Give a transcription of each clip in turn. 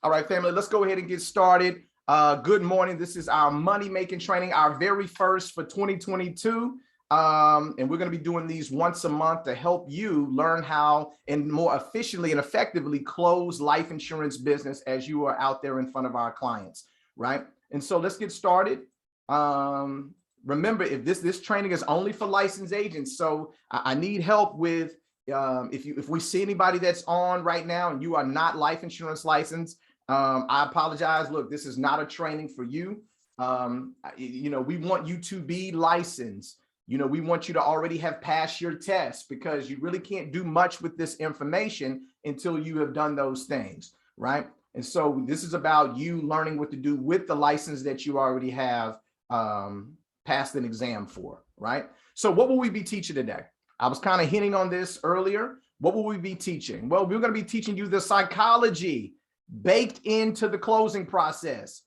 All right, family, let's go ahead and get started. Good morning. This is our money making training, our very first for 2022. And we're going to be doing these once a month to help you learn how and more efficiently and effectively close life insurance business as you are out there in front of our clients, right? And so let's get started. Remember, if this training is only for licensed agents, so I need help with if we see anybody that's on right now and you are not life insurance licensed, I apologize. Look, this is not a training for you. We want you to be licensed. We want you to already have passed your test, because you really can't do much with this information until you have done those things, right? And so this is about you learning what to do with the license that you already have passed an exam for, right? So what will we be teaching today? I was kind of hinting on this earlier. What will we be teaching? Well, we're going to be teaching you the psychology baked into the closing process.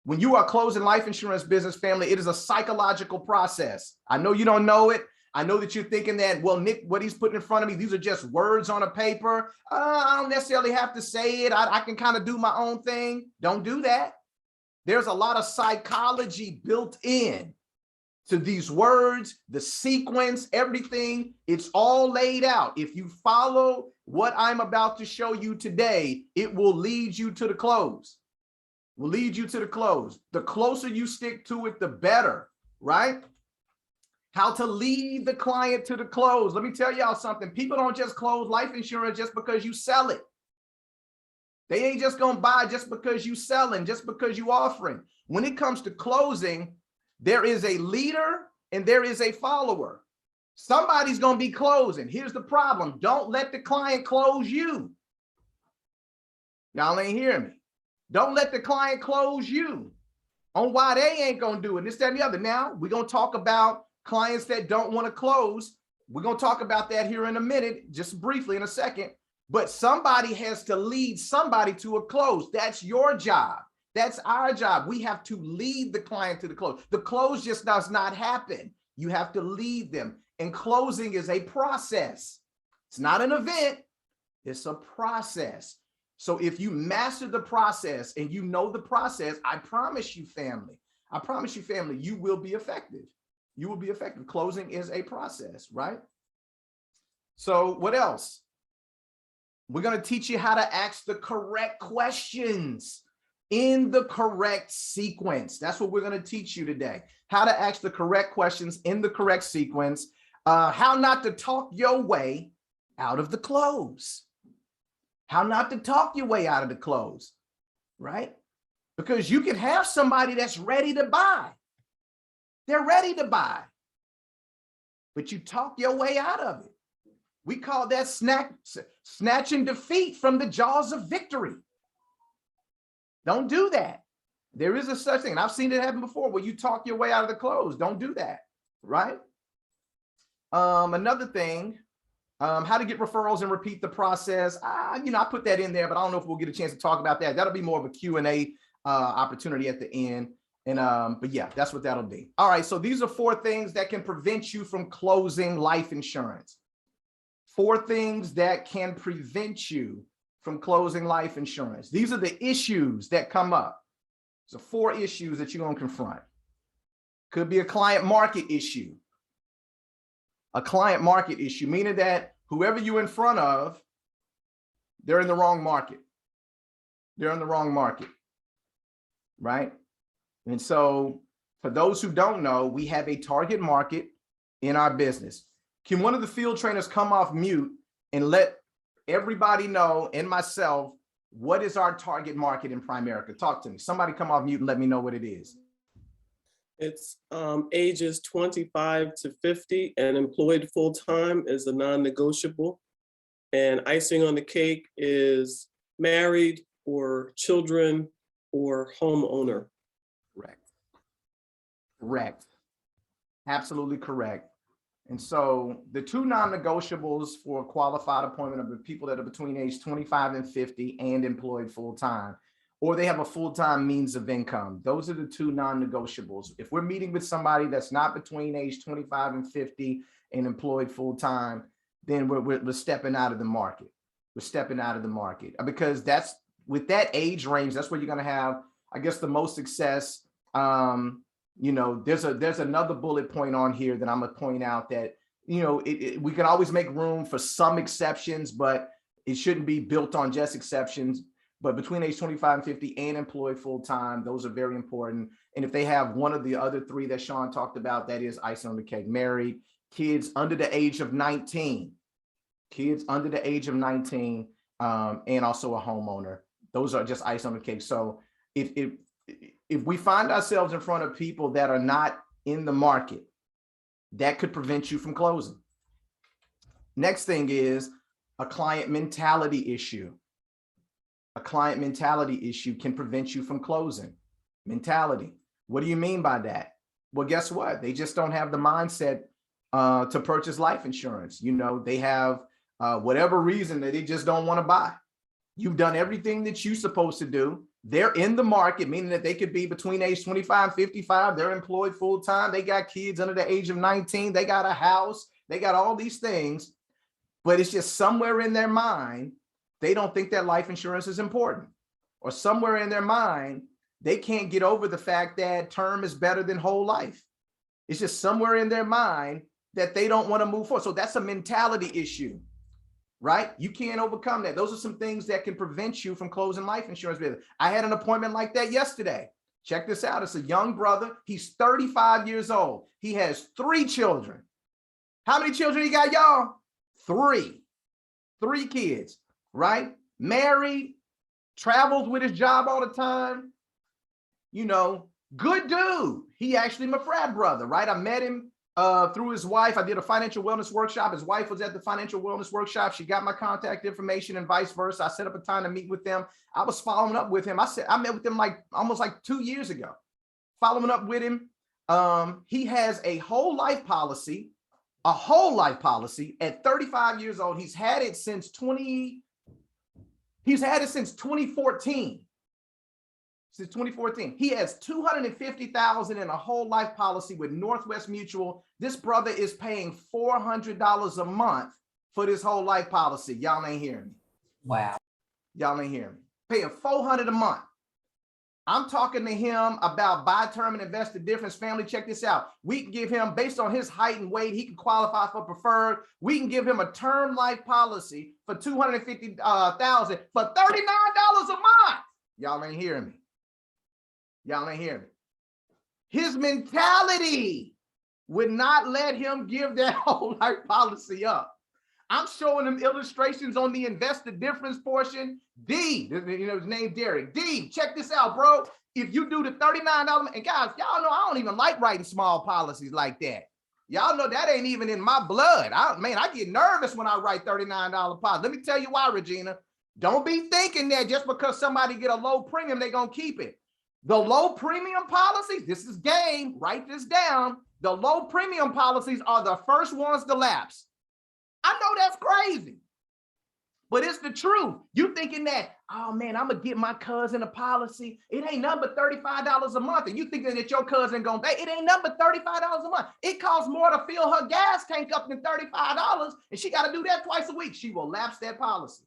When you are closing life insurance business, family, it is a psychological process. I know you don't know it. I know that you're thinking that, well, Nick, what he's putting in front of me, these are just words on a paper. I don't necessarily have to say it. I can kind of do my own thing. Don't do that. There's a lot of psychology built in to these words, the sequence, everything. It's all laid out. If you follow what I'm about to show you today, it will lead you to the close. Will lead you to the close. The closer you stick to it, the better, right? How to lead the client to the close. Let me tell y'all something. People don't just close life insurance just because you sell it. They ain't just gonna buy just because you selling, just because you offering. When it comes to closing, there is a leader and there is a follower. Somebody's going to be closing. Here's the problem. Don't let the client close you. Y'all ain't hearing me. Don't let the client close you on why they ain't going to do it. This, that, and the other. Now, we're going to talk about clients that don't want to close. We're going to talk about that here in a minute, just briefly in a second. But somebody has to lead somebody to a close. That's your job. That's our job. We have to lead the client to the close. The close just does not happen. You have to lead them. And closing is a process. It's not an event. It's a process. So if you master the process and you know the process, I promise you, family, you will be effective. You will be effective. Closing is a process, right? So what else? We're going to teach you how to ask the correct questions in the correct sequence. That's what we're going to teach you today. How to ask the correct questions in the correct sequence. How not to talk your way out of the close. How not to talk your way out of the close, right? Because you can have somebody that's ready to buy. They're ready to buy, but you talk your way out of it. We call that snatching defeat from the jaws of victory. Don't do that. There is a such thing. And I've seen it happen before where you talk your way out of the close. Don't do that, right? Another thing, how to get referrals and repeat the process. I put that in there, but I don't know if we'll get a chance to talk about that. That'll be more of a Q&A opportunity at the end. But yeah, that's what that'll be. All right, so these are 4 things that can prevent you from closing life insurance. 4 things that can prevent you from closing life insurance. These are the issues that come up. So 4 issues that you're going to confront. Could be a client market issue. A client market issue, meaning that whoever you're in front of, they're in the wrong market. They're in the wrong market, right? And so for those who don't know, we have a target market in our business. Can one of the field trainers come off mute and let everybody know, and myself, what is our target market in Primerica? Talk to me. Somebody come off mute and let me know what it is. It's ages 25 to 50 and employed full-time is a non-negotiable. And icing on the cake is married or children or homeowner. Correct. Correct. Absolutely correct. And so the 2 non-negotiables for a qualified appointment are the people that are between age 25 and 50 and employed full-time, or they have a full-time means of income. Those are the 2 non-negotiables. If we're meeting with somebody that's not between age 25 and 50 and employed full-time, then we're stepping out of the market. We're stepping out of the market because that's with that age range, that's where you're going to have, I guess, the most success. You know, there's another bullet point on here that I'm going to point out that, you know, we can always make room for some exceptions, but it shouldn't be built on just exceptions. But between age 25 and 50 and employed full time, those are very important. And if they have one of the other three that Sean talked about, that is icing on the cake. Married, kids under the age of 19, kids under the age of 19, and also a homeowner. Those are just icing on the cake. So if we find ourselves in front of people that are not in the market, that could prevent you from closing. Next thing is a client mentality issue. A client mentality issue can prevent you from closing. Mentality. What do you mean by that? Well, guess what? They just don't have the mindset to purchase life insurance. You know, they have whatever reason that they just don't want to buy. You've done everything that you're supposed to do. They're in the market, meaning that they could be between age 25 and 55. They're employed full time. They got kids under the age of 19. They got a house. They got all these things. But it's just somewhere in their mind, they don't think that life insurance is important. Or somewhere in their mind, they can't get over the fact that term is better than whole life. It's just somewhere in their mind that they don't want to move forward. So that's a mentality issue, right? You can't overcome that. Those are some things that can prevent you from closing life insurance business. I had an appointment like that yesterday. Check this out. It's a young brother. He's 35 years old. He has 3 children. How many children he got, y'all? 3 kids, right? Married, travels with his job all the time. You know, good dude. He actually my frat brother, right? I met him through his wife. I did a financial wellness workshop. His wife was at the financial wellness workshop. She got my contact information and vice versa. I set up a time to meet with them. I was following up with him. I met with him almost 2 years ago, following up with him. He has a whole life policy at 35 years old. He's had it since 2014. Since 2014, he has $250,000 in a whole life policy with Northwest Mutual. This brother is paying $400 a month for this whole life policy. Y'all ain't hearing me. Wow. Y'all ain't hearing me. Paying $400 a month. I'm talking to him about buy term and invest the difference. Family, check this out. We can give him, based on his height and weight, he can qualify for preferred. We can give him a term life policy for $250,000 for $39 a month. Y'all ain't hearing me. Y'all ain't hearing me. His mentality would not let him give that whole life policy up. I'm showing him illustrations on the invest the difference portion. D, you know, his name Derek. D, check this out, bro. If you do the $39, and guys, y'all know I don't even like writing small policies like that. Y'all know that ain't even in my blood. I get nervous when I write $39 policy. Let me tell you why, Regina. Don't be thinking that just because somebody get a low premium, they're going to keep it. The low premium policies, this is game, write this down. The low premium policies are the first ones to lapse. I know that's crazy, but it's the truth. You thinking that, oh man, I'm gonna get my cousin a policy. It ain't nothing but $35 a month. And you thinking that your cousin gonna pay, it ain't nothing but $35 a month. It costs more to fill her gas tank up than $35. And she gotta do that twice a week. She will lapse that policy.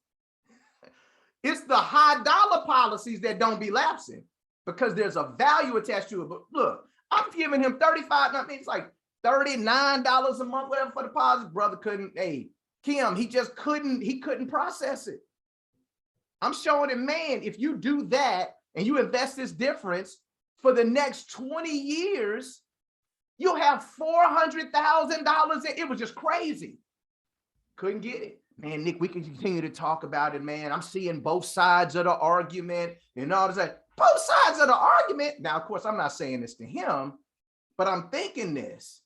It's the high dollar policies that don't be lapsing because there's a value attached to it. But look, I'm giving him it's like $39 a month, whatever for the deposit. Brother couldn't, hey, Kim, he couldn't process it. I'm showing him, man, if you do that and you invest this difference for the next 20 years, you'll have $400,000. It was just crazy. Couldn't get it. Man, Nick, we can continue to talk about it, man. I'm seeing both sides of the argument and all this. Both sides of the argument. Now, of course, I'm not saying this to him, but I'm thinking this.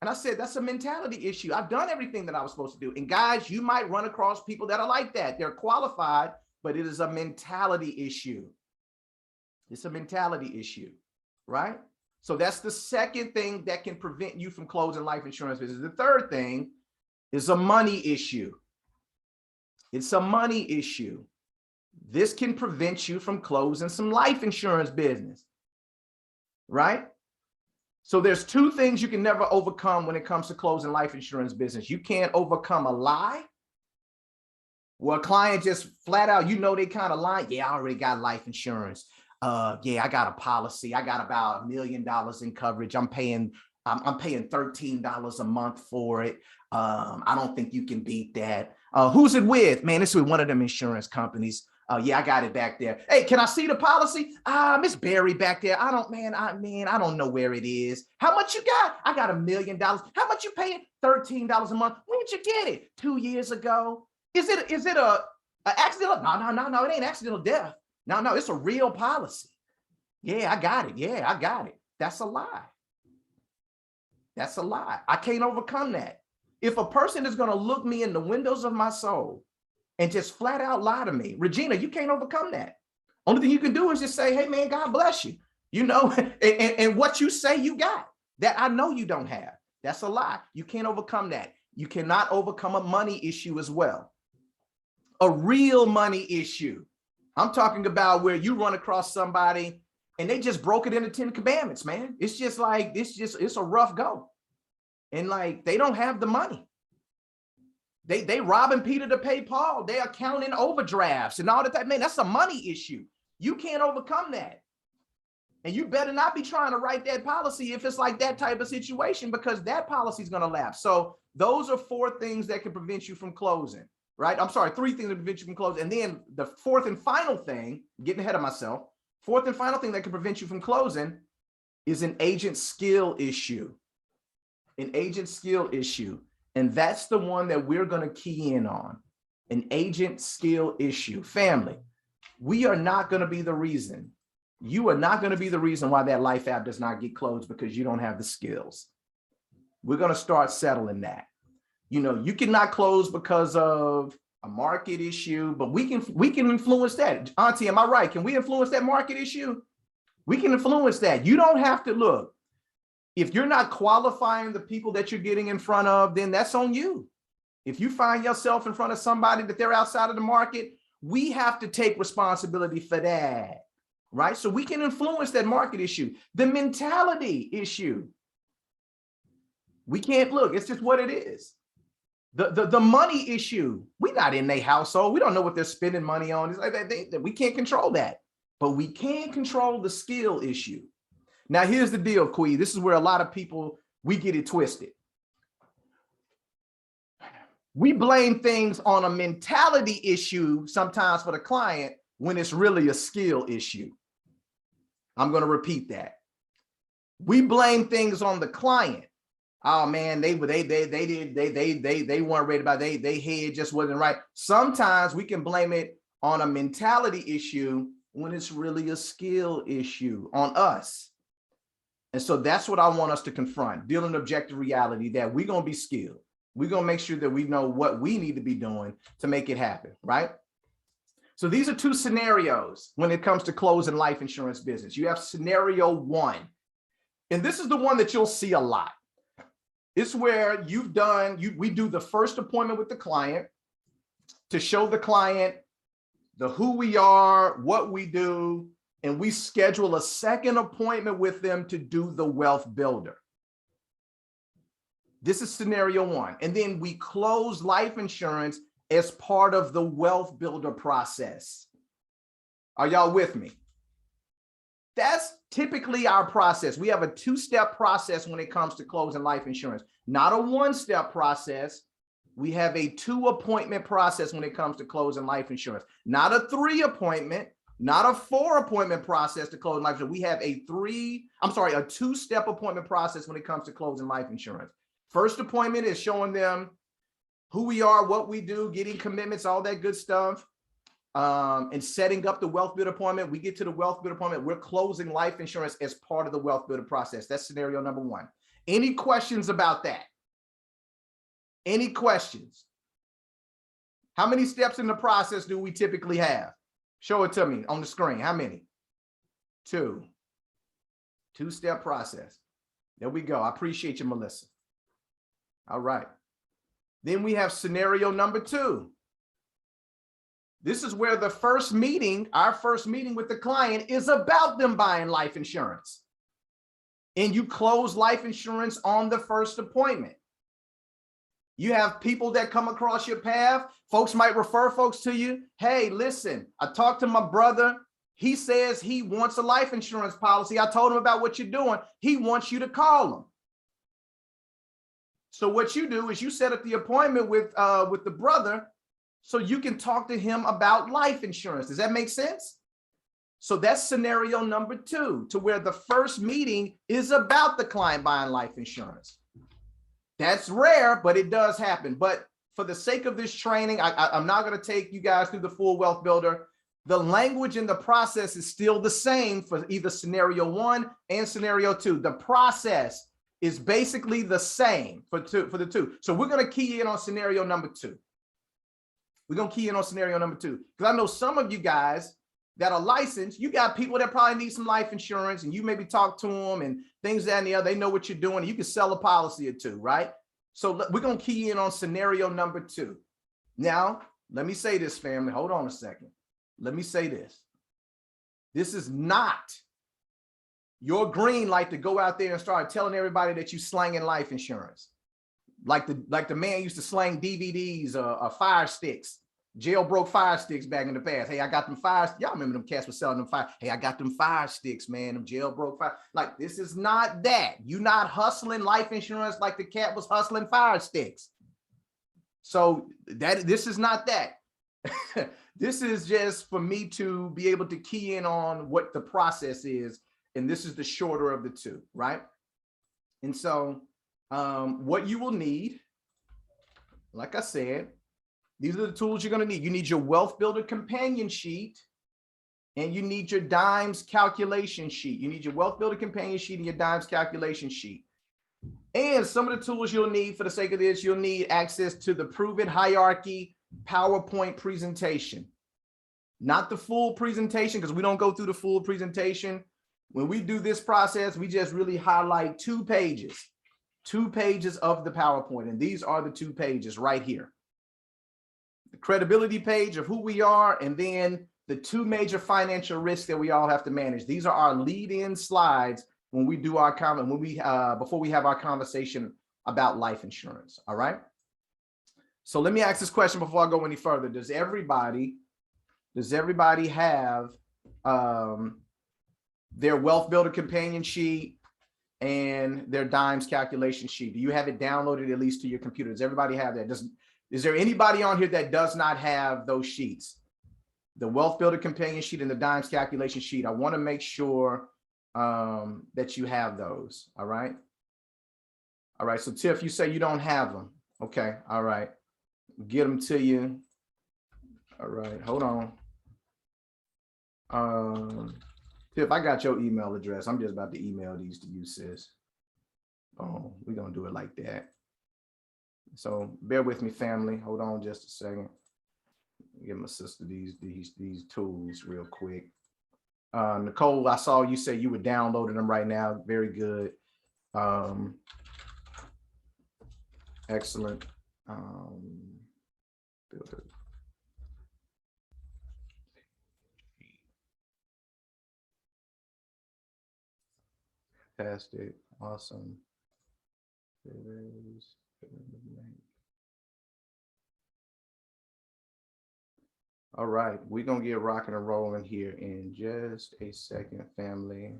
And I said, that's a mentality issue. I've done everything that I was supposed to do. And guys, you might run across people that are like that. They're qualified, but it is a mentality issue. It's a mentality issue, right? So that's the second thing that can prevent you from closing life insurance business. The third thing is a money issue. It's a money issue. This can prevent you from closing some life insurance business, right? So there's 2 things you can never overcome when it comes to closing life insurance business. You can't overcome a lie, Well, a client just flat out, you know, they kind of lying. Yeah, I already got life insurance. Yeah, I got a policy. I got about $1 million in coverage. I'm paying $13 a month for it. I don't think you can beat that. Who's it with? Man, it's with one of them insurance companies. Yeah, I got it back there. Hey, can I see the policy? Miss Barry back there. I don't know where it is. How much you got? I got $1 million. How much you paying? $13 a month. When did you get it? 2 years ago. Is it a accidental? No, it ain't accidental death. No, it's a real policy. Yeah, I got it. Yeah, I got it. That's a lie. That's a lie. I can't overcome that. If a person is going to look me in the windows of my soul and just flat out lie to me, Regina, you can't overcome that. Only thing you can do is just say, hey, man, God bless you. You know, and what you say you got that I know you don't have. That's a lie. You can't overcome that. You cannot overcome a money issue as well. A real money issue. I'm talking about where you run across somebody and they just broke it in the 10 commandments, man. It's just like, it's a rough go. And like, they don't have the money. They robbing Peter to pay Paul. They are counting overdrafts and all that. Man, that's a money issue. You can't overcome that. And you better not be trying to write that policy if it's like that type of situation, because that policy is going to lapse. So those are 4 things that can prevent you from closing, right? I'm sorry, 3 things that prevent you from closing. And then the 4th and final thing, getting ahead of myself, 4th and final thing that can prevent you from closing is an agent skill issue. An agent skill issue. And that's the one that we're going to key in on. An agent skill issue. Family, we are not going to be the reason. You are not going to be the reason why that life app does not get closed because you don't have the skills. We're going to start settling that. You know, you cannot close because of a market issue, but we can influence that. Auntie, am I right? Can we influence that market issue? We can influence that. You don't have to look. If you're not qualifying the people that you're getting in front of, then that's on you. If you find yourself in front of somebody that they're outside of the market, we have to take responsibility for that, right? So we can influence that market issue. The mentality issue. We can't look, it's just what it is. The money issue, we're not in their household. We don't know what they're spending money on. It's like we can't control that, but we can control the skill issue. Now, here's the deal, Quee. This is where a lot of people, we get it twisted. We blame things on a mentality issue sometimes for the client when it's really a skill issue. I'm going to repeat that. We blame things on the client. Oh man, they weren't ready about they head just wasn't right. Sometimes we can blame it on a mentality issue when it's really a skill issue on us. And so that's what I want us to confront, dealing with objective reality that we're going to be skilled. We're going to make sure that we know what we need to be doing to make it happen, right? So these are 2 scenarios when it comes to closing life insurance business. You have scenario 1, and this is the one that you'll see a lot. It's where we do the first appointment with the client to show the client who we are, what we do, and we schedule a second appointment with them to do the wealth builder. This is scenario 1. And then we close life insurance as part of the wealth builder process. Are y'all with me? That's typically our process. We have a 2-step process when it comes to closing life insurance, not a 1-step process. We have a 2-appointment process when it comes to closing life insurance, not a 3-appointment, not a 4-appointment process to close life insurance. We have a 2-step appointment process when it comes to closing life insurance. First appointment is showing them who we are, what we do, getting commitments, all that good stuff. And setting up the wealth builder appointment. We get to the wealth builder appointment. We're closing life insurance as part of the wealth builder process. That's scenario number 1. Any questions about that? Any questions? How many steps in the process do we typically have? Show it to me on the screen. How many? 2. 2-step process. There we go. I appreciate you, Melissa. All right. Then we have scenario number 2. This is where the first meeting, our first meeting with the client, is about them buying life insurance. And you close life insurance on the first appointment. You have people that come across your path. Folks might refer folks to you. Hey, listen, I talked to my brother. He says he wants a life insurance policy. I told him about what you're doing. He wants you to call him. So what you do is you set up the appointment with the brother so you can talk to him about life insurance. Does that make sense? So that's scenario number 2, to where the first meeting is about the client buying life insurance. That's rare, but it does happen. But for the sake of this training, I'm not going to take you guys through the full wealth builder. The language and the process is still the same for either scenario 1 and scenario 2. The process is basically the same for the two. So we're going to key in on scenario number 2. We're going to key in on scenario number 2, because I know some of you guys that are licensed, you got people that probably need some life insurance, and you maybe talk to them and things that and the other. They know what you're doing. You can sell a policy or 2, right? So we're going to key in on scenario number 2. Now, let me say this, family. Hold on a second. Let me say this. This is not your green light to go out there and start telling everybody that you slanging life insurance. Like the man used to slang DVDs or fire sticks. Jailbroke fire sticks back in the past. Hey, I got them fire. Y'all remember them cats were selling them fire. Hey, I got them fire sticks, man. Them jailbroke fire. Like, this is not that. You're not hustling life insurance like the cat was hustling fire sticks. So this is not that. This is just for me to be able to key in on what the process is. And this is the shorter of the 2, right? And so what you will need, like I said, these are the tools you're going to need. You need your Wealth Builder companion sheet, and you need your DIMES calculation sheet. You need your Wealth Builder companion sheet and your DIMES calculation sheet. And some of the tools you'll need, for the sake of this, you'll need access to the Prove It Hierarchy PowerPoint presentation. Not the full presentation, because we don't go through the full presentation. When we do this process, we just really highlight 2 pages of the PowerPoint. And these are the 2 pages right here. The credibility page of who we are, and then the 2 major financial risks that we all have to manage. These are our lead-in slides when we do our comment, before we have our conversation about life insurance. All right. So let me ask this question before I go any further. Does everybody have their Wealth Builder companion sheet and their DIMES calculation sheet? Do you have it downloaded at least to your computer? Does everybody have that? Is there anybody on here that does not have those sheets? The Wealth Builder companion sheet and the DIMES calculation sheet. I want to make sure that you have those. All right. All right. So Tiff, you say you don't have them. Okay. All right. Get them to you. All right. Hold on. Tiff, I got your email address. I'm just about to email these to you, sis. Oh, we're going to do it like that. So bear with me, family. Hold on just a second. Give my sister these tools real quick. Nicole, I saw you say you were downloading them right now. Very good. Excellent. Fantastic. Awesome. All right, we're gonna get rocking and rolling here in just a second, family.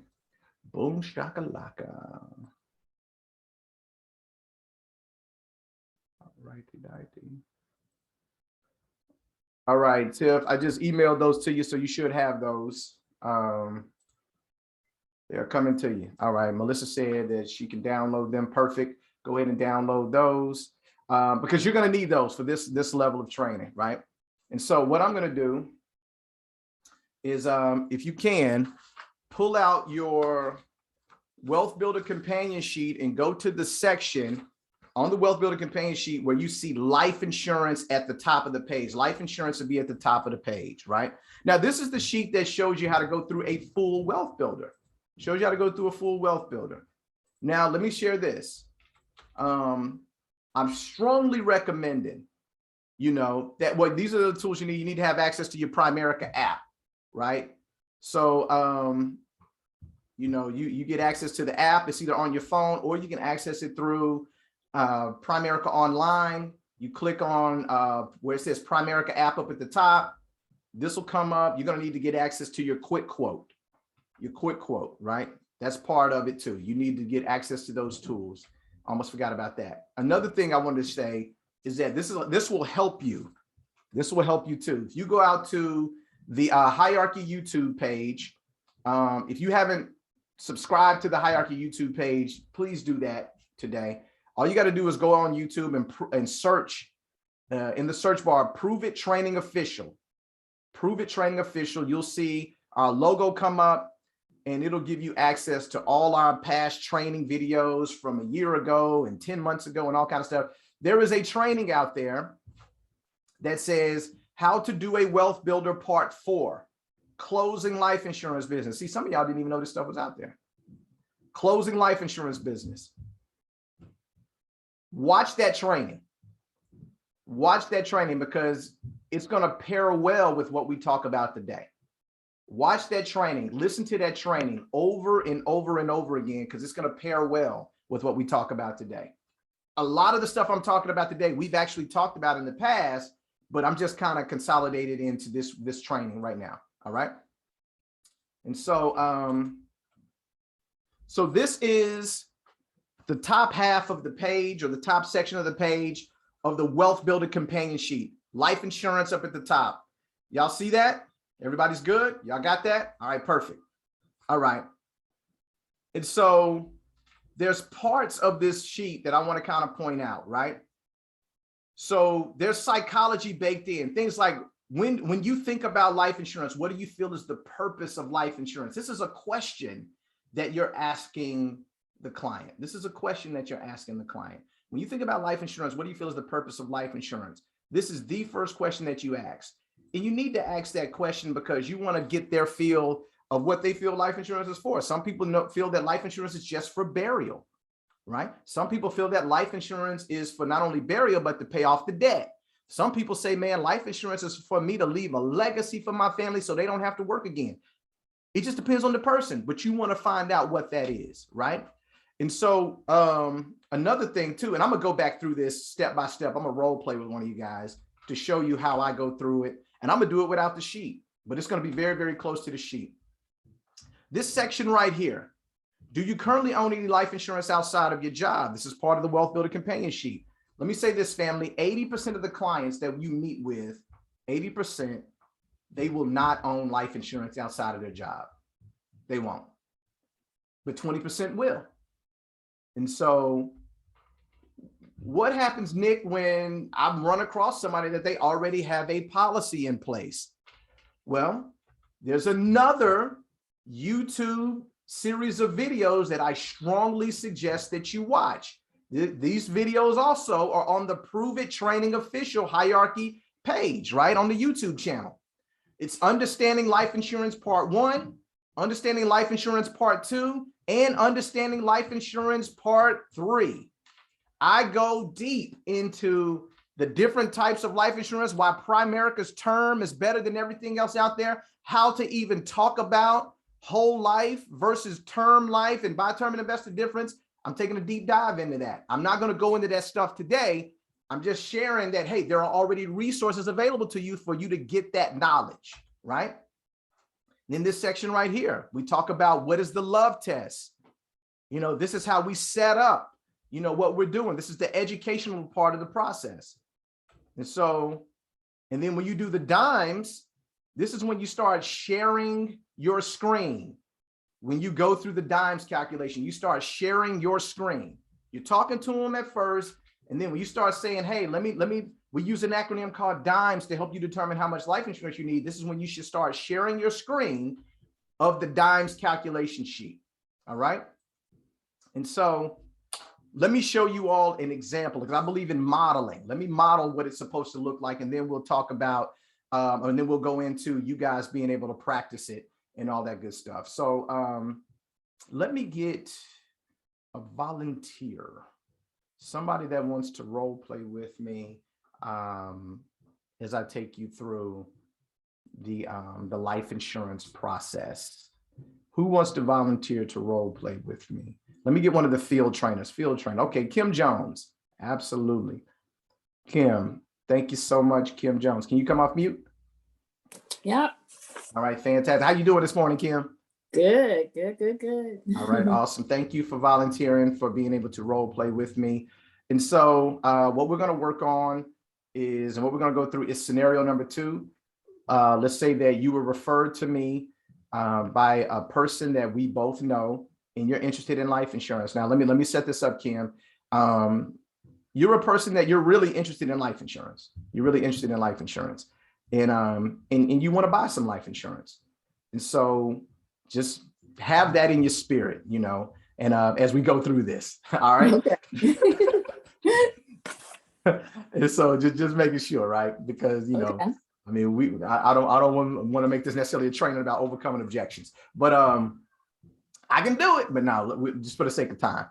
Boom shakalaka. All righty. All right, Tiff, I just emailed those to you, so you should have those. They're coming to you. All right, Melissa said that she can download them. Perfect. Go ahead and download those because you're going to need those for this level of training, right? And so what I'm going to do is if you can, pull out your Wealth Builder companion sheet and go to the section on the Wealth Builder companion sheet where you see life insurance at the top of the page. Life insurance will be at the top of the page, right? Now, this is the sheet that shows you how to go through a full Wealth Builder. Shows you how to go through a full Wealth Builder. Now, let me share this. I'm strongly recommending, that these are the tools you need. You need to have access to your Primerica app, right? So, you get access to the app. It's either on your phone or you can access it through Primerica Online. You click on where it says Primerica app up at the top. This will come up. You're going to need to get access to your quick quote. Your quick quote, right? That's part of it too. You need to get access to those tools. Almost forgot about that. Another thing I wanted to say is that this will help you. This will help you too. If you go out to the Hierarchy YouTube page, if you haven't subscribed to the Hierarchy YouTube page, please do that today. All you got to do is go on YouTube and search in the search bar, Prove It Training Official. Prove It Training Official. You'll see our logo come up, and it'll give you access to all our past training videos from a year ago and 10 months ago and all kind of stuff. There is a training out there that says How to Do a Wealth Builder Part 4, Closing Life Insurance Business. See, some of y'all didn't even know this stuff was out there. Closing Life Insurance Business. Watch that training. Watch that training because it's going to pair well with what we talk about today. Watch that training. Listen to that training over and over and over again because it's going to pair well with what we talk about today. A lot of the stuff I'm talking about today, we've actually talked about in the past, but I'm just kind of consolidated into this training right now. All right. And so, so this is the top half of the page or the top section of the page of the Wealth Builder Companion Sheet. Life insurance up at the top. Y'all see that? Everybody's good? Y'all got that? All right, perfect. All right. And so there's parts of this sheet that I want to kind of point out, right? So there's psychology baked in. Things like when you think about life insurance, what do you feel is the purpose of life insurance? This is a question that you're asking the client. This is a question that you're asking the client. When you think about life insurance, what do you feel is the purpose of life insurance? This is the first question that you ask. And you need to ask that question because you want to get their feel of what they feel life insurance is for. Some people feel that life insurance is just for burial, right? Some people feel that life insurance is for not only burial, but to pay off the debt. Some people say, man, life insurance is for me to leave a legacy for my family so they don't have to work again. It just depends on the person, but you want to find out what that is, right? And so another thing too, and I'm gonna go back through this step by step. I'm gonna role play with one of you guys to show you how I go through it. And I'm gonna do it without the sheet, but it's gonna be very, very close to the sheet. This section right here, do you currently own any life insurance outside of your job? This is part of the Wealth Builder Companion Sheet. Let me say this, family, 80% of the clients that you meet with, 80%, they will not own life insurance outside of their job. They won't, but 20% will. And so what happens, Nick, when I run across somebody that they already have a policy in place? Well, there's another YouTube series of videos that I strongly suggest that you watch. These videos also are on the Prove It Training Official Hierarchy page, right, on the YouTube channel. It's Understanding Life Insurance Part 1, Understanding Life Insurance Part 2, and Understanding Life Insurance Part 3. I go deep into the different types of life insurance, why Primerica's term is better than everything else out there, how to even talk about whole life versus term life and buy term and invest the difference. I'm taking a deep dive into that. I'm not going to go into that stuff today. I'm just sharing that, hey, there are already resources available to you for you to get that knowledge, right? In this section right here, we talk about what is the love test. You know, this is how we set up, you know, what we're doing. This is the educational part of the process. And so, and then when you do the dimes, this is when you start sharing your screen. When you go through the dimes calculation, you start sharing your screen. You're talking to them at first. And then when you start saying, hey, we use an acronym called DIMES to help you determine how much life insurance you need. This is when you should start sharing your screen of the DIMES calculation sheet. All right. And so let me show you all an example because I believe in modeling. Let me model what it's supposed to look like. And then we'll talk about, and then we'll go into you guys being able to practice it and all that good stuff. So let me get a volunteer, somebody that wants to role play with me as I take you through the life insurance process. Who wants to volunteer to role play with me? Let me get one of the field trainers. Field trainer. Okay, Kim Jones. Absolutely. Kim, thank you so much, Kim Jones. Can you come off mute? Yep. All right, fantastic. How you doing this morning, Kim? Good, good, good, good. All right, awesome. Thank you for volunteering, for being able to role play with me. And so what we're going to work on is, and what we're going to go through is scenario number 2. Let's say that you were referred to me by a person that we both know, and you're interested in life insurance. Now, let me set this up, Kim. You're a person that you're really interested in life insurance. You're really interested in life insurance, and you want to buy some life insurance. And so just have that in your spirit, you know, and as we go through this, all right? Okay. And so just making sure, right? Because, you know, Okay. I mean, I don't want to make this necessarily a training about overcoming objections, but I can do it, but no, just for the sake of time.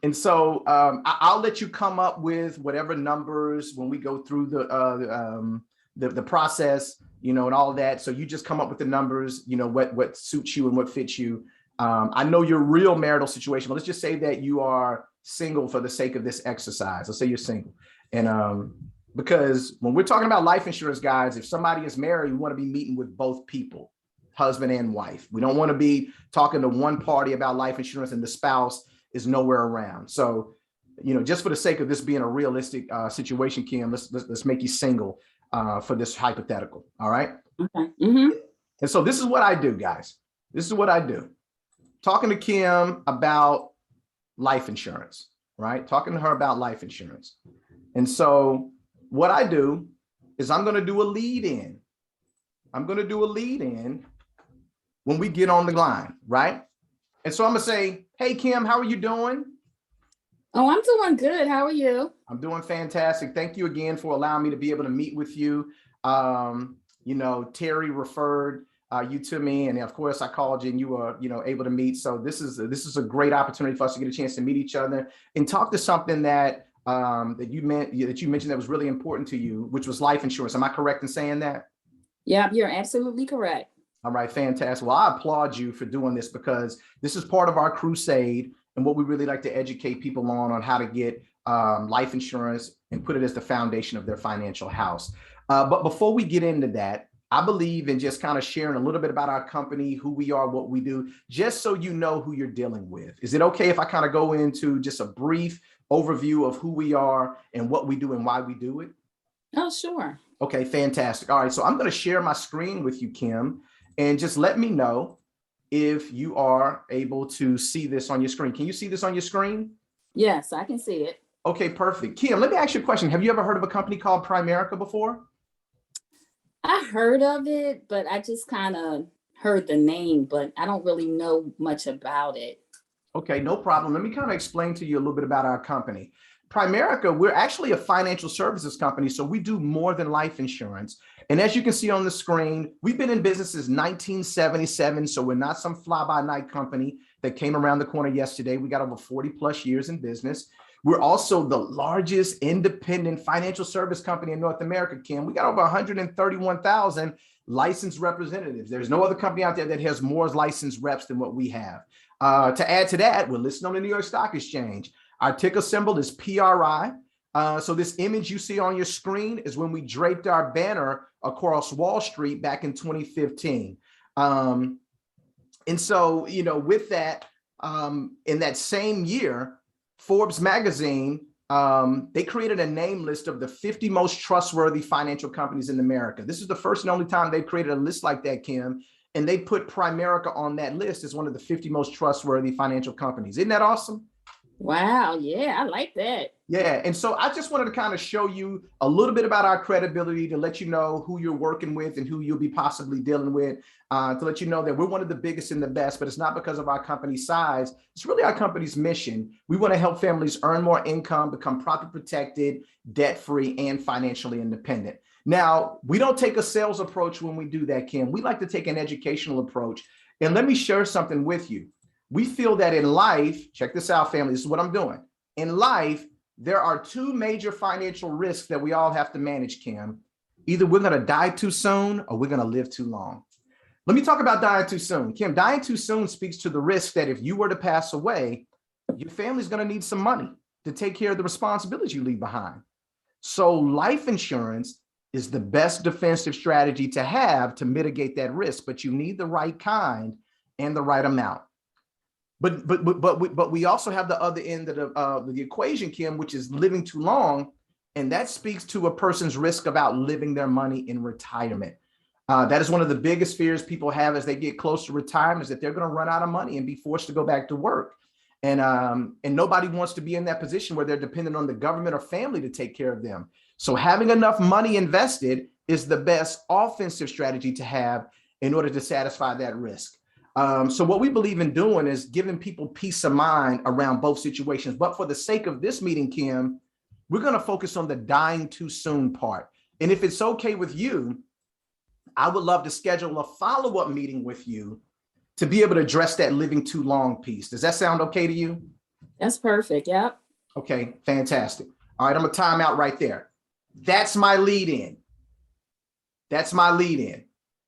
And so I'll let you come up with whatever numbers when we go through the process, you know, and all of that. So you just come up with the numbers, you know, what suits you and what fits you. I know your real marital situation, but let's just say that you are single for the sake of this exercise. Let's say you're single. And because when we're talking about life insurance, guys, if somebody is married, we want to be meeting with both people, husband and wife. We don't want to be talking to one party about life insurance and the spouse is nowhere around. So, you know, just for the sake of this being a realistic situation, Kim, let's make you single for this hypothetical. All right. Okay. Mm-hmm. And so this is what I do, guys. This is what I do. Talking to Kim about life insurance, right? Talking to her about life insurance. And so what I do is I'm going to do a lead in. I'm going to do a lead in when we get on the line, right? And so I'm going to say, hey, Kim, how are you doing? Oh, I'm doing good. How are you? I'm doing fantastic. Thank you again for allowing me to be able to meet with you. You know, Terry referred you to me, and of course I called you and you were, you know, able to meet. So this is a great opportunity for us to get a chance to meet each other and talk to something that you mentioned that was really important to you, which was life insurance. Am I correct in saying that? Yeah, you're absolutely correct. All right, fantastic. Well, I applaud you for doing this because this is part of our crusade and what we really like to educate people on how to get life insurance and put it as the foundation of their financial house. But before we get into that, I believe in just kind of sharing a little bit about our company, who we are, what we do, just so you know who you're dealing with. Is it okay if I kind of go into just a brief overview of who we are and what we do and why we do it? Oh, sure. Okay, fantastic. All right, so I'm going to share my screen with you, Kim, and just let me know if you are able to see this on your screen. Can you see this on your screen? Yes, I can see it. Okay, perfect. Kim, let me ask you a question. Have you ever heard of a company called Primerica before? I heard of it, but I just kind of heard the name, but I don't really know much about it. Okay, no problem. Let me kind of explain to you a little bit about our company. Primerica, we're actually a financial services company, so we do more than life insurance. And as you can see on the screen, we've been in business since 1977, so we're not some fly-by-night company that came around the corner yesterday. We got over 40 plus years in business. We're also the largest independent financial service company in North America, Kim. We got over 131,000 licensed representatives. There's no other company out there that has more licensed reps than what we have. To add to that, we're listed on the New York Stock Exchange. Our ticker symbol is PRI. So this image you see on your screen is when we draped our banner across Wall Street back in 2015. And so, you know, with that, in that same year, Forbes magazine, they created a name list of the 50 most trustworthy financial companies in America. This is the first and only time they've created a list like that, Kim, and they put Primerica on that list as one of the 50 most trustworthy financial companies. Isn't that awesome? Wow. Yeah, I like that. Yeah. And so I just wanted to kind of show you a little bit about our credibility, to let you know who you're working with and who you'll be possibly dealing with, to let you know that we're one of the biggest and the best, but it's not because of our company's size. It's really our company's mission. We want to help families earn more income, become property protected, debt-free, and financially independent. Now, we don't take a sales approach when we do that, Kim. We like to take an educational approach. And let me share something with you. We feel that in life, check this out, family, this is what I'm doing. In life, there are two major financial risks that we all have to manage, Kim. Either we're going to die too soon or we're going to live too long. Let me talk about dying too soon. Kim, dying too soon speaks to the risk that if you were to pass away, your family's going to need some money. to take care of the responsibilities you leave behind. So life insurance is the best defensive strategy to have to mitigate that risk, but you need the right kind and the right amount. But we also have the other end of the equation, Kim, which is living too long. And that speaks to a person's risk of outliving their money in retirement. That is one of the biggest fears people have as they get close to retirement, is that they're going to run out of money and be forced to go back to work. And nobody wants to be in that position where they're dependent on the government or family to take care of them. So having enough money invested is the best offensive strategy to have in order to satisfy that risk. So what we believe in doing is giving people peace of mind around both situations. But for the sake of this meeting, Kim, we're going to focus on the dying too soon part. And if it's okay with you, I would love to schedule a follow-up meeting with you to be able to address that living too long piece. Does that sound okay to you? That's perfect. Yep. Okay, fantastic. All right, I'm gonna time out right there. That's my lead in. That's my lead in.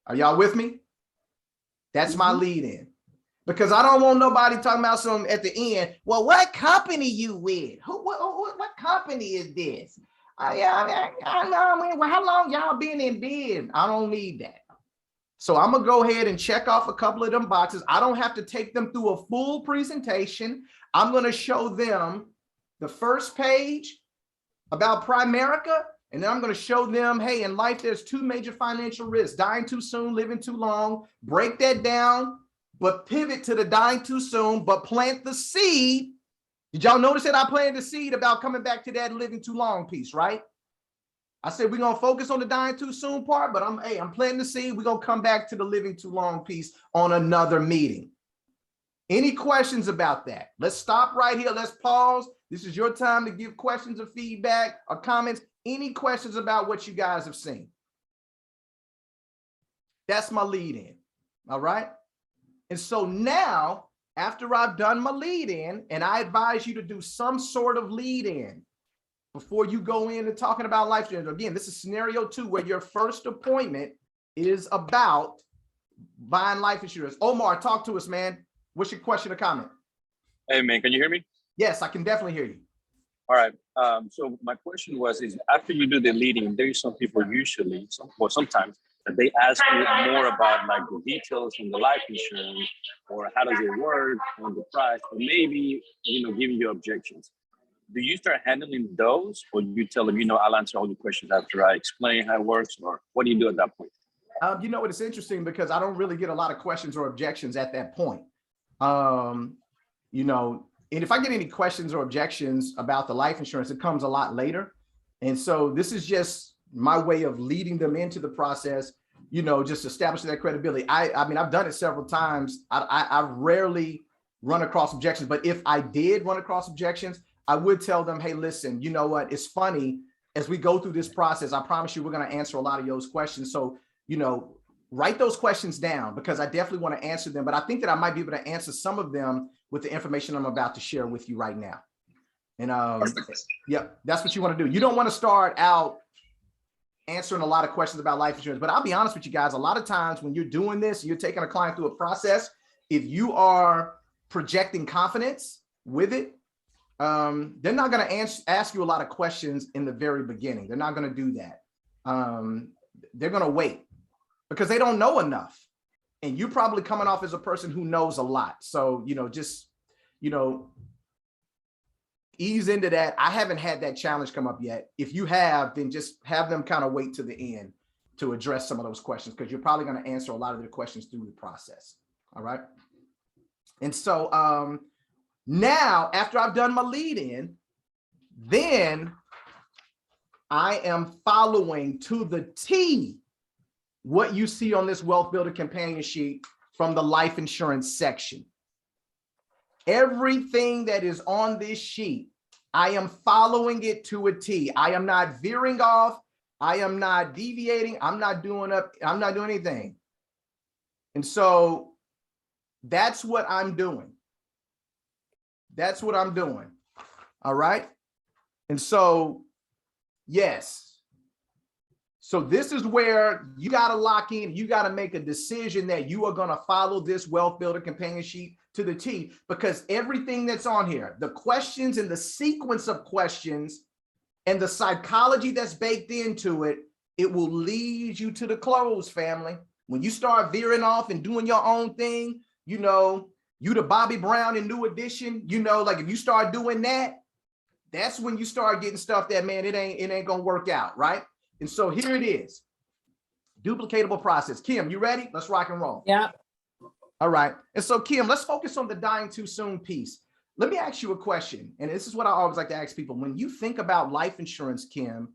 Are y'all with me? That's my lead in. Because I don't want nobody talking about something at the end. Well, what company you with? What company is this? I mean, well, how long y'all been in bid? I don't need that. So I'm gonna go ahead and check off a couple of them boxes. I don't have to take them through a full presentation. I'm gonna show them the first page about Primerica, and then I'm gonna show them, hey, in life, there's two major financial risks: dying too soon, living too long. Break that down, but pivot to the dying too soon, but plant the seed. Did y'all notice that I planted the seed about coming back to that living too long piece, right? I said we're gonna focus on the dying too soon part, but I'm planting the seed. We're gonna come back to the living too long piece on another meeting. Any questions about that? Let's stop right here. Let's pause. This is your time to give questions or feedback or comments. Any questions about what you guys have seen? That's my lead in. All right. And so now, after I've done my lead in, and I advise you to do some sort of lead in before you go in and talking about life insurance. Again, this is scenario 2 where your first appointment is about buying life insurance. Omar, talk to us, man. What's your question or comment? Hey, man, can you hear me? Yes, I can definitely hear you. All right. So my question is after you do the leading, there is some people usually, sometimes, that they ask you more about like the details on the life insurance or how does it work on the price, or maybe, giving you objections. Do you start handling those, or you tell them, I'll answer all the questions after I explain how it works, or what do you do at that point? You know what, it's interesting because I don't really get a lot of questions or objections at that point. And if I get any questions or objections about the life insurance, it comes a lot later. And so this is just my way of leading them into the process, just establishing that credibility. I mean, I've done it several times. I've rarely run across objections, but if I did run across objections, I would tell them, hey, listen, you know what? It's funny, as we go through this process, I promise you, we're going to answer a lot of those questions. So, write those questions down because I definitely want to answer them, but I think that I might be able to answer some of them with the information I'm about to share with you right now. And yeah, that's what you want to do. You don't want to start out answering a lot of questions about life insurance, but I'll be honest with you guys, a lot of times when you're doing this, you're taking a client through a process, if you are projecting confidence with it, they're not going to ask you a lot of questions in the very beginning. They're not going to do that. They're going to wait because they don't know enough. And you're probably coming off as a person who knows a lot. So, just, ease into that. I haven't had that challenge come up yet. If you have, then just have them kind of wait to the end to address some of those questions, because you're probably going to answer a lot of their questions through the process. All right. And so now, after I've done my lead in, then I am following to the T what you see on this Wealth Builder companion sheet from the life insurance section. Everything that is on this sheet, I am following it to a T. I am not veering off. I am not deviating. I'm not doing anything. And so that's what I'm doing. That's what I'm doing. All right. And so, yes. So this is where you got to lock in. You got to make a decision that you are going to follow this Wealth Builder companion sheet to the T, because everything that's on here, the questions and the sequence of questions and the psychology that's baked into it, it will lead you to the close, family. When you start veering off and doing your own thing, you know, you the Bobby Brown in New Edition, you know, like if you start doing that, that's when you start getting stuff that, man, it ain't gonna work out, right? And so here it is. Duplicatable process. Kim, you ready? Let's rock and roll. Yeah. All right. And so, Kim, let's focus on the dying too soon piece. Let me ask you a question. And this is what I always like to ask people. When you think about life insurance, Kim,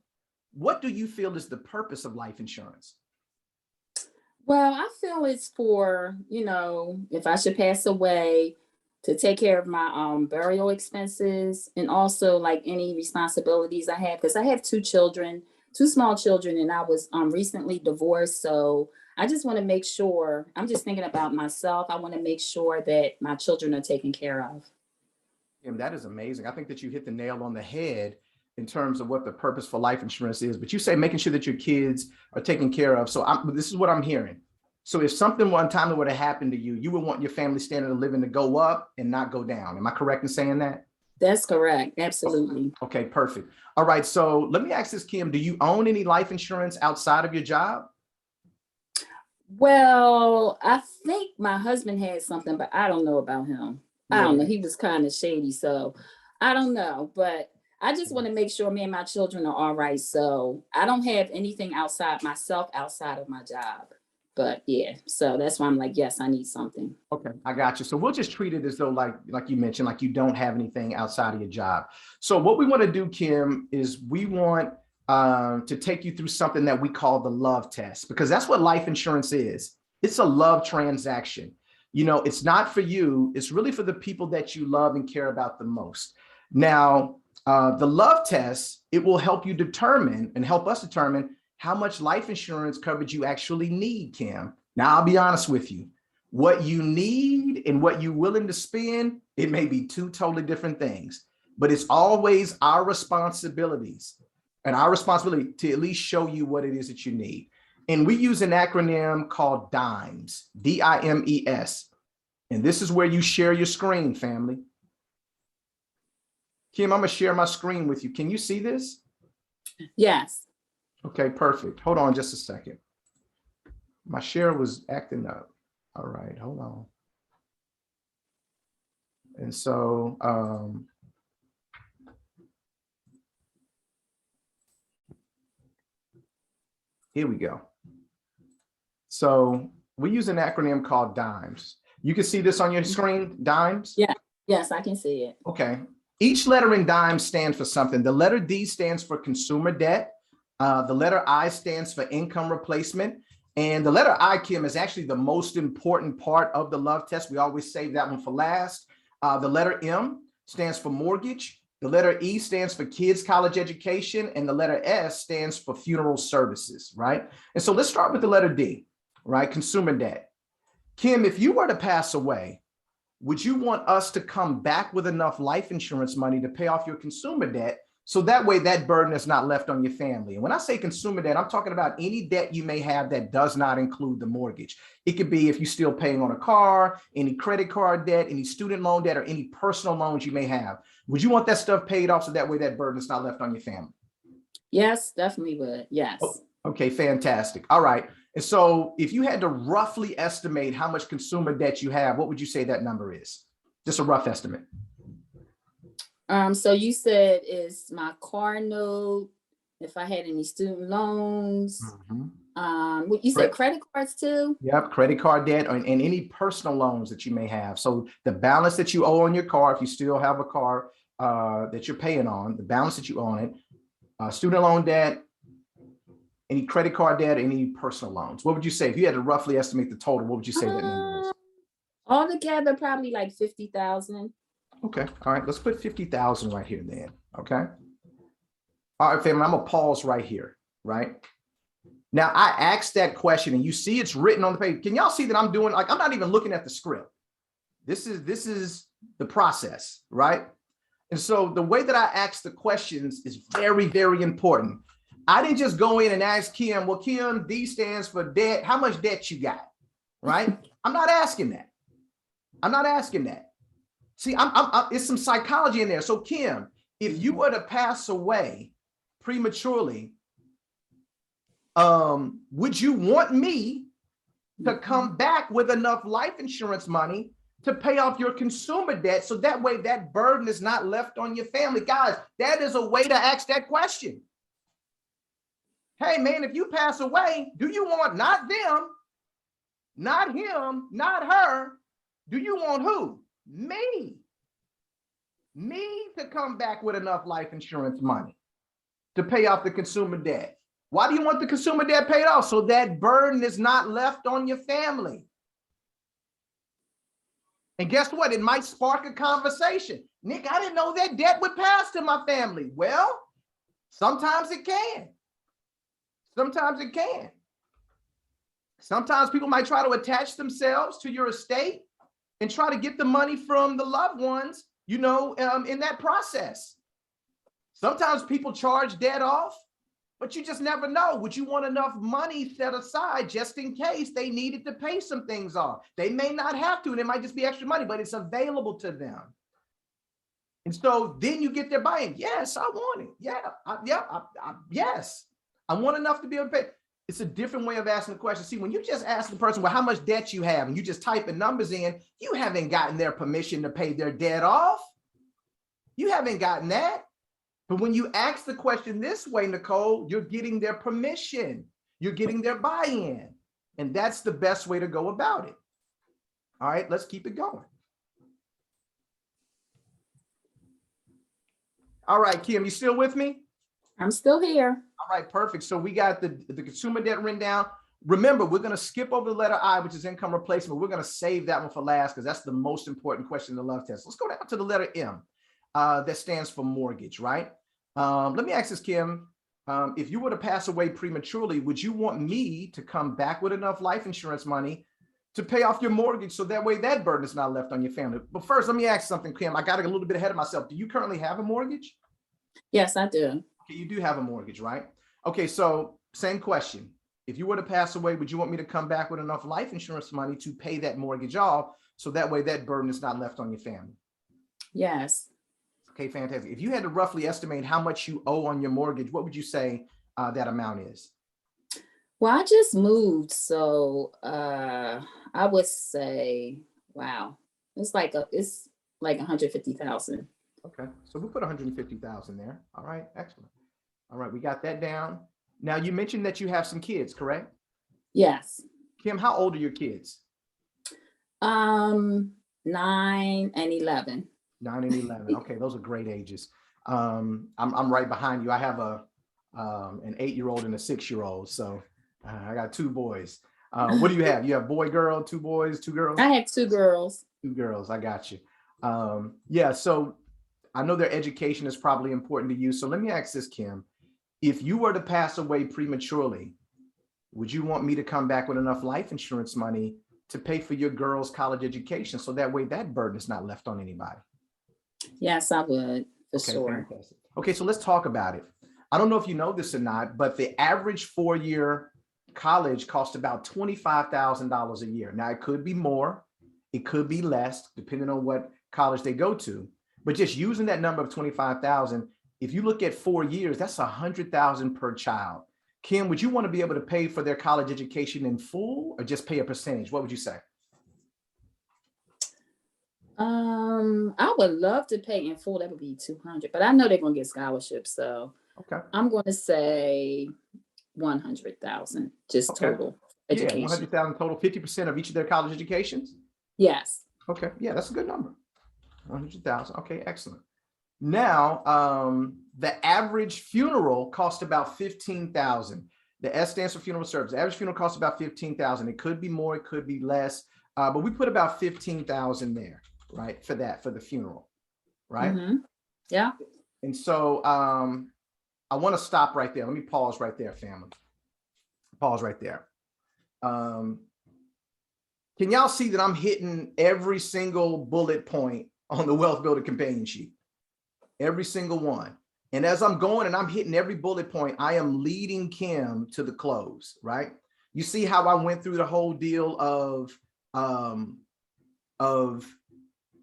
what do you feel is the purpose of life insurance? Well, I feel it's for, you know, if I should pass away, to take care of my burial expenses, and also like any responsibilities I have, because I have two small children, and I was recently divorced. So I just want to make sure, I'm just thinking about myself. I want to make sure that my children are taken care of. Kim, that is amazing. I think that you hit the nail on the head in terms of what the purpose for life insurance is, but you say making sure that your kids are taken care of. So this is what I'm hearing. So if something one time were to happen to you, you would want your family standard of living to go up and not go down. Am I correct in saying that? That's correct. Absolutely. Okay, perfect. All right. So let me ask this, Kim, do you own any life insurance outside of your job? Well, I think my husband had something, but I don't know about him. I don't know. He was kind of shady. So I don't know, but I just want to make sure me and my children are all right. So I don't have anything outside myself, outside of my job. But yeah, so that's why I'm like, yes, I need something. Okay, I got you. So we'll just treat it as though, like you mentioned, like you don't have anything outside of your job. So what we want to do, Kim, is we want to take you through something that we call the love test, because that's what life insurance is. It's a love transaction. You know, it's not for you. It's really for the people that you love and care about the most. Now, the love test, it will help you determine and help us determine how much life insurance coverage you actually need, Kim. Now, I'll be honest with you. What you need and what you're willing to spend, it may be two totally different things, but it's always our responsibilities and our responsibility to at least show you what it is that you need. And we use an acronym called DIMES, D-I-M-E-S. And this is where you share your screen, family. Kim, I'm gonna share my screen with you. Can you see this? Yes. Okay, perfect. Hold on just a second. My share was acting up. All right, hold on. And so, here we go. So we use an acronym called DIMES. You can see this on your screen, DIMES? Yeah. Yes, I can see it. Okay. Each letter in DIMES stands for something. The letter D stands for consumer debt. The letter I stands for income replacement. And the letter I, Kim, is actually the most important part of the love test. We always save that one for last. The letter M stands for mortgage. The letter E stands for kids' college education. And the letter S stands for funeral services, right? And so let's start with the letter D, right? Consumer debt. Kim, if you were to pass away, would you want us to come back with enough life insurance money to pay off your consumer debt? So that way that burden is not left on your family. And when I say consumer debt, I'm talking about any debt you may have that does not include the mortgage. It could be if you're still paying on a car, any credit card debt, any student loan debt, or any personal loans you may have. Would you want that stuff paid off so that way that burden is not left on your family? Yes, definitely would. Yes. Oh, okay, fantastic. All right. And so if you had to roughly estimate how much consumer debt you have, what would you say that number is? Just a rough estimate. So you said is my car note, if I had any student loans, what you said, credit cards too? Yep, credit card debt and any personal loans that you may have. So the balance that you owe on your car, if you still have a car that you're paying on, the balance that you owe on it, student loan debt, any credit card debt, any personal loans. What would you say if you had to roughly estimate the total? What would you say that number is? Altogether, probably like 50,000. Okay. All right. Let's put 50,000 right here then. Okay. All right, family, I'm gonna pause right here, right? Now I asked that question and you see it's written on the page. Can y'all see that I'm doing, like, I'm not even looking at the script. This is the process, right? And so the way that I ask the questions is very, very important. I didn't just go in and ask Kim, well, Kim, D stands for debt. How much debt you got, right? I'm not asking that. I'm not asking that. See, it's some psychology in there. So Kim, if you were to pass away prematurely, would you want me to come back with enough life insurance money to pay off your consumer debt, so that way that burden is not left on your family? Guys, that is a way to ask that question. Hey man, if you pass away, do you want not them, not him, not her? Do you want who? Me to come back with enough life insurance money to pay off the consumer debt. Why do you want the consumer debt paid off? So that burden is not left on your family. And guess what? It might spark a conversation. Nick, I didn't know that debt would pass to my family. Well, sometimes it can. Sometimes it can. Sometimes people might try to attach themselves to your estate and try to get the money from the loved ones, you know, in that process. Sometimes people charge debt off, but you just never know. Would you want enough money set aside just in case they needed to pay some things off? They may not have to, and it might just be extra money, but it's available to them. And so then you get their buy-in. Yes, I want it. Yes, I want enough to be able to pay. It's a different way of asking the question. See, when you just ask the person, well, how much debt you have, and you just type the numbers in, you haven't gotten their permission to pay their debt off. You haven't gotten that. But when you ask the question this way, Nicole, you're getting their permission. You're getting their buy-in. And that's the best way to go about it. All right, let's keep it going. All right, Kim, you still with me? I'm still here. All right, perfect. So we got the consumer debt written down. Remember, we're going to skip over the letter I, which is income replacement. We're going to save that one for last because that's the most important question in the love test. Let's go down to the letter M. That stands for mortgage, right? Let me ask this, Kim. If you were to pass away prematurely, would you want me to come back with enough life insurance money to pay off your mortgage so that way that burden is not left on your family? But first, let me ask something, Kim. I got a little bit ahead of myself. Do you currently have a mortgage? Yes, I do. Okay, you do have a mortgage, right? Okay, so same question. If you were to pass away, would you want me to come back with enough life insurance money to pay that mortgage off so that way that burden is not left on your family? Yes. Okay, fantastic. If you had to roughly estimate how much you owe on your mortgage, what would you say that amount is? Well, I just moved, so I would say, wow, it's like 150,000. Okay, so we'll put 150,000 there. All right, excellent. All right, we got that down. Now you mentioned that you have some kids, correct? Yes. Kim, how old are your kids? 9 and 11. 9 and 11. Okay, those are great ages. I'm right behind you. I have an 8-year-old and a 6-year-old, so I got 2 boys. What do you have? You have boy, girl, 2 boys, 2 girls? I have 2 girls. 2 girls. I got you. Yeah. So I know their education is probably important to you. So let me ask this, Kim. If you were to pass away prematurely, would you want me to come back with enough life insurance money to pay for your girls' college education so that way that burden is not left on anybody? Yes, I would, for sure. Fantastic. Okay, so let's talk about it. I don't know if you know this or not, but the average 4-year college costs about $25,000 a year. Now, it could be more, it could be less, depending on what college they go to. But just using that number of 25,000, if you look at 4 years, that's 100,000 per child. Kim, would you want to be able to pay for their college education in full or just pay a percentage? What would you say? I would love to pay in full. That would be 200, but I know they're going to get scholarships. So okay, I'm going to say 100,000, just total education. Yeah, 100,000 total, 50% of each of their college educations? Yes. Okay, yeah, that's a good number. 100,000. Okay, excellent. Now, the average funeral costs about 15,000. The S stands for funeral service. The average funeral costs about 15,000. It could be more, it could be less, but we put about 15,000 there, right? For the funeral, right? Mm-hmm. Yeah. And so I want to stop right there. Let me pause right there, family. Pause right there. Can y'all see that I'm hitting every single bullet point on the Wealth Builder companion sheet? Every single one. And as I'm going and I'm hitting every bullet point, I am leading Kim to the close, right? You see how I went through the whole deal of of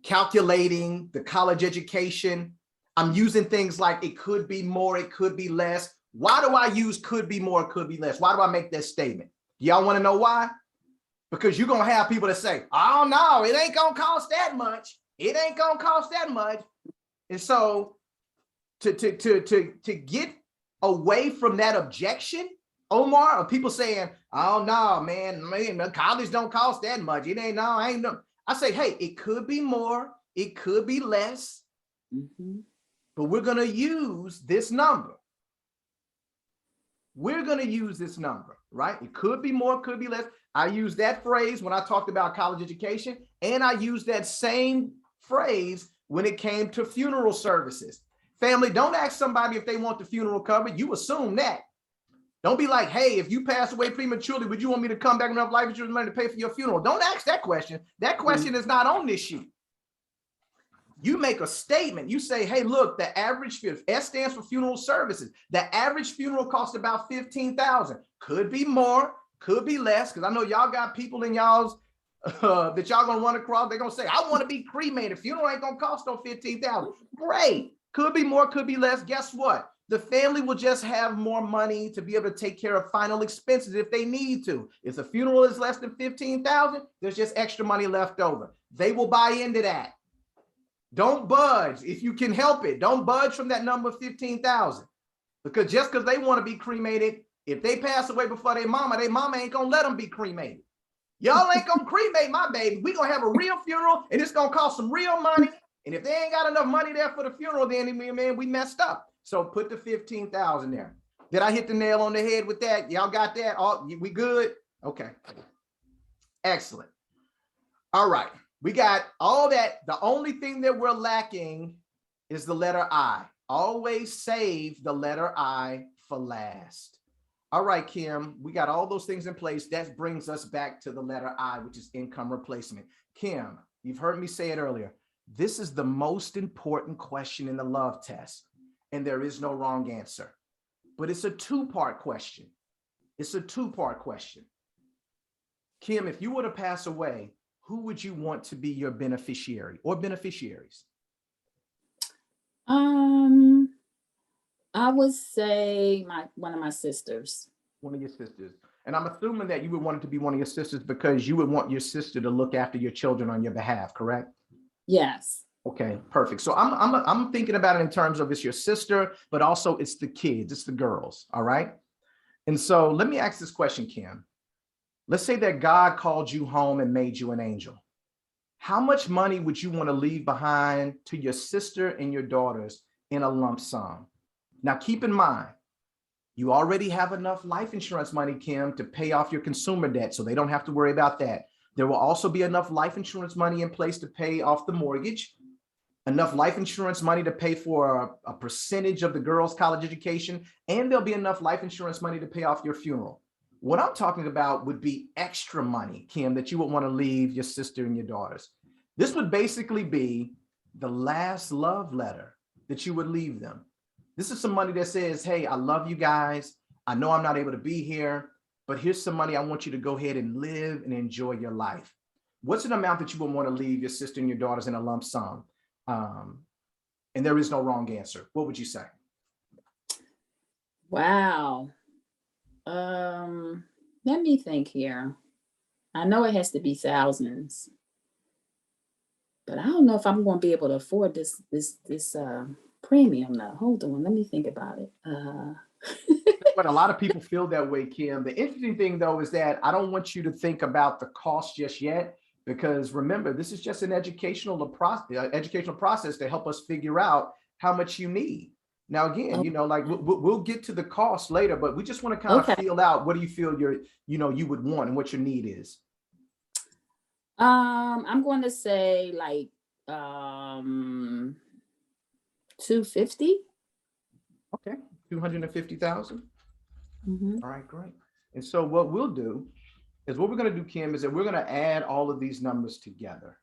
calculating the college education. I'm using things like it could be more, it could be less. Why do I use could be more, could be less? Why do I make that statement? Y'all want to know why? Because you're going to have people that say, oh no, it ain't going to cost that much. It ain't going to cost that much. And so to get away from that objection, Omar, of people saying, oh no, man, the college don't cost that much. It ain't, no, ain't no. I say, hey, it could be more, it could be less, but we're going to use this number. We're going to use this number, right? It could be more, could be less. I use that phrase when I talked about college education, and I use that same phrase when it came to funeral services. Family, don't ask somebody if they want the funeral covered. You assume that. Don't be like, hey, if you pass away prematurely, would you want me to come back with enough life insurance money to pay for your funeral? Don't ask that question. That question is not on this sheet. You make a statement. You say, hey, look, the average, S stands for funeral services. The average funeral costs about $15,000. Could be more, could be less, because I know y'all got people in y'all's that y'all gonna run across. They're gonna say, I want to be cremated. Funeral ain't gonna cost no $15,000. Great. Could be more, could be less. Guess what? The family will just have more money to be able to take care of final expenses if they need to. If the funeral is less than $15,000, there's just extra money left over. They will buy into that. Don't budge if you can help it. Don't budge from that number of 15,000, because just because they want to be cremated, if they pass away before their mama ain't gonna let them be cremated. Y'all ain't gonna cremate my baby. We gonna have a real funeral, and it's gonna cost some real money. And if they ain't got enough money there for the funeral, then man, we messed up. So put the 15,000 there. Did I hit the nail on the head with that? Y'all got that? All we good? Okay. Excellent. All right. We got all that. The only thing that we're lacking is the letter I. Always save the letter I for last. All right, Kim, we got all those things in place. That brings us back to the letter I, which is income replacement. Kim, you've heard me say it earlier. This is the most important question in the love test, and there is no wrong answer. But it's a two-part question. It's a two-part question. Kim, if you were to pass away, who would you want to be your beneficiary or beneficiaries? I would say one of my sisters. One of your sisters. And I'm assuming that you would want it to be one of your sisters because you would want your sister to look after your children on your behalf, correct? Yes. Okay, perfect. So I'm thinking about it in terms of it's your sister, but also it's the kids, it's the girls, all right? And so let me ask this question, Kim. Let's say that God called you home and made you an angel. How much money would you want to leave behind to your sister and your daughters in a lump sum? Now, keep in mind, you already have enough life insurance money, Kim, to pay off your consumer debt, so they don't have to worry about that. There will also be enough life insurance money in place to pay off the mortgage, enough life insurance money to pay for a percentage of the girls' college education, and there'll be enough life insurance money to pay off your funeral. What I'm talking about would be extra money, Kim, that you would want to leave your sister and your daughters. This would basically be the last love letter that you would leave them. This is some money that says, hey, I love you guys. I know I'm not able to be here, but here's some money I want you to go ahead and live and enjoy your life. What's an amount that you would want to leave your sister and your daughters in a lump sum? And there is no wrong answer. What would you say? Wow. Let me think here. I know it has to be thousands, but I don't know if I'm going to be able to afford this premium now. Hold on, let me think about it. But a lot of people feel that way, Kim. The interesting thing, though, is that I don't want you to think about the cost just yet, because remember, this is just an educational process to help us figure out how much you need. Now, again, you know, like we'll get to the cost later, but we just want to kind of feel out what do you feel you would want and what your need is. I'm going to say like 250. Okay, 250,000. Mm-hmm. All right, great. And so what we'll do is what we're going to do, Kim, is that we're going to add all of these numbers together.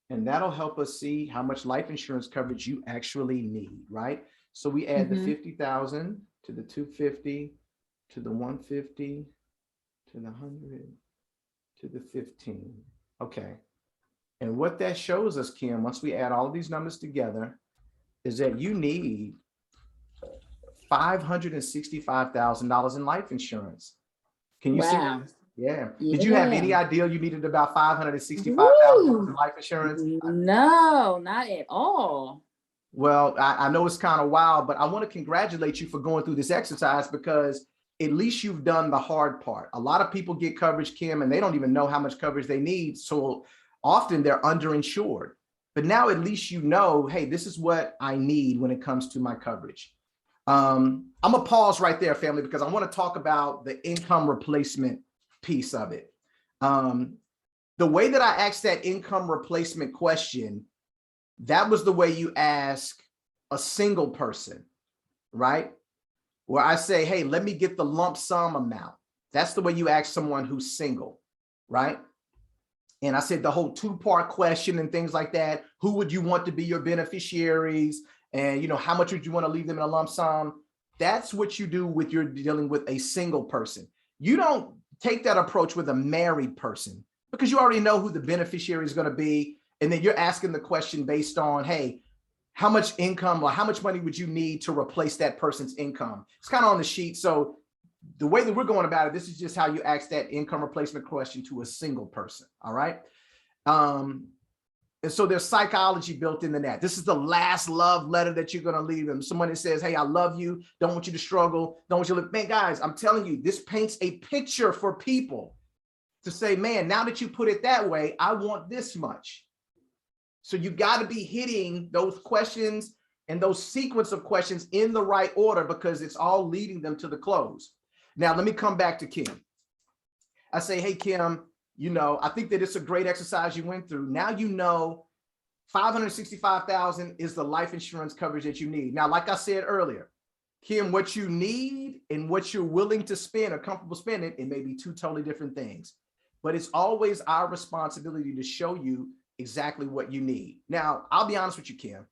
And that'll help us see how much life insurance coverage you actually need, right? So we add the 50,000 to the 250, to the 150, to the 100, to the 15. Okay. And what that shows us, Kim, once we add all of these numbers together, is that you need $565,000 in life insurance. Can you see Wow. that? Yeah. Did you have any Yeah. idea you needed about $565,000 in life insurance? No, not at all. Well, I know it's kind of wild, but I want to congratulate you for going through this exercise, because at least you've done the hard part. A lot of people get coverage, Kim, and they don't even know how much coverage they need. So often they're underinsured. But now at least you know, hey, this is what I need when it comes to my coverage. I'm gonna pause right there, family, because I want to talk about the income replacement piece of it. The way that I asked that income replacement question, that was the way you ask a single person, right? Where I say, hey, let me get the lump sum amount. That's the way you ask someone who's single, right? And I said the whole two-part question and things like that. Who would you want to be your beneficiaries? And, you know, how much would you want to leave them in a lump sum? That's what you do with you're dealing with a single person. You don't take that approach with a married person, because you already know who the beneficiary is going to be. And then you're asking the question based on, hey, how much income or how much money would you need to replace that person's income? It's kind of on the sheet. So the way that we're going about it, this is just how you ask that income replacement question to a single person. All right. And so there's psychology built into that. This is the last love letter that you're going to leave them. Someone that says, hey, I love you. Don't want you to struggle. Don't want you to live. Man, guys, I'm telling you, this paints a picture for people to say, man, now that you put it that way, I want this much. So you got to be hitting those questions and those sequence of questions in the right order, because it's all leading them to the close. Now, let me come back to Kim. I say, hey, Kim, you know, I think that it's a great exercise you went through. Now, you know, $565,000 is the life insurance coverage that you need. Now, like I said earlier, Kim, what you need and what you're willing to spend or comfortable spending, it may be two totally different things, but it's always our responsibility to show you exactly what you need. Now, I'll be honest with you, Kim.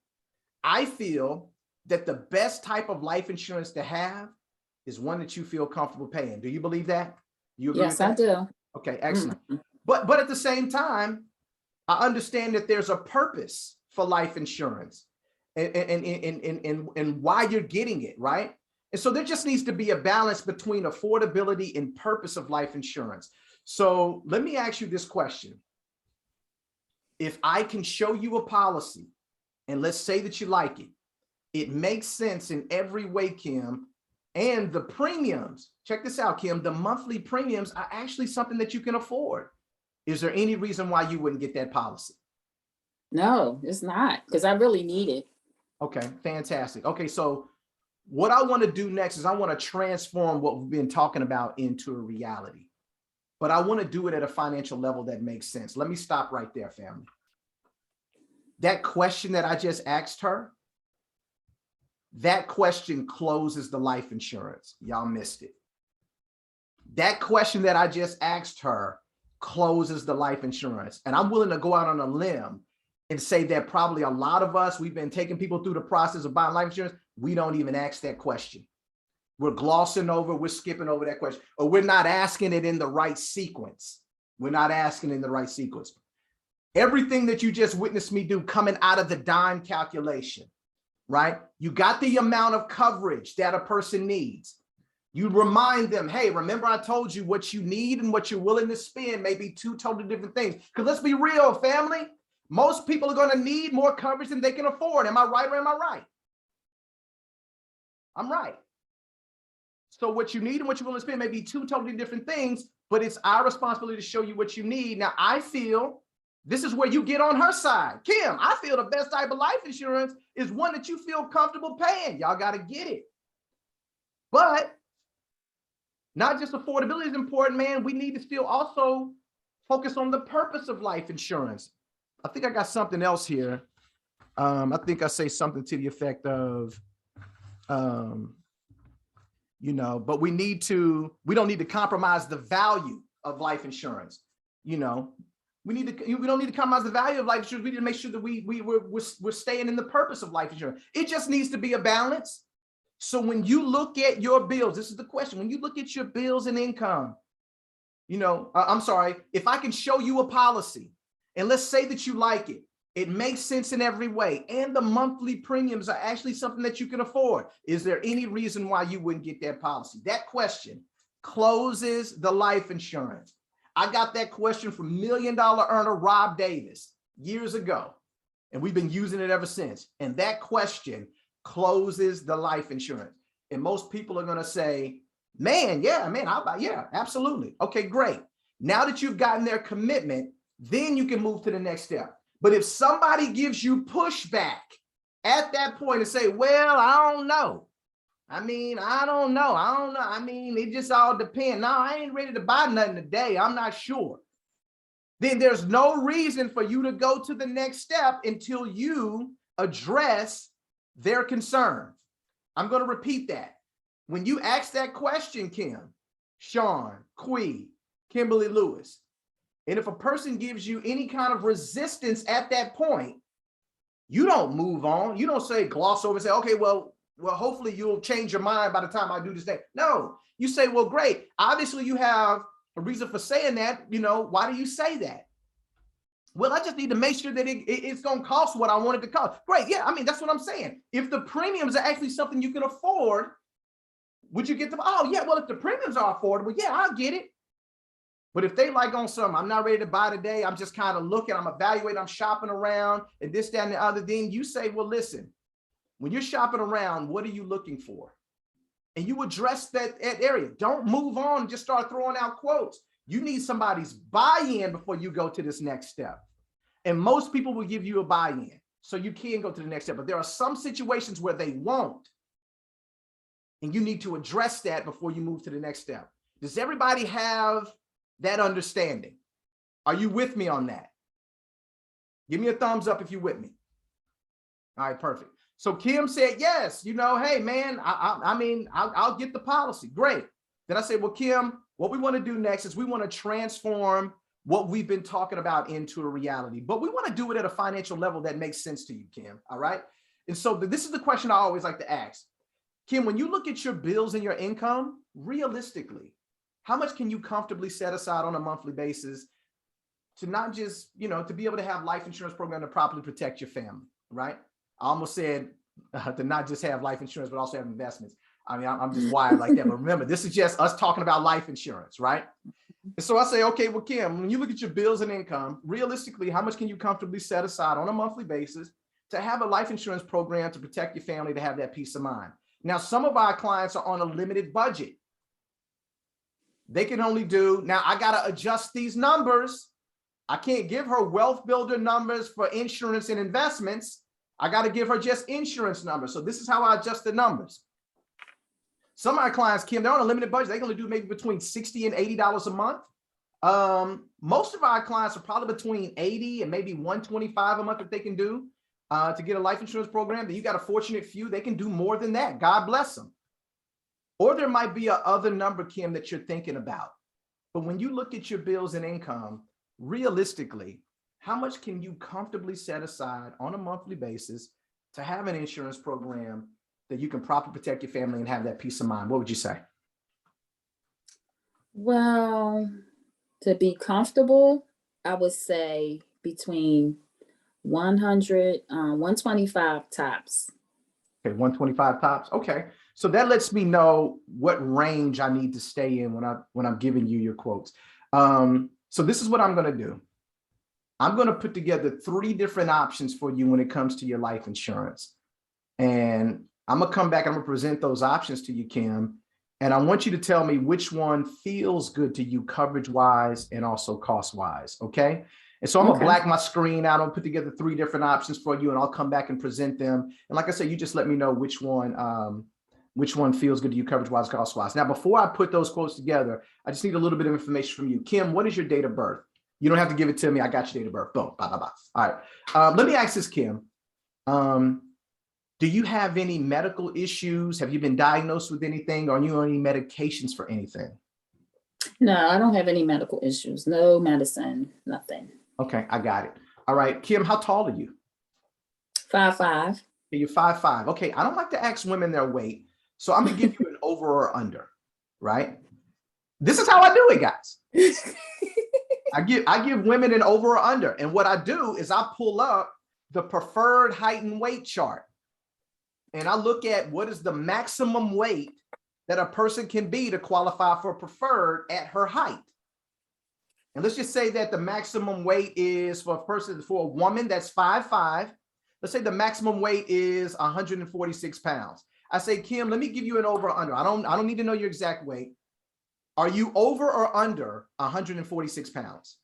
I feel that the best type of life insurance to have is one that you feel comfortable paying. Do you believe that? You agree with that? Yes, I do. Okay, excellent. But at the same time, I understand that there's a purpose for life insurance and why you're getting it, right? And so there just needs to be a balance between affordability and purpose of life insurance. So let me ask you this question. If I can show you a policy, and let's say that you like it, it makes sense in every way, Kim, and the premiums, check this out, Kim, the monthly premiums are actually something that you can afford. Is there any reason why you wouldn't get that policy? No, it's not, because I really need it. Okay, fantastic. Okay, so what I want to do next is I want to transform what we've been talking about into a reality. But I want to do it at a financial level that makes sense. Let me stop right there, family. That question that I just asked her, that question closes the life insurance. Y'all missed it. That question that I just asked her closes the life insurance. And I'm willing to go out on a limb and say that probably a lot of us, we've been taking people through the process of buying life insurance. We don't even ask that question. We're glossing over, we're skipping over that question, or we're not asking it in the right sequence. We're not asking in the right sequence. Everything that you just witnessed me do coming out of the dime calculation, right? You got the amount of coverage that a person needs. You remind them, hey, remember I told you what you need and what you're willing to spend may be two totally different things. Because let's be real, family. Most people are going to need more coverage than they can afford. Am I right or am I right? I'm right. So what you need and what you're willing to spend may be two totally different things, but it's our responsibility to show you what you need. Now, I feel this is where you get on her side. Kim, I feel the best type of life insurance is one that you feel comfortable paying. Y'all got to get it. But not just affordability is important, man. We need to still also focus on the purpose of life insurance. I think I got something else here. I think I say something to the effect of, you know, but we don't need to compromise the value of life insurance. You know, we don't need to compromise the value of life insurance. We need to make sure that we're staying in the purpose of life insurance. It just needs to be a balance. So when you look at your bills, this is the question, when you look at your bills and income, you know, I'm sorry, if I can show you a policy and let's say that you like it. It makes sense in every way, and the monthly premiums are actually something that you can afford. Is there any reason why you wouldn't get that policy? That question closes the life insurance. I got that question from $1 Million earner Rob Davis years ago, and we've been using it ever since. And that question closes the life insurance. And most people are going to say, man, yeah, man, yeah, absolutely. Okay, great. Now that you've gotten their commitment, then you can move to the next step. But if somebody gives you pushback at that point and say, well, I don't know. I mean, I don't know. I mean, it just all depends. No, I ain't ready to buy nothing today. I'm not sure. Then there's no reason for you to go to the next step until you address their concerns. I'm going to repeat that. When you ask that question, Kim, Sean, Quee, Kimberly Lewis, and if a person gives you any kind of resistance at that point, you don't move on. You don't say, gloss over and say, okay, well, hopefully you'll change your mind by the time I do this thing. No, you say, well, great. Obviously you have a reason for saying that. You know, why do you say that? Well, I just need to make sure that it's going to cost what I want it to cost. Great. Yeah, I mean, that's what I'm saying. If the premiums are actually something you can afford, would you get them? Oh, yeah, well, if the premiums are affordable, yeah, I'll get it. But if they like on something, I'm not ready to buy today, I'm just kind of looking, I'm evaluating, I'm shopping around and this, that, and the other, then you say, well, listen, when you're shopping around, what are you looking for? And you address that area. Don't move on and just start throwing out quotes. You need somebody's buy-in before you go to this next step. And most people will give you a buy-in, so you can go to the next step. But there are some situations where they won't. And you need to address that before you move to the next step. Does everybody have that understanding? Are you with me on that? Give me a thumbs up if you're with me. All right, perfect. So Kim said, yes, you know, hey man, I mean, I'll get the policy. Great. Then I said, well, Kim, what we want to do next is we want to transform what we've been talking about into a reality, but we want to do it at a financial level that makes sense to you, Kim. All right. And so this is the question I always like to ask. Kim, when you look at your bills and your income, realistically, how much can you comfortably set aside on a monthly basis to not just, you know, to be able to have life insurance program to properly protect your family, right? I almost said to not just have life insurance, but also have investments. I mean, I'm just wired like that. But remember, this is just us talking about life insurance, right? And so I say, okay, well, Kim, when you look at your bills and income, realistically, how much can you comfortably set aside on a monthly basis to have a life insurance program to protect your family, to have that peace of mind? Now, some of our clients are on a limited budget. They can only do, now I got to adjust these numbers. I can't give her wealth builder numbers for insurance and investments. I got to give her just insurance numbers. So this is how I adjust the numbers. Some of our clients, Kim, they're on a limited budget. They can only do maybe between $60 and $80 a month. Most of our clients are probably between 80 and maybe 125 a month that they can do to get a life insurance program. But you got a fortunate few, they can do more than that. God bless them. Or there might be a other number, Kim, that you're thinking about. But when you look at your bills and income, realistically, how much can you comfortably set aside on a monthly basis to have an insurance program that you can properly protect your family and have that peace of mind? What would you say? Well, to be comfortable, I would say between 100, 125 tops. Okay, 125 tops. Okay. So that lets me know what range I need to stay in when I'm giving you your quotes. So this is what I'm going to do. I'm going to put together 3 different options for you when it comes to your life insurance. And I'm going to come back, I'm going to present those options to you, Kim. And I want you to tell me which one feels good to you coverage wise and also cost wise. Okay. And so I'm going to black my screen out. I'll put together 3 different options for you and I'll come back and present them. And like I said, you just let me know which one feels good to you coverage wise, cost wise. Now, before I put those quotes together, I just need a little bit of information from you. Kim, what is your date of birth? You don't have to give it to me. I got your date of birth. Boom, blah, blah, blah. All right. Let me ask this, Kim. Do you have any medical issues? Have you been diagnosed with anything? Are you on any medications for anything? No, I don't have any medical issues. No medicine, nothing. Okay, I got it. All right, Kim, how tall are you? 5'5". You're 5'5". Okay, I don't like to ask women their weight, so I'm gonna give you an over or under, right? This is how I do it, guys. I give women an over or under. And what I do is I pull up the preferred height and weight chart. And I look at what is the maximum weight that a person can be to qualify for preferred at her height. And let's just say that the maximum weight is for a woman that's 5'5". Let's say the maximum weight is 146 pounds. I say, Kim, let me give you an over or under. I don't need to know your exact weight. Are you over or under 146 pounds?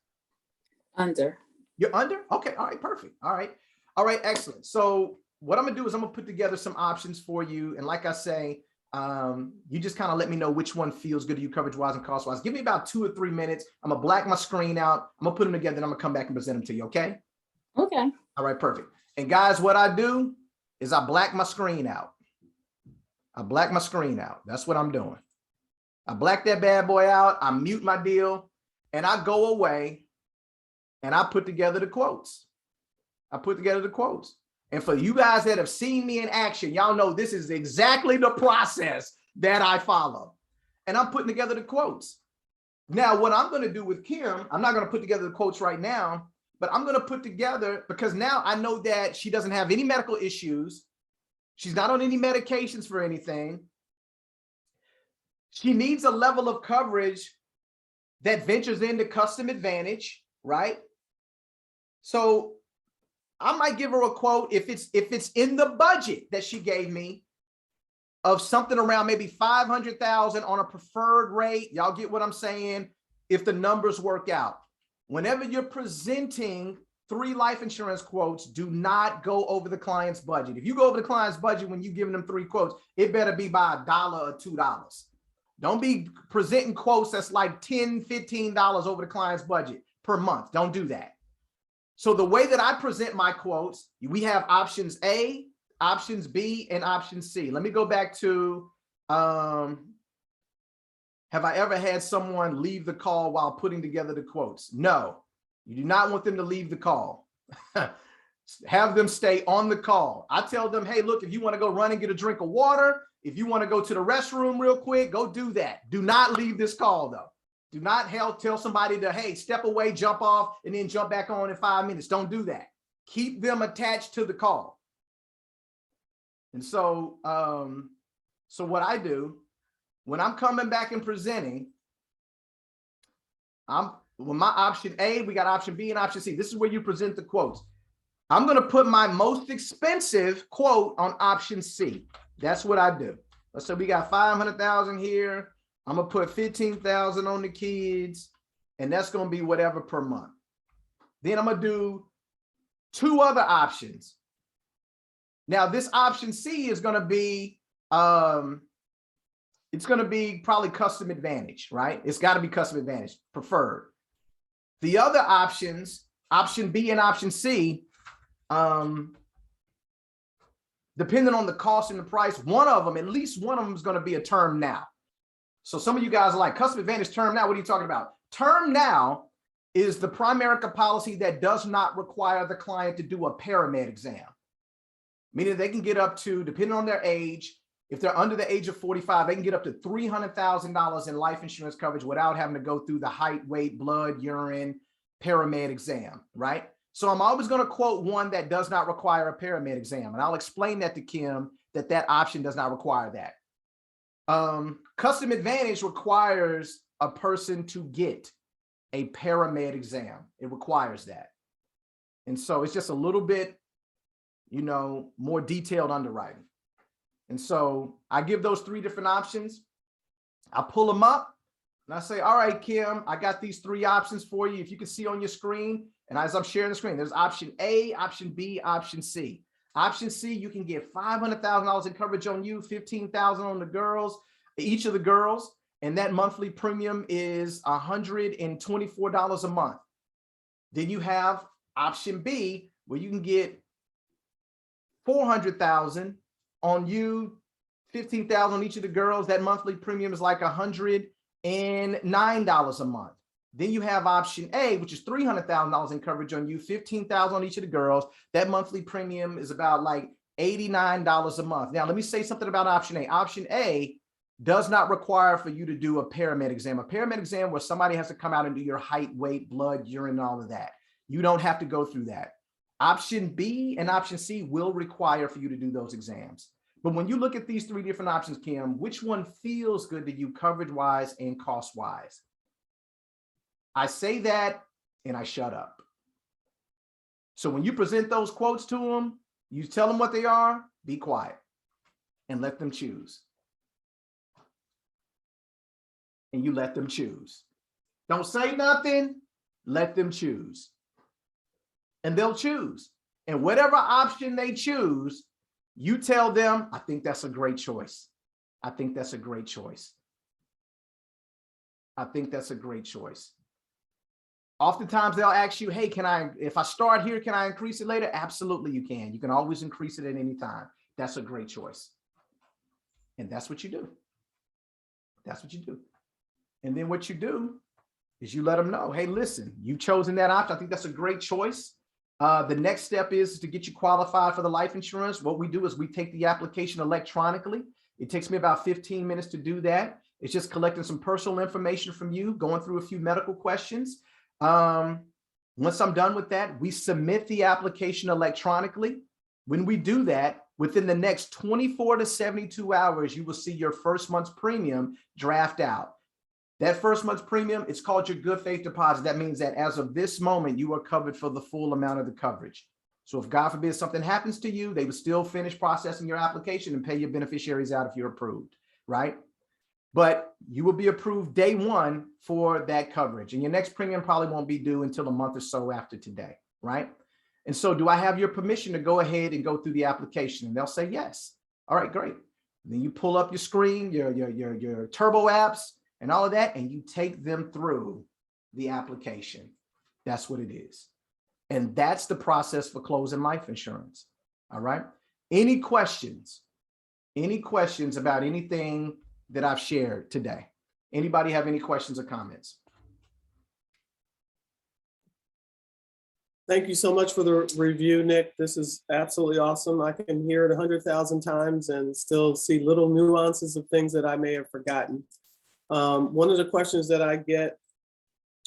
Under. You're under? Okay. All right. Perfect. All right. All right. Excellent. So what I'm going to do is I'm going to put together some options for you. And like I say, you just kind of let me know which one feels good to you coverage wise and cost wise. Give me about 2 or 3 minutes. I'm going to black my screen out. I'm going to put them together and I'm going to come back and present them to you. Okay. Okay. All right. Perfect. And guys, what I do is I black my screen out. I black my screen out. That's what I'm doing. I black that bad boy out. I mute my deal and I go away and I put together the quotes. I put together the quotes. And for you guys that have seen me in action, y'all know this is exactly the process that I follow. And I'm putting together the quotes. Now, what I'm going to do with Kim, I'm not going to put together the quotes right now, but I'm going to put together, because now I know that she doesn't have any medical issues. She's not on any medications for anything. She needs a level of coverage that ventures into custom advantage, right? So I might give her a quote if it's in the budget that she gave me of something around maybe 500,000 on a preferred rate. Y'all get what I'm saying? If the numbers work out. Whenever you're presenting 3 life insurance quotes, do not go over the client's budget. If you go over the client's budget when you're giving them 3 quotes, it better be by $1 or $2. Don't be presenting quotes that's like $10, $15 over the client's budget per month. Don't do that. So the way that I present my quotes, we have options A, options B, and option C. Let me go back to, have I ever had someone leave the call while putting together the quotes? No, you do not want them to leave the call. Have them stay on the call. I tell them, hey, look, if you want to go run and get a drink of water, if you want to go to the restroom real quick, go do that. Do not leave this call though. Do not tell somebody to, hey, step away, jump off, and then jump back on in 5 minutes. Don't do that. Keep them attached to the call. And so, so what I do when I'm coming back and presenting, with my option A, we got option B and option C. This is where you present the quotes. I'm going to put my most expensive quote on option C. That's what I do. So we got 500,000 here. I'm going to put 15,000 on the kids, and that's going to be whatever per month. Then I'm going to do 2 other options. Now this option C is going to be, it's going to be probably custom advantage, right? It's got to be custom advantage, preferred. The other options, option B and option C, depending on the cost and the price, one of them, at least one of them is going to be a term now. So some of you guys are like, custom advantage term now, what are you talking about? Term now is the Primerica policy that does not require the client to do a paramed exam. Meaning they can get up to, depending on their age, if they're under the age of 45, they can get up to $300,000 in life insurance coverage without having to go through the height, weight, blood, urine, paramed exam, right? So I'm always going to quote one that does not require a paramed exam. And I'll explain that to Kim, that option does not require that. Custom advantage requires a person to get a paramed exam. It requires that. And so it's just a little bit, you know, more detailed underwriting. And so I give those 3 different options. I pull them up and I say, all right, Kim, I got these 3 options for you. If you can see on your screen, and as I'm sharing the screen, there's option A, option B, option C. Option C, you can get $500,000 in coverage on you, $15,000 on the girls, each of the girls, and that monthly premium is $124 a month. Then you have option B, where you can get $400,000 on you, $15,000 on each of the girls. That monthly premium is like $109 a month. Then you have option A, which is $300,000 in coverage on you, $15,000 on each of the girls. That monthly premium is about like $89 a month. Now, let me say something about option A. Option A does not require for you to do a paramed exam. A paramed exam where somebody has to come out and do your height, weight, blood, urine, all of that. You don't have to go through that. Option B and option C will require for you to do those exams. But when you look at these three different options, Kim, which one feels good to you coverage-wise and cost-wise? I say that and I shut up. So when you present those quotes to them, you tell them what they are, be quiet and let them choose. And you let them choose. Don't say nothing, let them choose. And they'll choose. And whatever option they choose, you tell them, I think that's a great choice. I think that's a great choice. I think that's a great choice. Oftentimes they'll ask you, hey, if I start here, can I increase it later? Absolutely, you can. You can always increase it at any time. That's a great choice. And that's what you do. That's what you do. And then what you do is you let them know, hey, listen, you've chosen that option. I think that's a great choice. The next step is to get you qualified for the life insurance. What we do is we take the application electronically. It takes me about 15 minutes to do that. It's just collecting some personal information from you, going through a few medical questions. Once I'm done with that, we submit the application electronically. When we do that, within the next 24 to 72 hours, you will see your first month's premium draft out. That first month's premium, it's called your good faith deposit. That means that as of this moment, you are covered for the full amount of the coverage. So if God forbid something happens to you, they will still finish processing your application and pay your beneficiaries out if you're approved, right? But you will be approved day one for that coverage. And your next premium probably won't be due until a month or so after today, right? And so do I have your permission to go ahead and go through the application? And they'll say yes. All right, great. Then you pull up your screen, your turbo apps and all of that, and you take them through the application. That's what it is. And that's the process for closing life insurance. All right. Any questions? Any questions about anything that I've shared today? Anybody have any questions or comments? Thank you so much for the review, Nick. This is absolutely awesome. I can hear it 100,000 times and still see little nuances of things that I may have forgotten. One of the questions that I get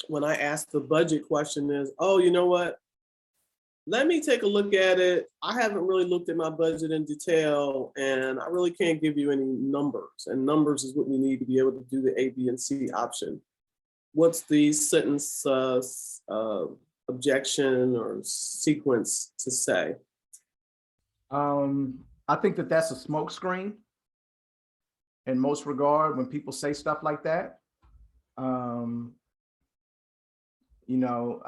when I ask the budget question is, oh, you know what? Let me take a look at it. I haven't really looked at my budget in detail, and I really can't give you any numbers. And numbers is what we need to be able to do the A, B, and C option. What's the sentence objection or sequence to say? I think that that's a smokescreen in most regard when people say stuff like that. You know,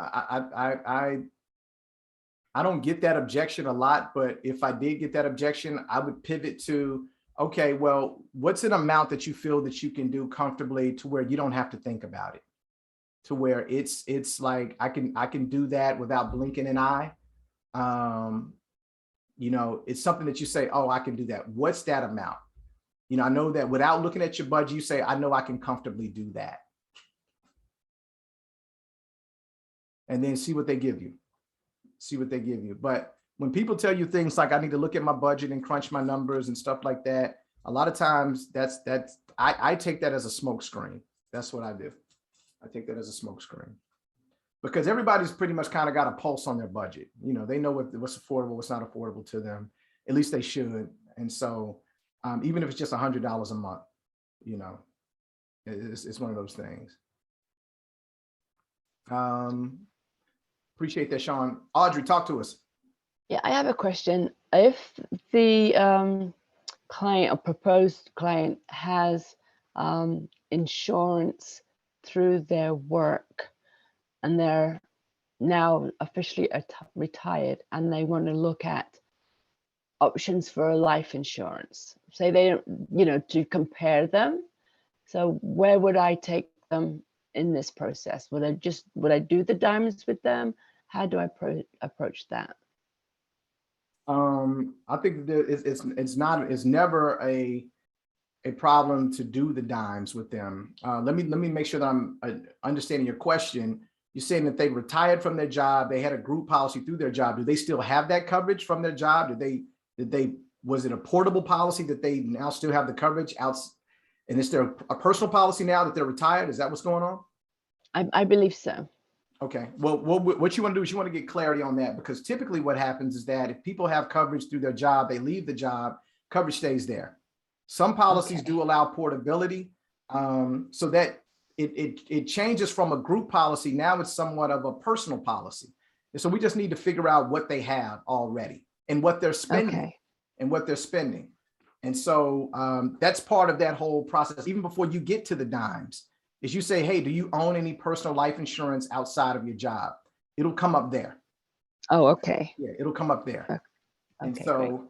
I don't get that objection a lot, but if I did get that objection, I would pivot to, okay, well, what's an amount that you feel that you can do comfortably to where you don't have to think about it, to where it's like, I can do that without blinking an eye. You know, it's something that you say, oh, I can do that. What's that amount? You know, I know that without looking at your budget, you say, I know I can comfortably do that. And then see what they give you. See what they give you. But when people tell you things like, I need to look at my budget and crunch my numbers and stuff like that, a lot of times I take that as a smoke screen. That's what I do. I take that as a smoke screen, because everybody's pretty much kind of got a pulse on their budget. You know, they know what's affordable, what's not affordable to them. At least they should. And so even if it's just $100 a month, you know, it's one of those things. Appreciate that, Sean. Audrey, talk to us. Yeah, I have a question. If the client or proposed client has insurance through their work and they're now officially retired and they want to look at options for life insurance, say they don't, you know, to compare them. So where would I take them in this process? Would I do the diamonds with them? How do I approach that? I think that it's never a problem to do the dimes with them. Let me make sure that I'm understanding your question. You're saying that they retired from their job, they had a group policy through their job. Do they still have that coverage from their job? Was it a portable policy that they now still have the coverage out? And is there a personal policy now that they're retired? Is that what's going on? I believe so. Okay, well, what you want to do is you want to get clarity on that, because typically what happens is that if people have coverage through their job, they leave the job, coverage stays there. Some policies do allow portability, so that it changes from a group policy. Now it's somewhat of a personal policy. And so we just need to figure out what they have already and what they're spending and what they're spending. And so that's part of that whole process, even before you get to the dimes. Is you say, hey, do you own any personal life insurance outside of your job? It'll come up there. Oh, okay. Yeah, it'll come up there. Okay, And so,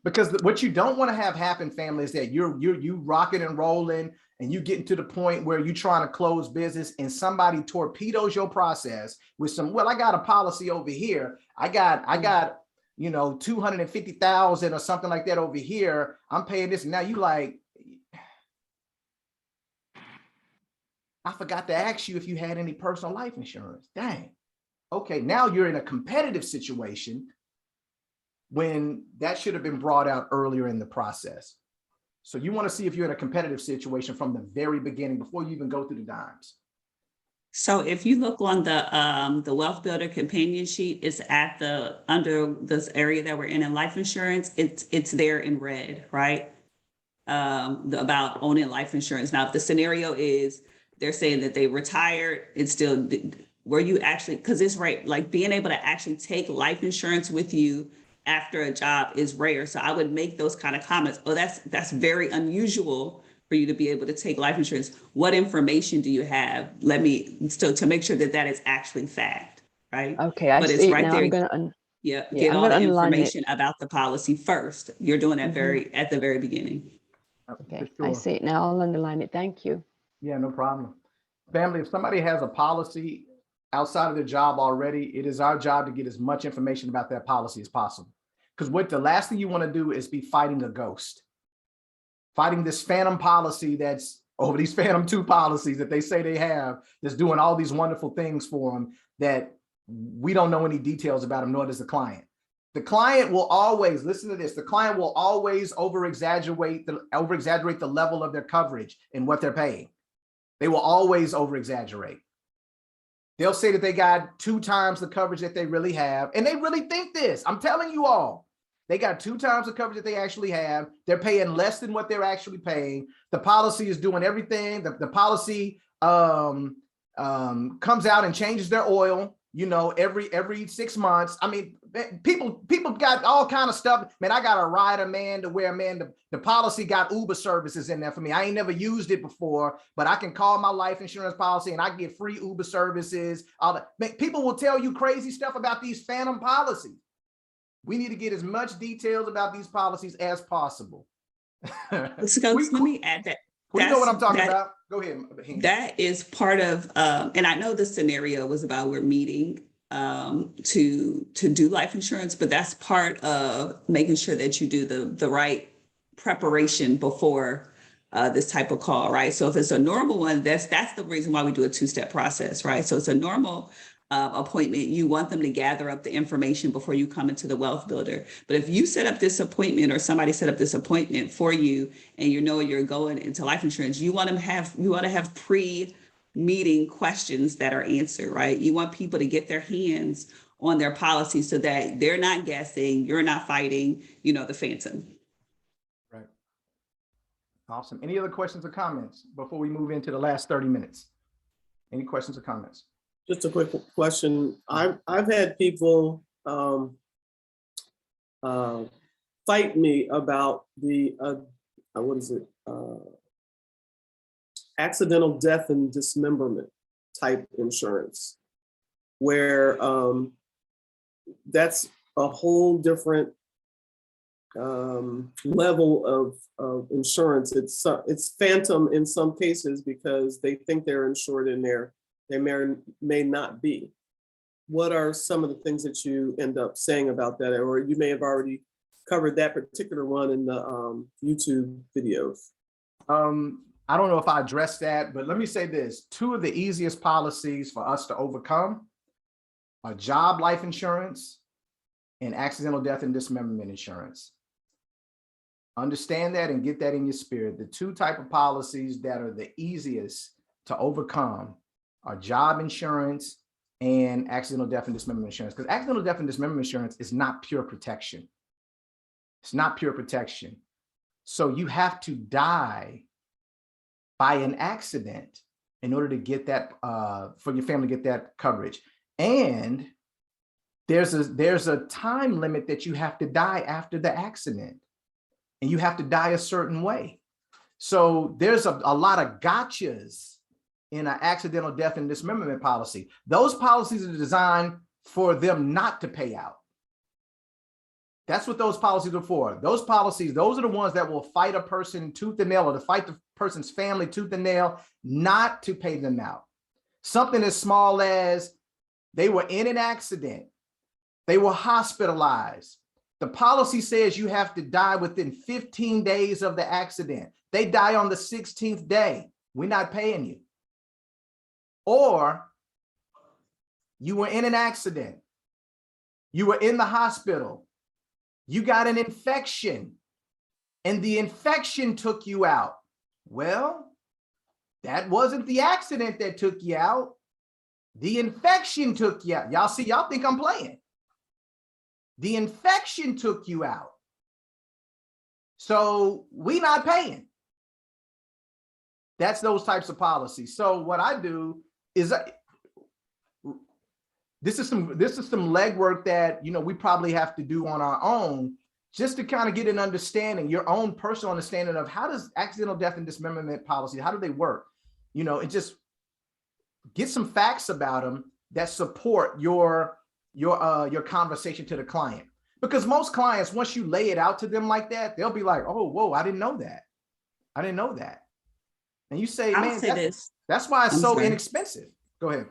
because what you don't want to have happen, family, is that you rocking and rolling and you getting to the point where you're trying to close business and somebody torpedoes your process with some, well, I got a policy over here. I got, you know, 250,000 or something like that over here. I'm paying this. And now you like, I forgot to ask you if you had any personal life insurance. Dang. Okay, now you're in a competitive situation when that should have been brought out earlier in the process. So you want to see if you're in a competitive situation from the very beginning before you even go through the dimes. So if you look on the Wealth Builder companion sheet, it's at the under this area that we're in life insurance. It's there in red, right? About owning life insurance. Now, if the scenario is they're saying that they retired, it's still where you actually, because it's right, like being able to actually take life insurance with you after a job is rare. So I would make those kind of comments. Oh, that's very unusual for you to be able to take life insurance. What information do you have? Let me still to make sure that that is actually fact, right? Okay, I but see it's it right now. there. I'm gonna Get all the information about the policy first. You're doing that at the very beginning. Okay, Sure. I see it now. I'll underline it. Thank you. Yeah, no problem. Family, if somebody has a policy outside of their job already, it is our job to get as much information about that policy as possible. Because what the last thing you want to do is be fighting a ghost, fighting this phantom policy that's over these phantom 2 policies that they say they have, that's doing all these wonderful things for them that we don't know any details about them, nor does the client. The client will always, listen to this, the client will always over-exaggerate the level of their coverage and what they're paying. They will always over-exaggerate. They'll say that they got 2 times the coverage that they really have. And they really think this. I'm telling you all, they got 2 times the coverage that they actually have. They're paying less than what they're actually paying. The policy is doing everything. The policy comes out and changes their oil, you know, every 6 months. I mean, people got all kind of stuff. Man, I got a rider, man, to where, man, the policy got Uber services in there for me. I ain't never used it before, but I can call my life insurance policy and I get free Uber services. People will tell you crazy stuff about these phantom policies. We need to get as much details about these policies as possible. So let me add that. You know what I'm talking about? Go ahead. That is part of, and I know the scenario was about we're meeting to do life insurance, but that's part of making sure that you do the right preparation before this type of call, right? So if it's a normal one, that's the reason why we do a 2-step process, right? So it's a normal appointment. You want them to gather up the information before you come into the Wealth Builder. But if you set up this appointment or somebody set up this appointment for you and you know you're going into life insurance, you want to have pre-meeting questions that are answered, right? You want people to get their hands on their policy so that they're not guessing, you're not fighting, you know, the phantom. Right. Awesome. Any other questions or comments before we move into the last 30 minutes? Any questions or comments? Just a quick question. I've had people fight me about the accidental death and dismemberment type insurance, where that's a whole different level of insurance. It's phantom in some cases because they think they're insured in there. They may not be. What are some of the things that you end up saying about that? Or you may have already covered that particular one in the YouTube videos. I don't know if I addressed that, but let me say this. 2 of the easiest policies for us to overcome are job life insurance and accidental death and dismemberment insurance. Understand that and get that in your spirit. The two type of policies that are the easiest to overcome are job insurance and accidental death and dismemberment insurance. Because accidental death and dismemberment insurance is not pure protection. It's not pure protection. So you have to die by an accident in order to get that, for your family to get that coverage. And there's a time limit that you have to die after the accident, and you have to die a certain way. So there's a lot of gotchas in an accidental death and dismemberment policy. Those policies are designed for them not to pay out. That's what those policies are for. Those policies, those are the ones that will fight a person tooth and nail, or to fight the person's family tooth and nail, not to pay them out. Something as small as they were in an accident, they were hospitalized. The policy says you have to die within 15 days of the accident. They die on the 16th day. We're not paying you. Or you were in an accident. You were in the hospital. You got an infection and the infection took you out. Well, that wasn't the accident that took you out. The infection took you out. Y'all see, y'all think I'm playing. The infection took you out. So we not paying. That's those types of policies. So what I do is this is some legwork that, you know, we probably have to do on our own, just to kind of get an understanding, your own personal understanding of how does accidental death and dismemberment policy, how do they work? You know, and just get some facts about them that support your conversation to the client. Because most clients, once you lay it out to them like that, they'll be like, oh, whoa, I didn't know that. I didn't know that. And you say, man, that's why it's so inexpensive. Go ahead.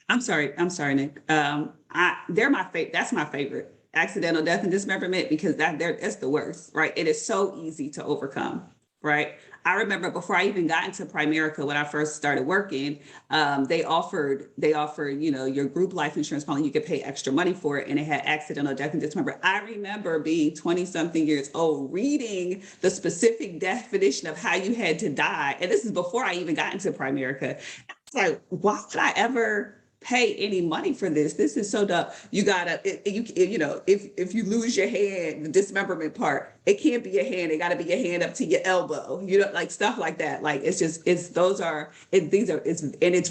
I'm sorry, Nick. They're my favorite. That's my favorite, accidental death and dismemberment, because that's the worst, right? It is so easy to overcome, right? I remember before I even got into Primerica, when I first started working, they offered, you know, your group life insurance policy, you could pay extra money for it, and it had accidental death and dismemberment. I remember being 20-something years old, reading the specific definition of how you had to die, and this is before I even got into Primerica. It's like, why would I ever pay any money for this? This is so dumb. You gotta, you know, if you lose your hand, the dismemberment part, it can't be a hand. It got to be a hand up to your elbow. You know, like stuff like that. Like it's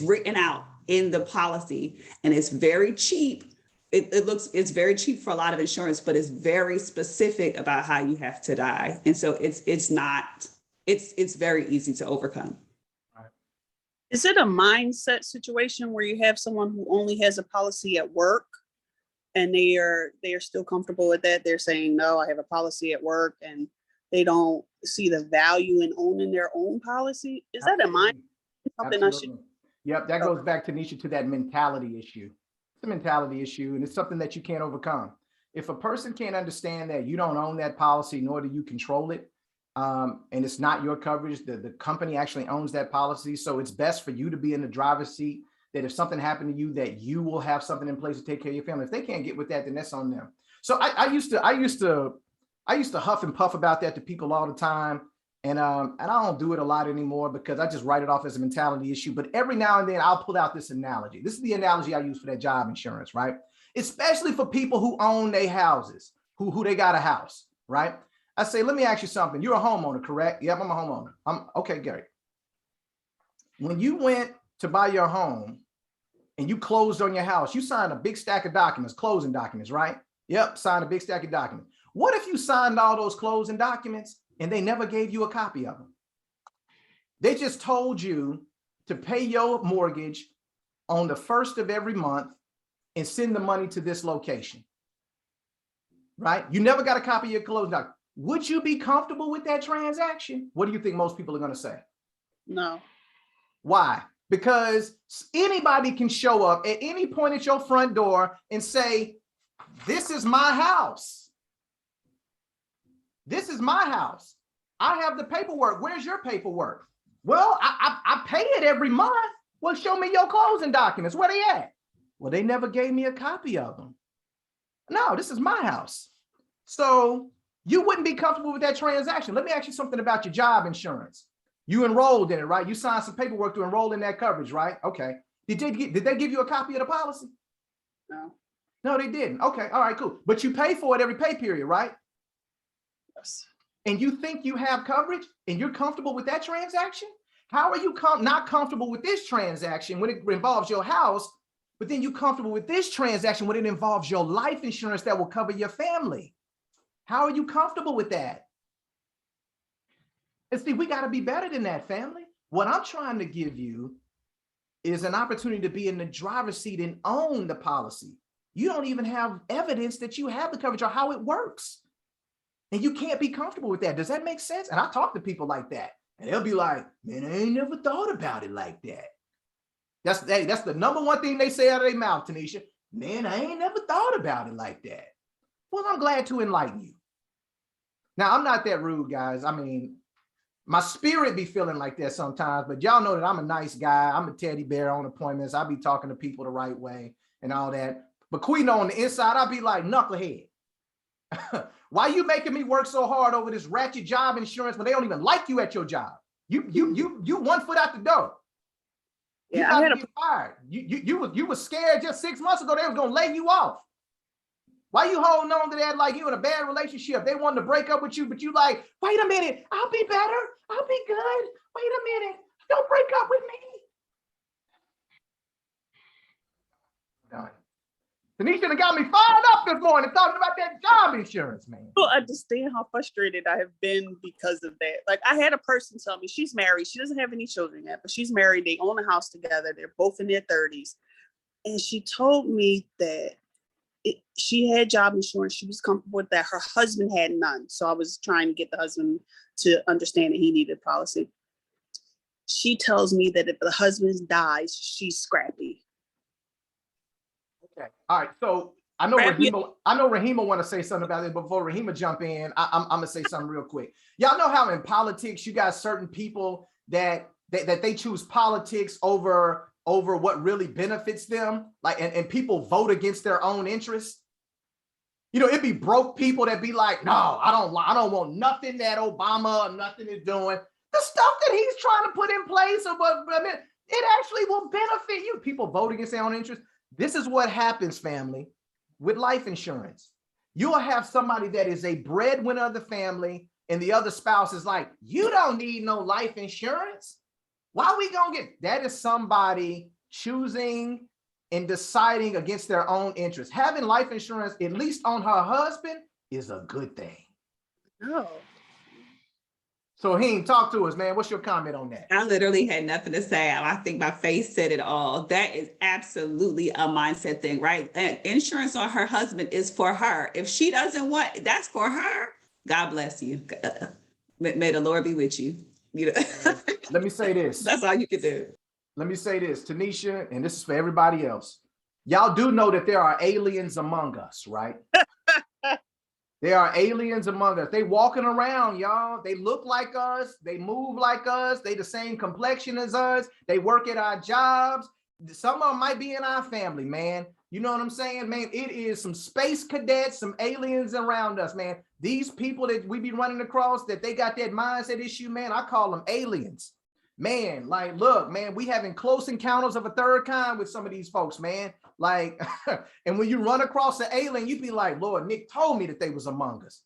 written out in the policy, and it's very cheap. It's very cheap for a lot of insurance, but it's very specific about how you have to die, and so it's very easy to overcome. Is it a mindset situation where you have someone who only has a policy at work and they are still comfortable with that? They're saying, no, I have a policy at work, and they don't see the value in owning their own policy? Is that a mind? Something I should. Yep, that goes back to Nisha, to that mentality issue. It's a mentality issue, and it's something that you can't overcome. If a person can't understand that you don't own that policy, nor do you control it, and it's not your coverage, the company actually owns that policy. So it's best for you to be in the driver's seat, that if something happened to you, that you will have something in place to take care of your family. If they can't get with that, then that's on them. So I used to huff and puff about that to people all the time. And I don't do it a lot anymore, because I just write it off as a mentality issue. But every now and then I'll pull out this analogy. This is the analogy I use for that job insurance, right? Especially for people who own their houses, who they got a house, right? I say, let me ask you something. You're a homeowner, correct? Yep, I'm a homeowner. Okay, Gary. When you went to buy your home and you closed on your house, you signed a big stack of documents, closing documents, right? Yep, signed a big stack of documents. What if you signed all those closing documents and they never gave you a copy of them? They just told you to pay your mortgage on the 1st of every month and send the money to this location, right? You never got a copy of your closing document. Would you be comfortable with that transaction? What do you think most people are going to say? No. Why? Because anybody can show up at any point at your front door and say, this is my house. This is my house. I have the paperwork. Where's your paperwork? Well, I pay it every month. Well, show me your closing documents. Where they at? Well, they never gave me a copy of them. No, this is my house. So you wouldn't be comfortable with that transaction. Let me ask you something about your job insurance. You enrolled in it, right? You signed some paperwork to enroll in that coverage, right? Okay. Did they give you a copy of the policy? No. No, they didn't. Okay. All right, cool. But you pay for it every pay period, right? Yes. And you think you have coverage and you're comfortable with that transaction? How are you not comfortable with this transaction when it involves your house, but then you comfortable with this transaction when it involves your life insurance that will cover your family? How are you comfortable with that? And see, we got to be better than that, family. What I'm trying to give you is an opportunity to be in the driver's seat and own the policy. You don't even have evidence that you have the coverage or how it works. And you can't be comfortable with that. Does that make sense? And I talk to people like that, and they'll be like, man, I ain't never thought about it like that. That's the number one thing they say out of their mouth, Tanisha. Man, I ain't never thought about it like that. Well, I'm glad to enlighten you. Now, I'm not that rude, guys. I mean, my spirit be feeling like that sometimes, but y'all know that I'm a nice guy. I'm a teddy bear on appointments. I be talking to people the right way and all that. But Queen, on the inside, I'll be like, knucklehead. Why you making me work so hard over this ratchet job insurance when they don't even like you at your job? You 1 foot out the door. Yeah, I had a get fired. You was scared just 6 months ago they was gonna lay you off. Why you holding on to that like you in a bad relationship? They wanted to break up with you, but you like, wait a minute, I'll be better. I'll be good. Wait a minute, don't break up with me. Done. Tanisha done got me fired up this morning talking about that job insurance, man. don't understand how frustrated I have been because of that. Like, I had a person tell me she's married. She doesn't have any children yet, but she's married. They own a house together. They're both in their 30s. And she told me that she had job insurance. She was comfortable with that. Her husband had none. So I was trying to get the husband to understand that he needed policy. She tells me that if the husband dies, she's scrappy. Okay. All right. So I know Rahima want to say something about it. Before Rahima jump in, I'm gonna say something real quick. Y'all know how in politics you got certain people that they choose politics over what really benefits them, like and people vote against their own interests. You know, it'd be broke people that be like, no, I don't want nothing that Obama or nothing is doing. The stuff that he's trying to put in place, it actually will benefit you. People vote against their own interests. This is what happens, family, with life insurance. You'll have somebody that is a breadwinner of the family, and the other spouse is like, you don't need no life insurance. Why are we gonna get that? Is somebody choosing and deciding against their own interests. Having life insurance, at least on her husband, is a good thing. No. So Heen, talk to us, man. What's your comment on that? I literally had nothing to say. I think my face said it all. That is absolutely a mindset thing, right? And insurance on her husband is for her. If she doesn't want, that's for her. God bless you. May the Lord be with you. You know? Let me say this. That's all you can do. Let me say this, Tanisha, and this is for everybody else. Y'all do know that there are aliens among us, right? There are aliens among us. They walking around, y'all. They look like us. They move like us. They the same complexion as us. They work at our jobs. Some of them might be in our family, man. You know what I'm saying, man? It is some space cadets, some aliens around us, man. These people that we be running across, that they got that mindset issue, man, I call them aliens. Man, like, look, man, we having close encounters of a third kind with some of these folks, man. Like, and when you run across an alien, you be like, Lord, Nick told me that they was among us.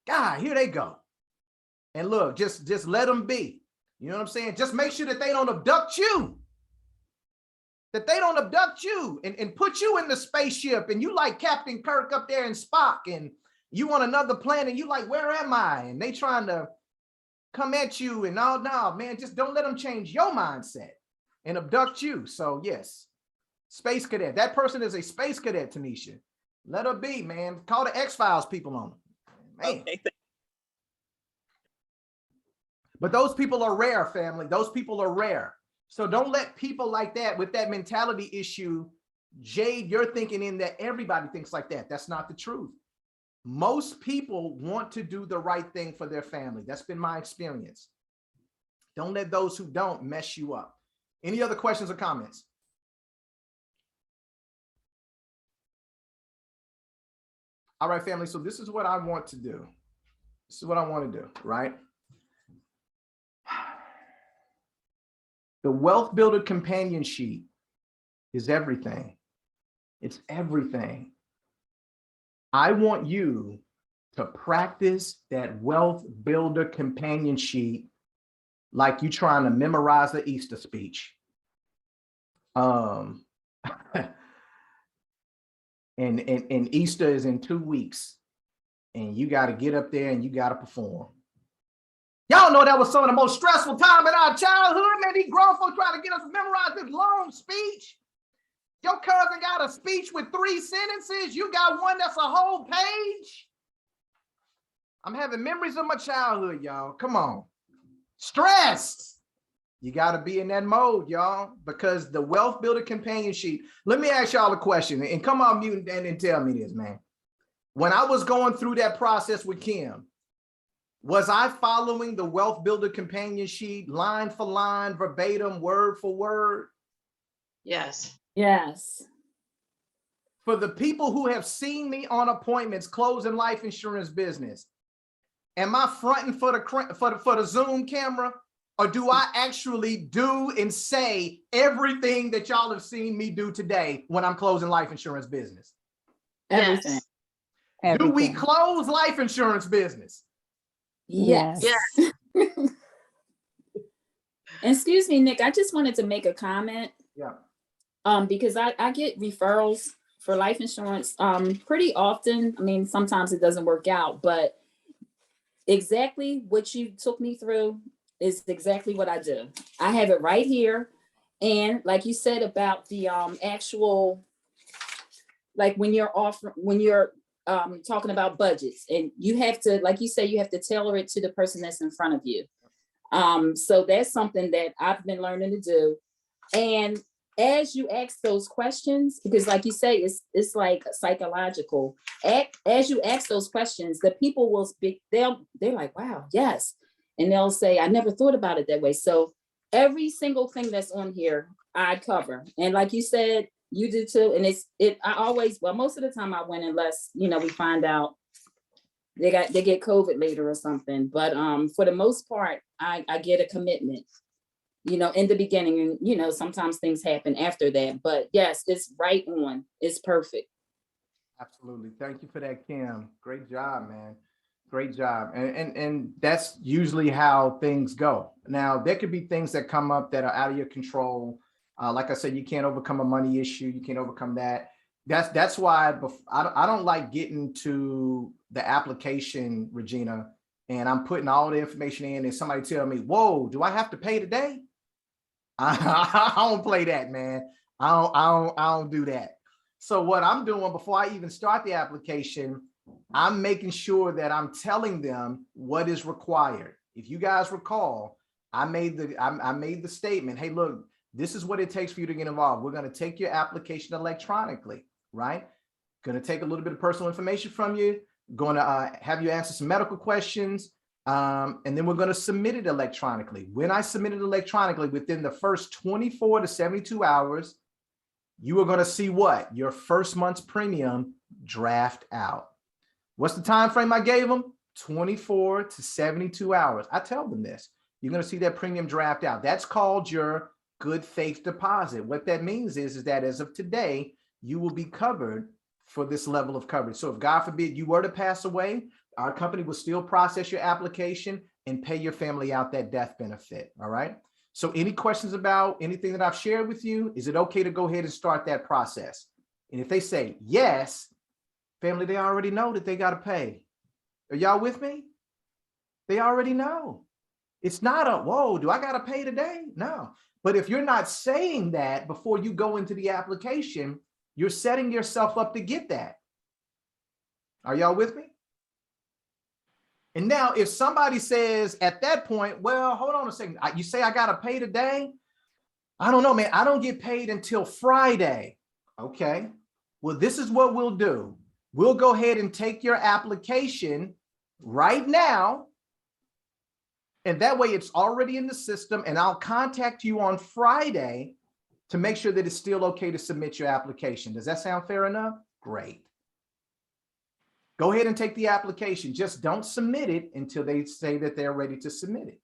God, here they go. And look, just let them be. You know what I'm saying? Just make sure that they don't abduct you. That they don't abduct you and put you in the spaceship and you like Captain Kirk up there and Spock and you on another planet and you like, where am I? And they trying to come at you and all, no, man, just don't let them change your mindset and abduct you. So yes, space cadet. That person is a space cadet, Tanisha. Let her be, man. Call the X-Files people on them. Man. Okay. But those people are rare, family. Those people are rare. So don't let people like that with that mentality issue jade your thinking in that everybody thinks like that. That's not the truth. Most people want to do the right thing for their family. That's been my experience. Don't let those who don't mess you up. Any other questions or comments? All right, family. So this is what I want to do. this is what I want to do, right? The Wealth Builder companion sheet is everything. It's everything. I want you to practice that Wealth Builder companion sheet like you trying to memorize the Easter speech. And Easter is in 2 weeks, and you got to get up there and you got to perform. Y'all know that was some of the most stressful time in our childhood, man. These grown folks trying to get us to memorize this long speech. Your cousin got a speech with 3 sentences. You got one that's a whole page. I'm having memories of my childhood, y'all. Come on. Stress. You got to be in that mode, y'all, because the Wealth Builder companion sheet. Let me ask y'all a question, and come on mute and tell me this, man. When I was going through that process with Kim, was I following the Wealth Builder companion sheet line for line, verbatim, word for word? Yes. Yes. For the people who have seen me on appointments closing life insurance business, am I fronting for the Zoom camera, or do I actually do and say everything that y'all have seen me do today when I'm closing life insurance business? Everything. Yes. Do we close life insurance business? Yes. Yes. Excuse me, Nick, I just wanted to make a comment. Yeah. Because I get referrals for life insurance pretty often. I mean, sometimes it doesn't work out, but exactly what you took me through is exactly what I do. I have it right here. And like you said about the actual, like when you're talking about budgets, and you have to, like you say, you have to tailor it to the person that's in front of you. So that's something that I've been learning to do. And as you ask those questions, because like you say, it's like psychological. As you ask those questions, the people will speak. They're like, wow, yes. And they'll say, I never thought about it that way. So every single thing that's on here, I cover. And like you said, you do too. And most of the time I win, unless, we find out they get COVID later or something. But for the most part, I get a commitment, in the beginning, and, sometimes things happen after that, but yes, it's right on. It's perfect. Absolutely. Thank you for that, Kim. Great job, man. Great job. And that's usually how things go. Now, there could be things that come up that are out of your control. Like I said, you can't overcome a money issue. You can't overcome that. That's why I don't like getting to the application, Regina, and I'm putting all the information in and somebody tell me, whoa, do I have to pay today? I don't play that, man. I don't do that. So what I'm doing before I even start the application, I'm making sure that I'm telling them what is required. If you guys recall, I made the statement, hey, look, this is what it takes for you to get involved. We're going to take your application electronically, right? Going to take a little bit of personal information from you, going to have you answer some medical questions, and then we're going to submit it electronically. When I submit it electronically, within the first 24 to 72 hours, you are going to see what? Your first month's premium draft out. What's the time frame I gave them? 24 to 72 hours. I tell them this. You're going to see that premium draft out. That's called your good faith deposit. What that means is that as of today, you will be covered for this level of coverage. So if God forbid you were to pass away, our company will still process your application and pay your family out that death benefit. All right. So any questions about anything that I've shared with you? Is it okay to go ahead and start that process? And if they say yes, family, they already know that they got to pay. Are y'all with me? They already know. It's not a, whoa, do I got to pay today? No. But if you're not saying that before you go into the application, you're setting yourself up to get that. Are y'all with me? And now if somebody says at that point, well, hold on a second, you say I got to pay today? I don't know, man. I don't get paid until Friday. Okay. Well, this is what we'll do. We'll go ahead and take your application right now. And that way it's already in the system, and I'll contact you on Friday to make sure that it's still okay to submit your application. Does that sound fair enough? Great. Go ahead and take the application. Just don't submit it until they say that they're ready to submit it.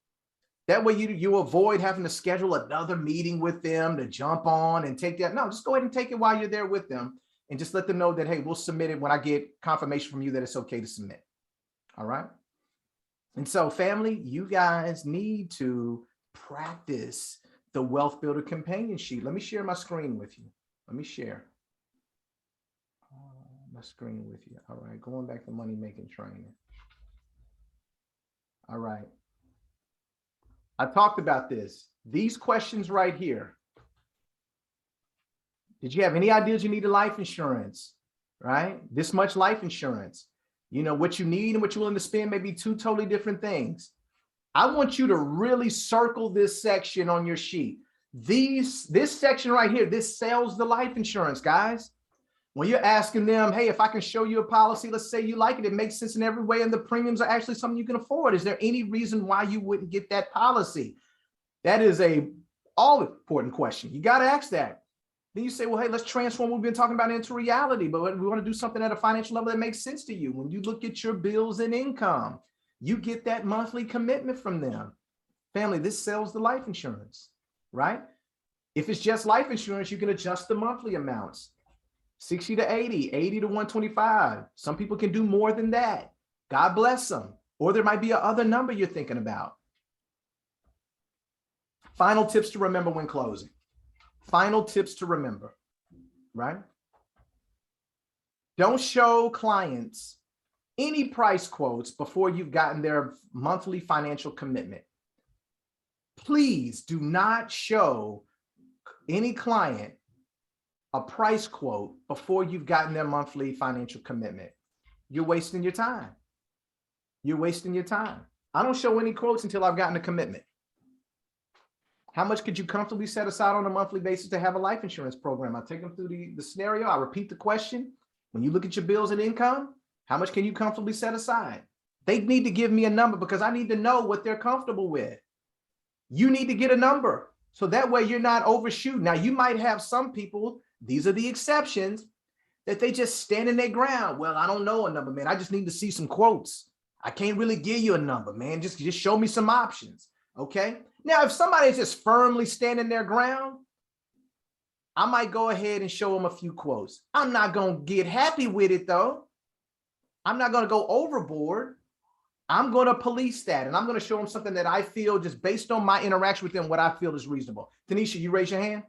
That way you avoid having to schedule another meeting with them to jump on and take that. No, just go ahead and take it while you're there with them and just let them know that, hey, we'll submit it when I get confirmation from you that it's okay to submit. All right. And so family, you guys need to practice the Wealth Builder companion sheet. Let me share my screen with you. Let me share my screen with you. All right, going back to money making training. All right. I talked about this. These questions right here. Did you have any ideas you needed life insurance? Right? This much life insurance. You know, what you need and what you're willing to spend may be two totally different things. I want you to really circle this section on your sheet. This section right here, this sells the life insurance, guys. When you're asking them, hey, if I can show you a policy, let's say you like it, it makes sense in every way, and the premiums are actually something you can afford. Is there any reason why you wouldn't get that policy? That is a all important question. You got to ask that. Then you say, well, hey, let's transform what we've been talking about into reality, but we want to do something at a financial level that makes sense to you. When you look at your bills and income, you get that monthly commitment from them. Family, this sells the life insurance, right? If it's just life insurance, you can adjust the monthly amounts. 60 to 80, 80 to 125. Some people can do more than that. God bless them. Or there might be a other number you're thinking about. Final tips to remember when closing. Final tips to remember, right? Don't show clients any price quotes before you've gotten their monthly financial commitment. Please do not show any client a price quote before you've gotten their monthly financial commitment. You're wasting your time. You're wasting your time. I don't show any quotes until I've gotten a commitment. How much could you comfortably set aside on a monthly basis to have a life insurance program? I take them through the scenario. I repeat the question. When you look at your bills and income, how much can you comfortably set aside? They need to give me a number because I need to know what they're comfortable with. You need to get a number. So that way you're not overshooting. Now you might have some people, these are the exceptions, that they just stand in their ground. Well, I don't know a number, man. I just need to see some quotes. I can't really give you a number, man. Just show me some options. Okay. Now, if somebody's just firmly standing their ground, I might go ahead and show them a few quotes. I'm not going to get happy with it though. I'm not going to go overboard. I'm going to police that, and I'm going to show them something that I feel, just based on my interaction with them, what I feel is reasonable. Tanisha, you raise your hand.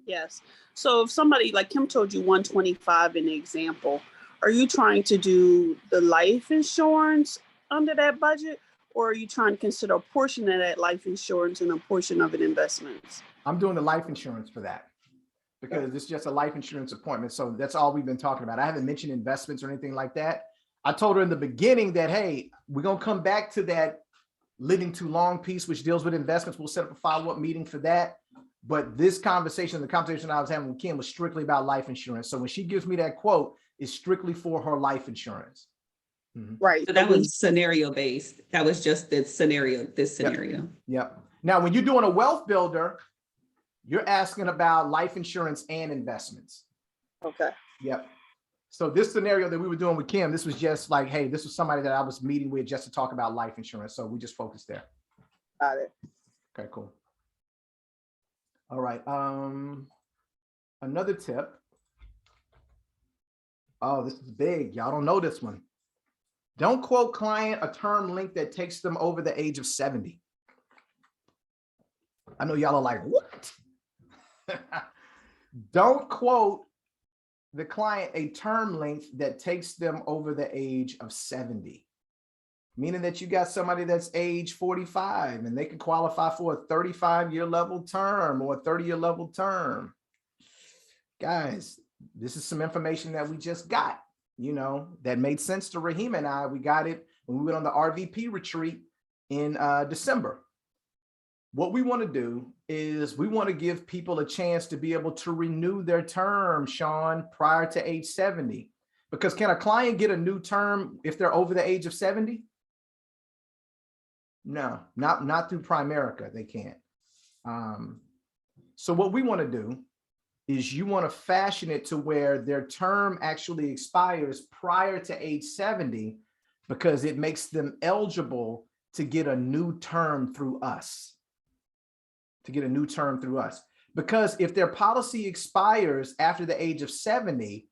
Yes. So if somebody, like Kim told you 125 in the example, are you trying to do the life insurance under that budget, or are you trying to consider a portion of that life insurance and a portion of it investments? I'm doing the life insurance for that because it's just a life insurance appointment. So that's all we've been talking about. I haven't mentioned investments or anything like that. I told her in the beginning that, hey, we're going to come back to that living too long piece, which deals with investments. We'll set up a follow-up meeting for that. But this conversation, the conversation I was having with Kim, was strictly about life insurance. So when she gives me that quote, it's strictly for her life insurance. Mm-hmm. Right. So that was scenario based. That was just the scenario, this scenario. Yep. Now, when you're doing a wealth builder, you're asking about life insurance and investments. Okay. Yep. So this scenario that we were doing with Kim, this was just like, hey, this was somebody that I was meeting with just to talk about life insurance. So we just focused there. Got it. Okay, cool. All right. Another tip. Oh, this is big. Y'all don't know this one. Don't quote client a term length that takes them over the age of 70. I know y'all are like, what? Don't quote the client a term length that takes them over the age of 70. Meaning that you got somebody that's age 45 and they can qualify for a 35-year level term or a 30-year level term. Guys, this is some information that we just got, you know, that made sense to Raheem and I. We got it when we went on the RVP retreat in December. What we want to do is we want to give people a chance to be able to renew their term, Sean, prior to age 70. Because can a client get a new term if they're over the age of 70? No, not through Primerica. They can't. So what we want to do is you want to fashion it to where their term actually expires prior to age 70, because it makes them eligible to get a new term through us. Because if their policy expires after the age of 70,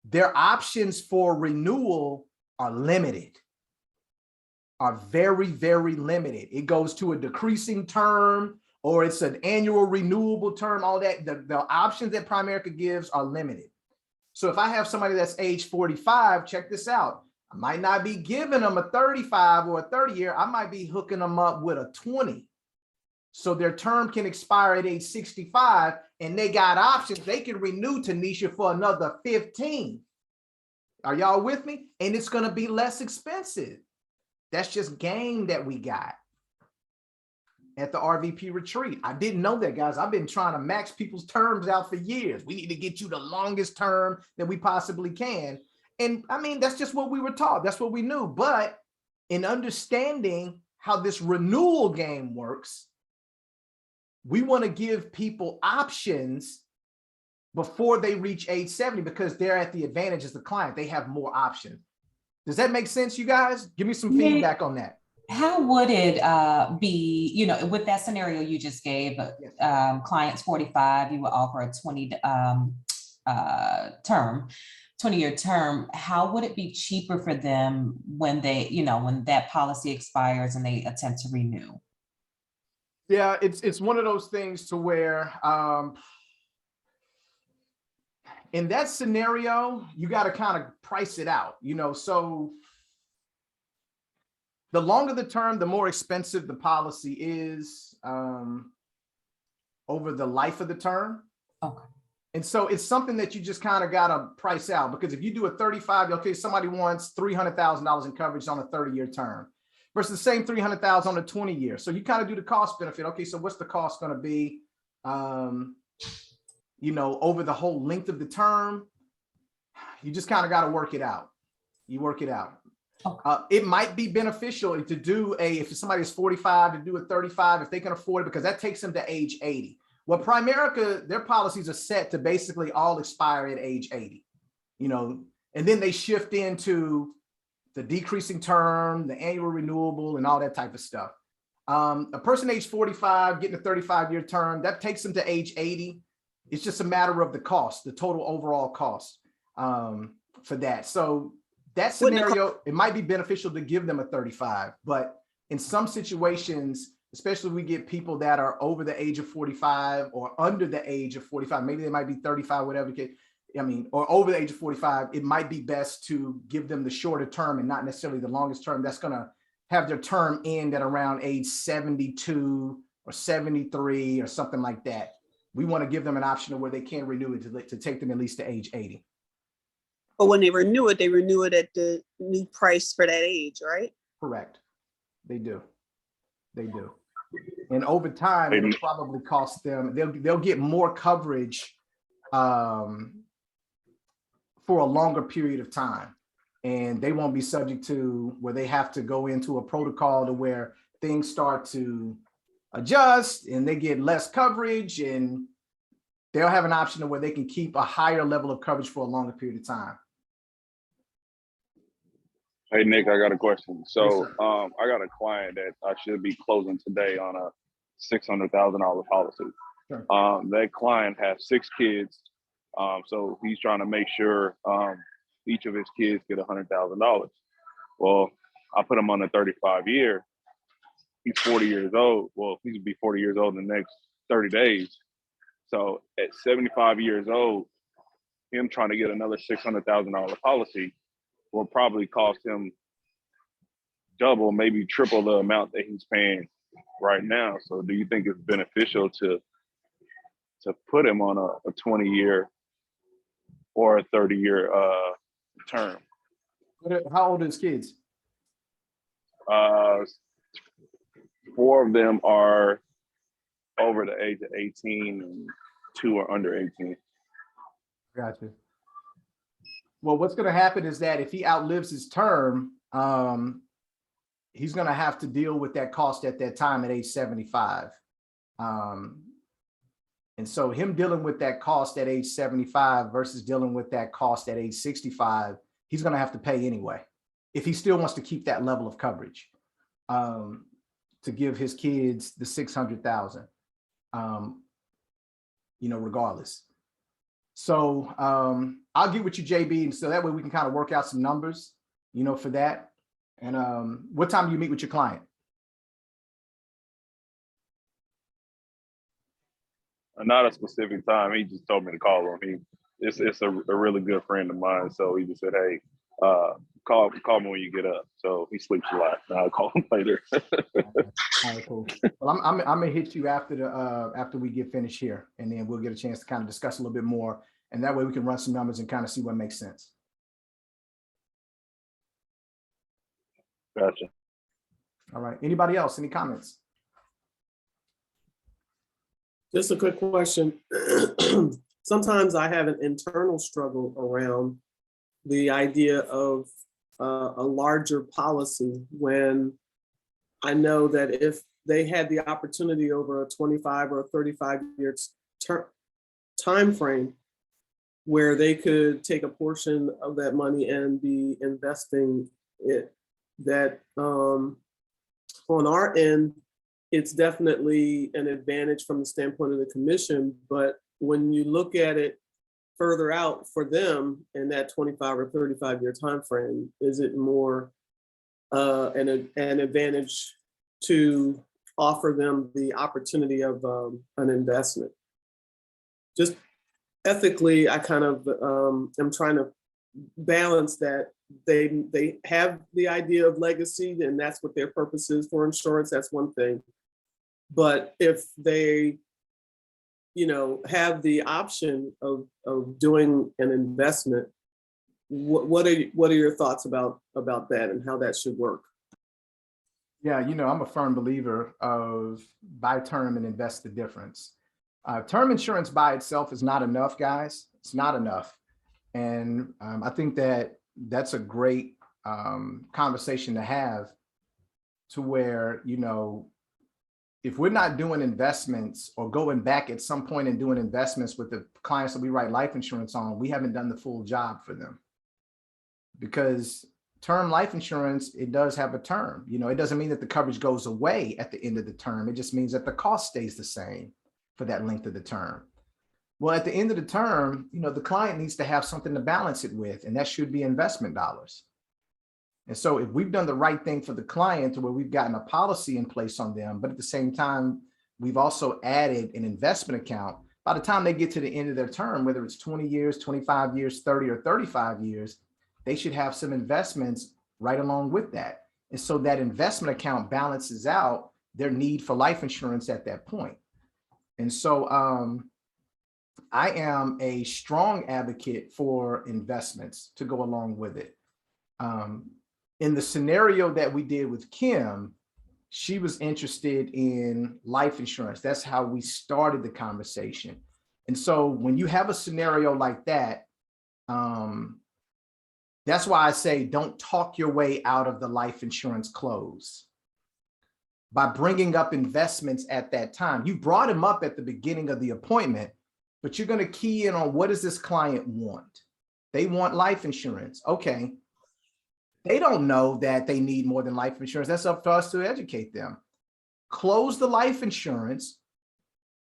their options for renewal are limited, are very, very limited. It goes to a decreasing term, or it's an annual renewable term, all that. The options that Primerica gives are limited. So if I have somebody that's age 45, check this out. I might not be giving them a 35 or a 30-year. I might be hooking them up with a 20. So their term can expire at age 65, and they got options. They can renew, Tanisha, for another 15. Are y'all with me? And it's going to be less expensive. That's just game that we got at the RVP retreat. I didn't know that, guys. I've been trying to max people's terms out for years. We need to get you the longest term that we possibly can. And I mean, that's just what we were taught. That's what we knew. But in understanding how this renewal game works, we want to give people options before they reach age 70, because they're at the advantage as the client. They have more options. Does that make sense, you guys? Give me some feedback on that. How would it be, you know, with that scenario you just gave, clients 45, you would offer a 20-year term. How would it be cheaper for them when they, you know, when that policy expires and they attempt to renew? Yeah, it's one of those things to where in that scenario, you got to kind of price it out, you know. So the longer the term, the more expensive the policy is over the life of the term. Okay. And so it's something that you just kind of got to price out, because if you do a 35, okay, somebody wants $300,000 in coverage on a 30-year term versus the same $300,000 on a 20-year. So you kind of do the cost benefit. Okay, so what's the cost going to be, you know, over the whole length of the term? You just kind of got to work it out. You work it out. Okay. It might be beneficial to do if somebody is 45, to do a 35 if they can afford it, because that takes them to age 80. Well, Primerica, their policies are set to basically all expire at age 80, you know, and then they shift into the decreasing term, the annual renewable, and all that type of stuff. A person age 45 getting a 35-year term, that takes them to age 80. It's just a matter of the cost, the total overall cost for that. So that scenario, it might be beneficial to give them a 35, but in some situations, especially if we get people that are over the age of 45 or under the age of 45, maybe they might be 35, whatever, I mean, or over the age of 45, it might be best to give them the shorter term and not necessarily the longest term. That's going to have their term end at around age 72 or 73 or something like that. We want to give them an option of where they can renew it to take them at least to age 80. But when they renew it at the new price for that age, right? Correct. They do. They do. And over time, it'll probably cost them, they'll get more coverage for a longer period of time. And they won't be subject to where they have to go into a protocol to where things start to adjust and they get less coverage, and they'll have an option of where they can keep a higher level of coverage for a longer period of time. Hey, Nick, I got a question. So Yes, I got a client that I should be closing today on a $600,000 policy. Sure. That client has 6 kids. So he's trying to make sure each of his kids get $100,000. Well, I put him on a 35-year. He's 40 years old. Well, he's gonna be 40 years old in the next 30 days. So at 75 years old, him trying to get another $600,000 policy will probably cost him double, maybe triple the amount that he's paying right now. So do you think it's beneficial to put him on a 20-year or a 30-year term? How old are his kids? 4 of them are over the age of 18 and 2 are under 18. Gotcha. Well, what's going to happen is that if he outlives his term, he's going to have to deal with that cost at that time at age 75. And so him dealing with that cost at age 75 versus dealing with that cost at age 65, he's going to have to pay anyway, if he still wants to keep that level of coverage, to give his kids the 600,000, regardless. So I'll get with you, JB, and so that way we can kind of work out some numbers, for that. And what time do you meet with your client? Not a specific time. He just told me to call him. It's a really good friend of mine. So he just said, hey, call me when you get up. So he sleeps a lot. I'll call him later. All right, cool. Well, I'm gonna hit you after we get finished here, and then we'll get a chance to kind of discuss a little bit more, and that way we can run some numbers and kind of see what makes sense. Gotcha. All right. Anybody else? Any comments? Just a quick question. Sometimes I have an internal struggle around the idea of a larger policy, when I know that if they had the opportunity over a 25 or a 35 year time frame where they could take a portion of that money and be investing it, that on our end, it's definitely an advantage from the standpoint of the commission. But when you look at it further out for them in that 25 or 35 year time frame, is it more an advantage to offer them the opportunity of an investment? Just ethically, I kind of am trying to balance that. They have the idea of legacy, and that's what their purpose is for insurance. That's one thing. But if they, have the option of doing an investment, what are your thoughts about that and how that should work? Yeah, I'm a firm believer of buy term and invest the difference. Term insurance by itself is not enough, guys. It's not enough. And I think that's a great conversation to have, to where, if we're not doing investments or going back at some point and doing investments with the clients that we write life insurance on, we haven't done the full job for them. Because term life insurance, it does have a term. It doesn't mean that the coverage goes away at the end of the term. It just means that the cost stays the same for that length of the term. Well, at the end of the term, the client needs to have something to balance it with, and that should be investment dollars. And so if we've done the right thing for the client to where we've gotten a policy in place on them, but at the same time, we've also added an investment account, by the time they get to the end of their term, whether it's 20 years, 25 years, 30 or 35 years, they should have some investments right along with that. And so that investment account balances out their need for life insurance at that point. And so I am a strong advocate for investments to go along with it. In the scenario that we did with Kim, she was interested in life insurance. That's how we started the conversation. And so when you have a scenario like that, that's why I say don't talk your way out of the life insurance close by bringing up investments at that time. You brought him up at the beginning of the appointment, but you're going to key in on, what does this client want? They want life insurance. Okay. They don't know that they need more than life insurance. That's up to us to educate them. Close the life insurance.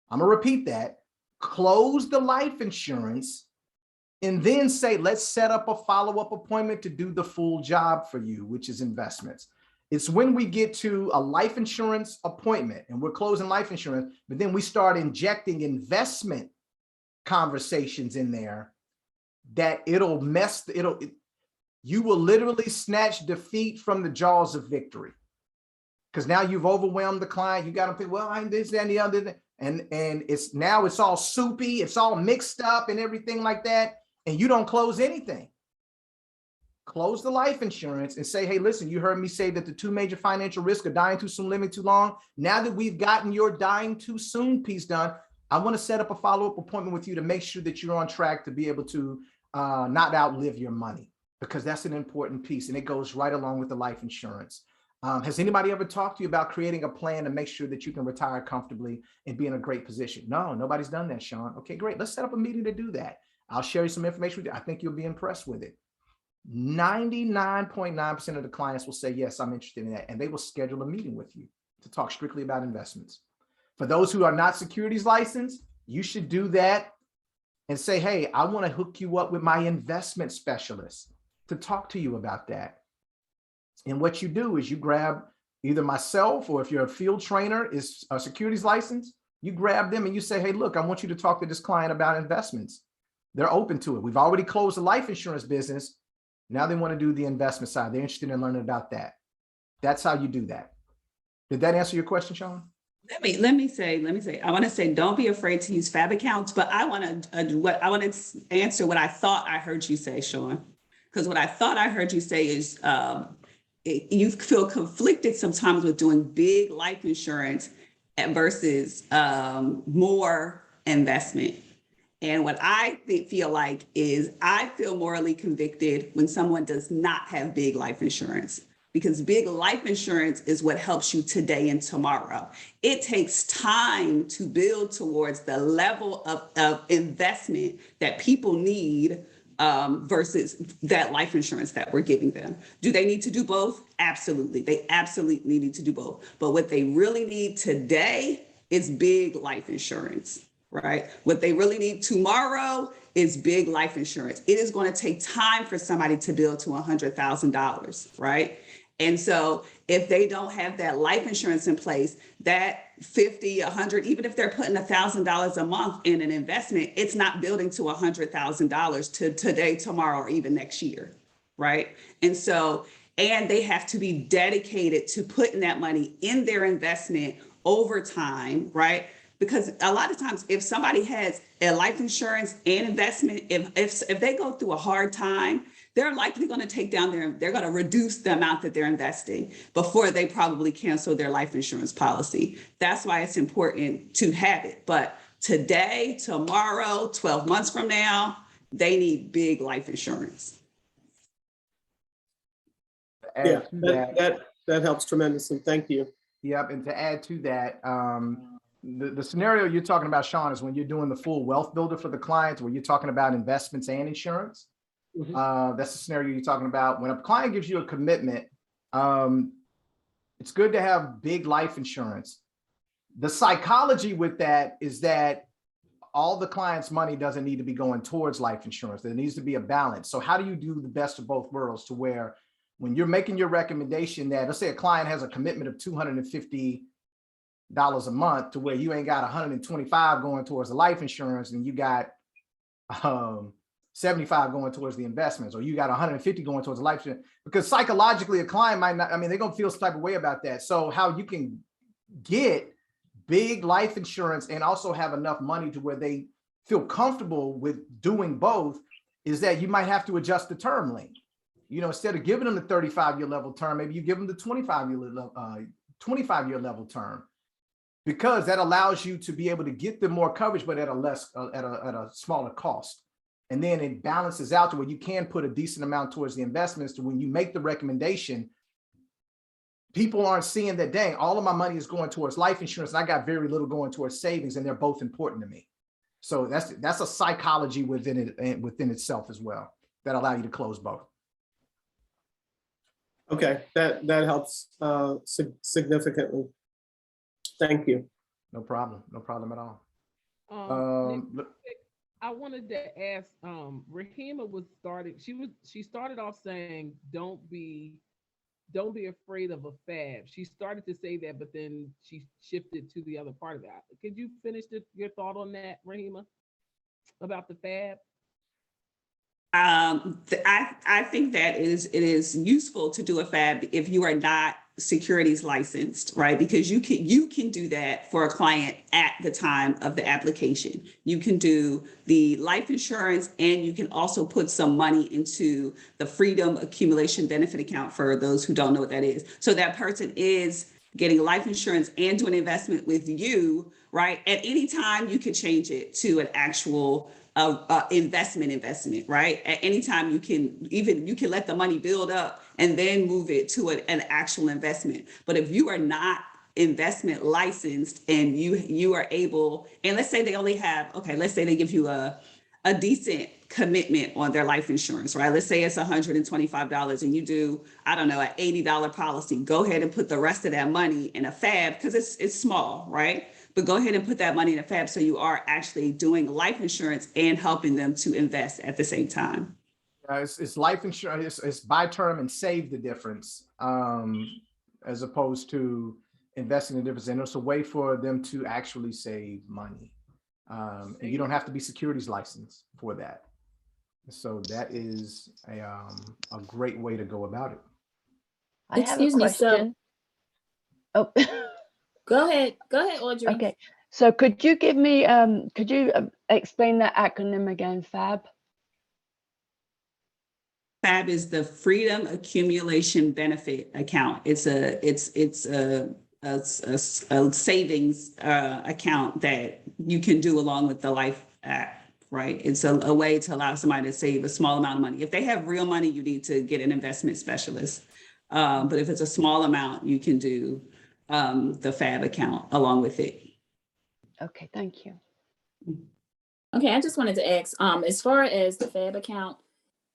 I'm going to repeat that. Close the life insurance and then say, let's set up a follow-up appointment to do the full job for you, which is investments. It's when we get to a life insurance appointment and we're closing life insurance, but then we start injecting investment conversations in there, that you will literally snatch defeat from the jaws of victory. Because now you've overwhelmed the client. You got to think, well, I'm this, that, and the other. And it's all soupy. It's all mixed up and everything like that. And you don't close anything. Close the life insurance and say, hey, listen, you heard me say that the two major financial risks are dying too soon, living too long. Now that we've gotten your dying too soon piece done, I want to set up a follow-up appointment with you to make sure that you're on track to be able to not outlive your money, because that's an important piece and it goes right along with the life insurance. Has anybody ever talked to you about creating a plan to make sure that you can retire comfortably and be in a great position? No, nobody's done that, Sean. Okay, great. Let's set up a meeting to do that. I'll share you some information with you. I think you'll be impressed with it. 99.9% of the clients will say, yes, I'm interested in that. And they will schedule a meeting with you to talk strictly about investments. For those who are not securities licensed, you should do that and say, hey, I want to hook you up with my investment specialist to talk to you about that. And what you do is you grab either myself, or if you're a field trainer is a securities license, you grab them and you say, hey, look, I want you to talk to this client about investments. They're open to it. We've already closed the life insurance business. Now they want to do the investment side. They're interested in learning about that. That's how you do that. Did that answer your question, Sean? Let me say, I want to say, don't be afraid to use fab accounts, but I want to answer what I thought I heard you say, Sean, because what I thought I heard you say is you feel conflicted sometimes with doing big life insurance versus more investment. And what I feel like is I feel morally convicted when someone does not have big life insurance, because big life insurance is what helps you today and tomorrow. It takes time to build towards the level of investment that people need versus that life insurance that we're giving them. Do they need to do both? Absolutely. They absolutely need to do both. But what they really need today is big life insurance, right? What they really need tomorrow is big life insurance. It is going to take time for somebody to build to $100,000, right? And so if they don't have that life insurance in place, that 50, 100, even if they're putting $1,000 a month in an investment, it's not building to $100,000 to today, tomorrow, or even next year, right? And so, and they have to be dedicated to putting that money in their investment over time, right? Because a lot of times, if somebody has a life insurance and investment, if they go through a hard time, they're likely going to take down they're going to reduce the amount that they're investing before they probably cancel their life insurance policy. That's why it's important to have it. But today, tomorrow, 12 months from now, they need big life insurance. Yeah, that helps tremendously. Thank you. Yep. And to add to that, the scenario you're talking about, Sean, is when you're doing the full wealth builder for the clients, where you're talking about investments and insurance. Mm-hmm. That's the scenario you're talking about. When a client gives you a commitment, it's good to have big life insurance. The psychology with that is that all the client's money doesn't need to be going towards life insurance. There needs to be a balance. So how do you do the best of both worlds to where when you're making your recommendation that, let's say a client has a commitment of $250 a month, to where you ain't got 125 going towards the life insurance and you got 75 going towards the investments, or you got 150 going towards the life insurance, because psychologically a client might not, I mean, they're going to feel some type of way about that. So how you can get big life insurance and also have enough money to where they feel comfortable with doing both is that you might have to adjust the term length. You know, instead of giving them the 35-year level term, maybe you give them the 25-year level term, because that allows you to be able to get them more coverage, but at a smaller cost. And then it balances out to where you can put a decent amount towards the investments, to when you make the recommendation, people aren't seeing that, dang, all of my money is going towards life insurance and I got very little going towards savings, and they're both important to me. So that's a psychology within itself as well that allow you to close both. Okay, that helps significantly. Thank you. No problem at all. I wanted to ask, Rahima she started off saying, don't be afraid of a fab. She started to say that, but then she shifted to the other part of that. Could you finish your thought on that, Rahima, about the fab? I think that it is useful to do a fab if you are not securities licensed, right? Because you can do that for a client at the time of the application. You can do the life insurance, and you can also put some money into the Freedom Accumulation Benefit Account, for those who don't know what that is. So that person is getting life insurance and doing investment with you, right? At any time, you could change it to an actual investment, right? At any time you can let the money build up and then move it to an actual investment. But if you are not investment licensed and you are able, and let's say they only have, okay, let's say they give you a decent commitment on their life insurance, right? Let's say it's $125 and you do, I don't know, an $80 policy. Go ahead and put the rest of that money in a FAB because it's small, right? But go ahead and put that money in a FAB so you are actually doing life insurance and helping them to invest at the same time. It's life insurance, it's buy term and save the difference, as opposed to investing the difference. And it's a way for them to actually save money. And you don't have to be securities licensed for that. So that is a great way to go about it. I have a Excuse me, so- question. Oh, Go ahead, Audrey. okay. So could you give me, could you explain that acronym again, FAB? FAB is the Freedom Accumulation Benefit Account. It's a savings account that you can do along with the Life Act, right? It's a way to allow somebody to save a small amount of money. If they have real money, you need to get an investment specialist. But if it's a small amount, you can do the FAB account along with it. Okay, thank you. Okay, I just wanted to ask, as far as the FAB account,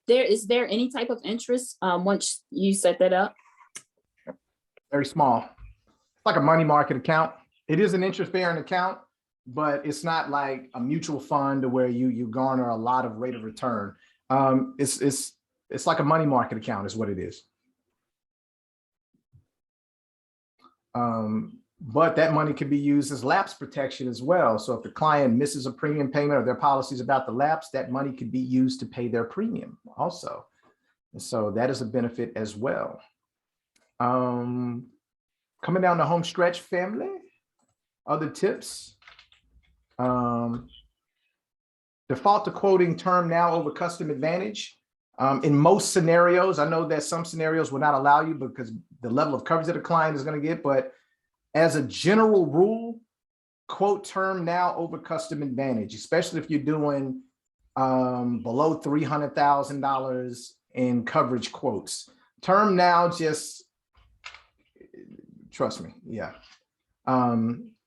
is there any type of interest once you set that up? Very small. It's like a money market account. It is an interest-bearing account, but it's not like a mutual fund where you garner a lot of rate of return. It's like a money market account is what it is. But that money can be used as lapse protection as well. So if the client misses a premium payment or their policy is about to lapse, that money could be used to pay their premium also. And so that is a benefit as well. Coming down the home stretch, family, other tips. Default to quoting term now over custom advantage. In most scenarios, I know that some scenarios will not allow you because the level of coverage that a client is going to get, but as a general rule, quote term now over custom advantage, especially if you're doing below $300,000 in coverage quotes. Term now, just trust me, yeah.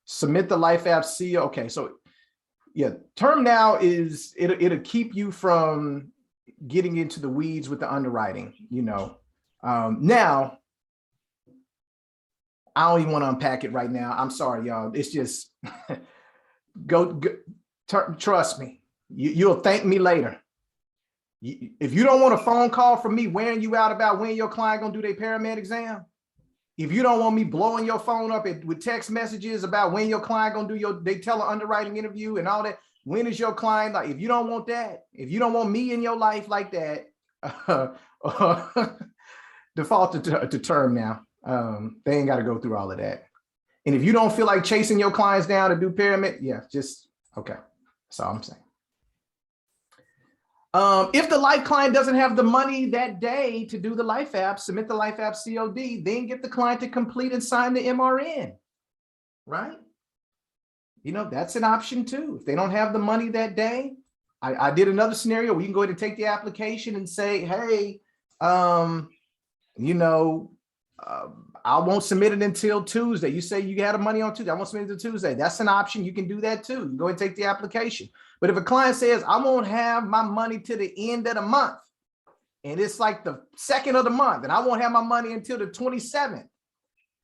Submit the Life App CEO. Okay, so yeah, term now is, it'll keep you from getting into the weeds with the underwriting, you know. Now, I don't even want to unpack it right now. I'm sorry, y'all. It's just, trust me, you'll thank me later. If you don't want a phone call from me wearing you out about when your client gonna do their paramed exam, if you don't want me blowing your phone up with text messages about when your client gonna do they tell an underwriting interview and all that, when is your client, like, if you don't want that, if you don't want me in your life like that, default to term now. They ain't got to go through all of that. And if you don't feel like chasing your clients down to do pyramid, yeah, just, okay. That's all I'm saying. If the life client doesn't have the money that day to do the Life App, submit the Life App COD, then get the client to complete and sign the MRN, right? You know, that's an option too. If they don't have the money that day, I did another scenario where you can go ahead and take the application and say, hey, you know, I won't submit it until Tuesday. You say you had the money on Tuesday. I won't submit it until Tuesday. That's an option. You can do that too. You go and take the application. But if a client says, I won't have my money to the end of the month, and it's like the 2nd of the month, and I won't have my money until the 27th,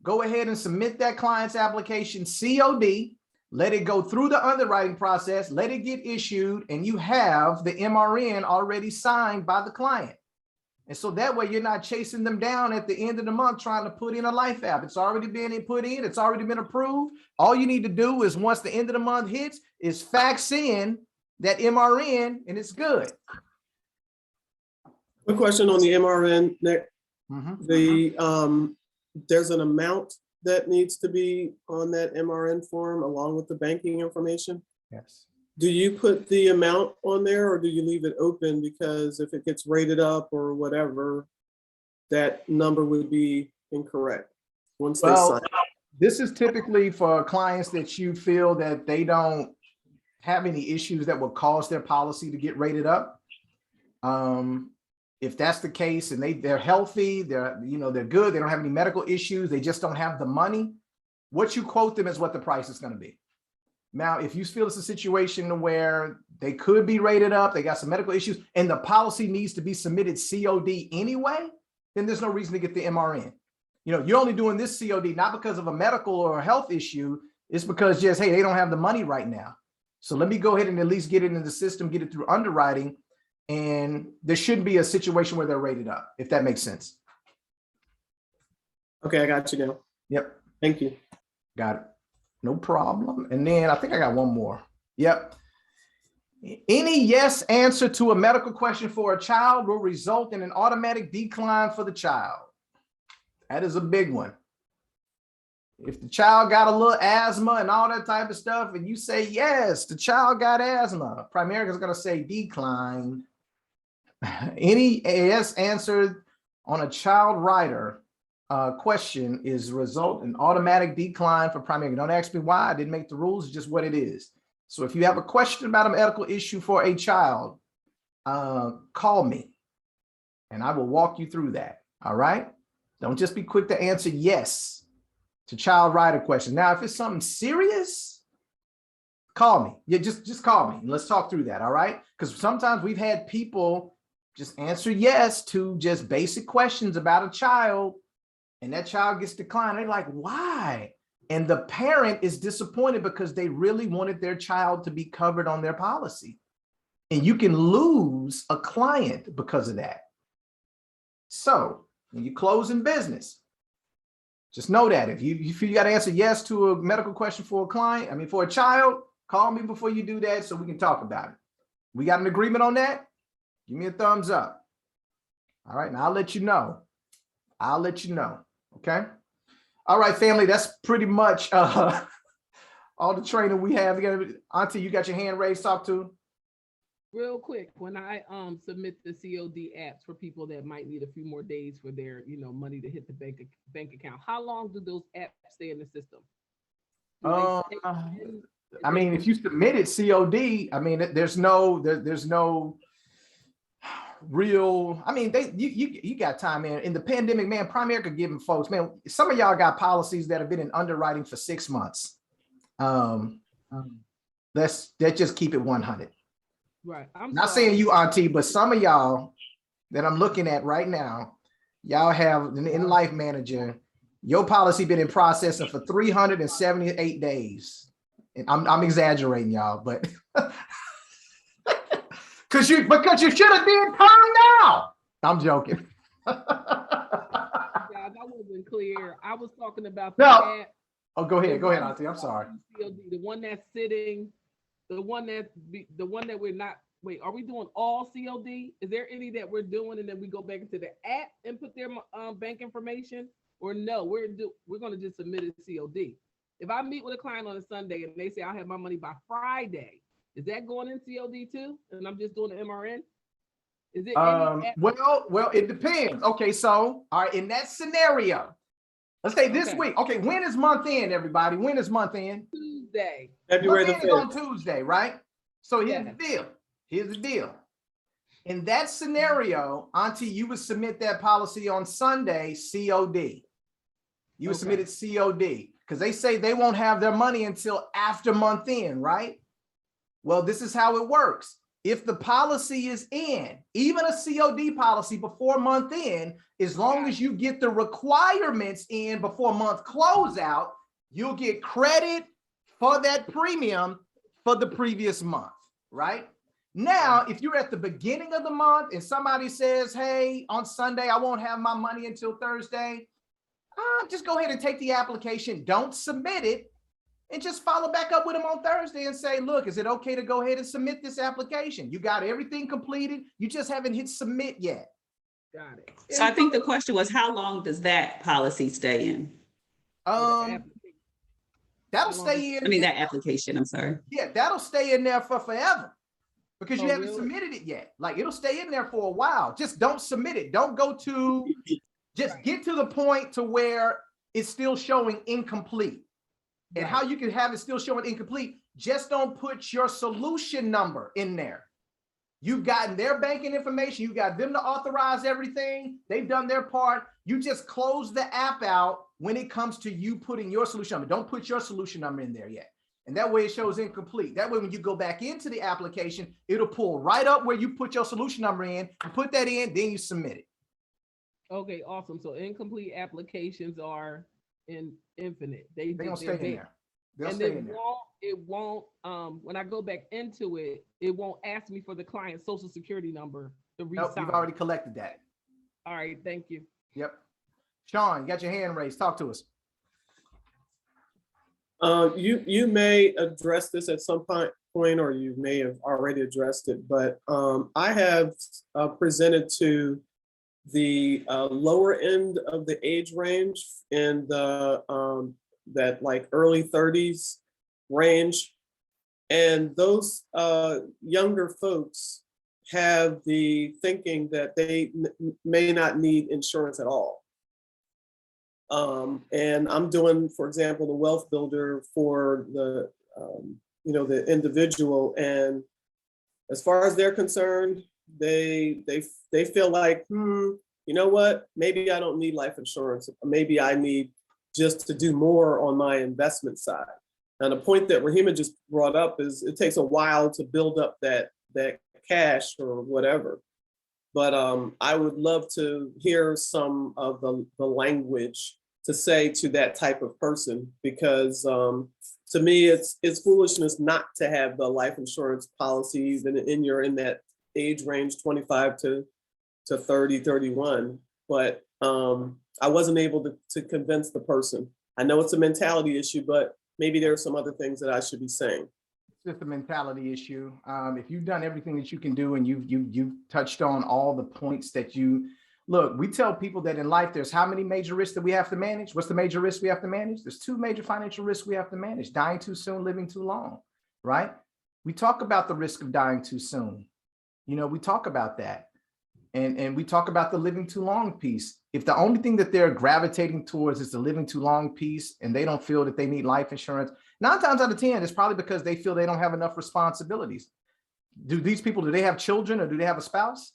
go ahead and submit that client's application COD, let it go through the underwriting process, let it get issued, and you have the MRN already signed by the client. And so that way you're not chasing them down at the end of the month trying to put in a Life App. It's already been put in, it's already been approved. All you need to do is once the end of the month hits is fax in that MRN and it's good. A question on the MRN, Nick. There's an amount that needs to be on that MRN form along with the banking information. Yes. Do you put the amount on there or do you leave it open? Because if it gets rated up or whatever, that number would be incorrect once they sign. This is typically for clients that you feel that they don't have any issues that will cause their policy to get rated up. If that's the case and they're healthy, they're good, they don't have any medical issues, they just don't have the money, what you quote them is what the price is going to be. Now, if you feel it's a situation where they could be rated up, they got some medical issues, and the policy needs to be submitted COD anyway, then there's no reason to get the MRN. You're only doing this COD not because of a medical or a health issue. It's because just, hey, they don't have the money right now. So let me go ahead and at least get it in the system, get it through underwriting, and there shouldn't be a situation where they're rated up, if that makes sense. Okay, I got you now. Yep. Thank you. Got it. No problem. And then I think I got one more. Yep. Any yes answer to a medical question for a child will result in an automatic decline for the child. That is a big one. If the child got a little asthma and all that type of stuff, and you say, yes, the child got asthma, Primerica is going to say decline. Any yes answer on a child rider question is result in automatic decline for Primerica. Don't ask me why. I didn't make the rules. It's just what it is. So if you have a question about a medical issue for a child, call me and I will walk you through that. All right. Don't just be quick to answer yes to child rider question. Now, if it's something serious, call me. Yeah, just call me and let's talk through that. All right. Because sometimes we've had people just answer yes to just basic questions about a child, and that child gets declined. They're like, why? And the parent is disappointed because they really wanted their child to be covered on their policy. And you can lose a client because of that. So when you close in business, just know that if you got to answer yes to a medical question for a client, for a child, call me before you do that so we can talk about it. We got an agreement on that? Give me a thumbs up. All right, now I'll let you know. Okay. All right, family, that's pretty much all the training we have. Auntie, you got your hand raised, talk to. Real quick, when I submit the COD apps for people that might need a few more days for their money to hit the bank account, how long do those apps stay in the system? If you submitted COD, there's no real, you got time, man. In the pandemic, man, Primerica giving folks, man, some of y'all got policies that have been in underwriting for 6 months. Let's just keep it 100. Right. I'm not saying you, Auntie, but some of y'all that I'm looking at right now, y'all have in Life Manager, your policy been in processing for 378 days. And I'm exaggerating, y'all, but because you should have been turned now. I'm joking. Yeah, that wasn't clear. I was talking about the app. Oh, go ahead, Auntie. I'm sorry. The one that's sitting, the one that we're not. Wait, are we doing all COD? Is there any that we're doing and then we go back into the app and put their bank information? Or no, we're going to just submit a COD. If I meet with a client on a Sunday and they say I'll have my money by Friday, is that going in COD too? And I'm just doing the MRN? Is it well, it depends. Okay, so all right, in that scenario, let's say this week. Okay, when is month end, everybody? When is month end? Tuesday. February the 5th. On Tuesday, right? So here's the deal. In that scenario, Auntie, you would submit that policy on Sunday, COD. You would submit it COD because they say they won't have their money until after month end, right? Well, this is how it works. If the policy is in, even a COD policy before month end, as long as you get the requirements in before month closeout, you'll get credit for that premium for the previous month, right? Now, if you're at the beginning of the month and somebody says, hey, on Sunday, I won't have my money until Thursday, just go ahead and take the application, don't submit it, and just follow back up with them on Thursday and say, look, is it okay to go ahead and submit this application? You got everything completed. You just haven't hit submit yet. Got it. So I think the question was, how long does that policy stay in? That'll stay in. That application, I'm sorry. Yeah, that'll stay in there for forever because you haven't really? submitted it yet. Like it'll stay in there for a while. Just don't submit it. Don't go to, just get to the point to where it's still showing incomplete. And how you can have it still showing incomplete, just don't put your solution number in there. You've gotten their banking information. You got them to authorize everything. They've done their part. You just close the app out when it comes to you putting your solution number. Don't put your solution number in there yet. And that way it shows incomplete. That way, when you go back into the application, it'll pull right up where you put your solution number in. You put that in, then you submit it. Okay, awesome. So incomplete applications are infinite. They don't stay in there. They'll and stay in there. it won't when I go back into it, it won't ask me for the client's social security number to Nope, re-sign. you've already collected that. All right, thank you. Yep. Sean, you got your hand raised. Talk to us. You may address this at some point, or you may have already addressed it, but I have presented to the lower end of the age range in the that like early 30s range, and those younger folks have the thinking that they may not need insurance at all. And I'm doing, for example, the wealth builder for the the individual, and as far as they're concerned, they feel like, you know what, maybe I don't need life insurance. Maybe I need just to do more on my investment side. And the point that Rahima just brought up is it takes a while to build up that cash or whatever. But I would love to hear some of the language to say to that type of person, because to me, it's foolishness not to have the life insurance policies, and you're in that age range, 25 to 30, 31. But I wasn't able to convince the person. I know it's a mentality issue, but maybe there are some other things that I should be saying. It's just a mentality issue. If you've done everything that you can do, and you've touched on all the points that you look, we tell people that in life, there's how many major risks that we have to manage? What's the major risk we have to manage? There's two major financial risks we have to manage: dying too soon, living too long, right? We talk about the risk of dying too soon. We talk about that. And we talk about the living too long piece. If the only thing that they're gravitating towards is the living too long piece, and they don't feel that they need life insurance, 9 times out of 10, it's probably because they feel they don't have enough responsibilities. Do these people, do they have children, or do they have a spouse?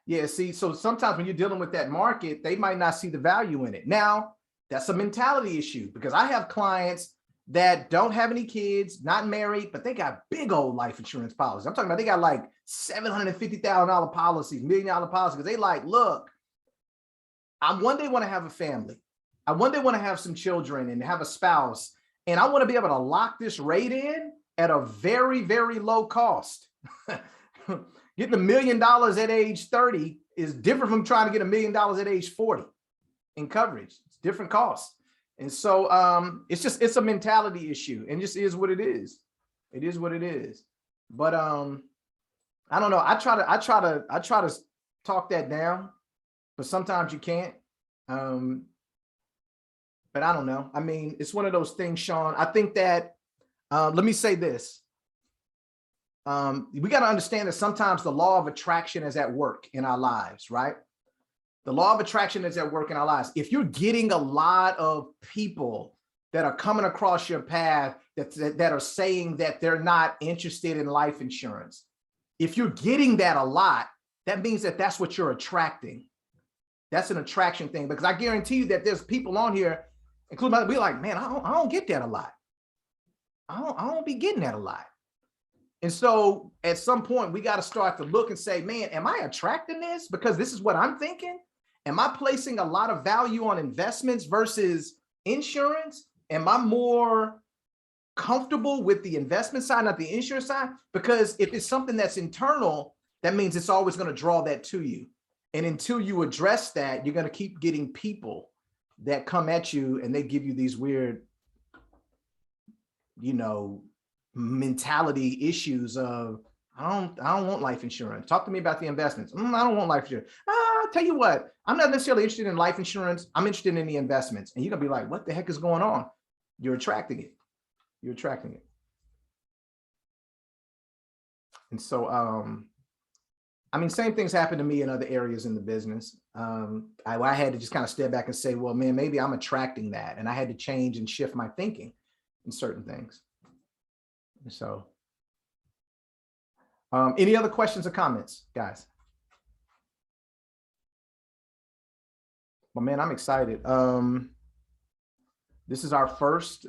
Yeah, see, so sometimes when you're dealing with that market, they might not see the value in it. Now, that's a mentality issue, because I have clients that don't have any kids, not married, but they got big old life insurance policies. I'm talking about they got like $750,000 policies, $1 million policies, because they like, look, I one day want to have a family. I one day want to have some children and have a spouse, and I want to be able to lock this rate in at a very, very low cost. Getting $1 million at age 30 is different from trying to get $1 million at age 40 in coverage. It's different costs. And so it's a mentality issue, and just is what it is. It is what it is. But I don't know. I try to talk that down, but sometimes you can't. But I don't know. I mean, it's one of those things, Sean. I think that let me say this. We got to understand that sometimes the law of attraction is at work in our lives, right? The law of attraction is at work in our lives. If you're getting a lot of people that are coming across your path that are saying that they're not interested in life insurance, if you're getting that a lot, that means that that's what you're attracting. That's an attraction thing, because I guarantee you that there's people on here, including me, we're like, man, I don't get that a lot. I don't be getting that a lot. And so at some point, we got to start to look and say, man, am I attracting this because this is what I'm thinking? Am I placing a lot of value on investments versus insurance? Am I more comfortable with the investment side, not the insurance side? Because if it's something that's internal, that means it's always going to draw that to you. And until you address that, you're going to keep getting people that come at you and they give you these weird, mentality issues of, I don't want life insurance. Talk to me about the investments. I don't want life insurance. I'll tell you what, I'm not necessarily interested in life insurance. I'm interested in the investments. And you're gonna be like, what the heck is going on? You're attracting it. You're attracting it. And so I mean, same things happen to me in other areas in the business. I had to just kind of step back and say, well, man, maybe I'm attracting that. And I had to change and shift my thinking in certain things. So, any other questions or comments, guys? Well, man, I'm excited. This is our first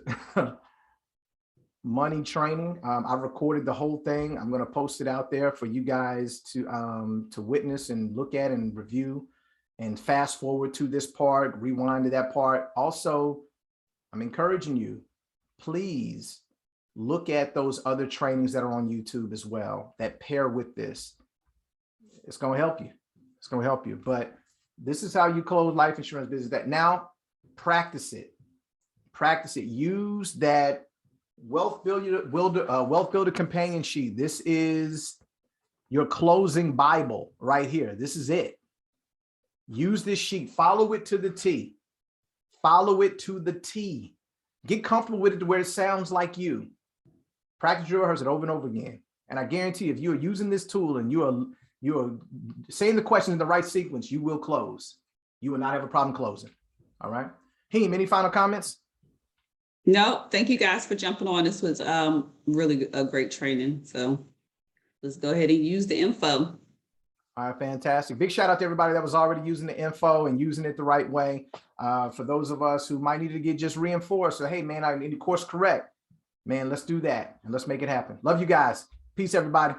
money training. I recorded the whole thing. I'm going to post it out there for you guys to witness and look at and review, and fast forward to this part, rewind to that part. Also, I'm encouraging you, please look at those other trainings that are on YouTube as well that pair with this. It's going to help you. It's going to help you. But this is how you close life insurance business. That now practice it. Practice it. Use that wealth builder companion sheet. This is your closing Bible right here. This is it. Use this sheet. Follow it to the T. Follow it to the T. Get comfortable with it to where it sounds like you. Practice your rehearse it over and over again. And I guarantee if you are using this tool and you are saying the question in the right sequence, you will close. You will not have a problem closing. All right. Heem, any final comments? No, thank you guys for jumping on. This was really a great training. So let's go ahead and use the info. All right, fantastic. Big shout out to everybody that was already using the info and using it the right way. For those of us who might need to get just reinforced, so hey man, I need the course correct. Man, let's do that and let's make it happen. Love you guys. Peace, everybody.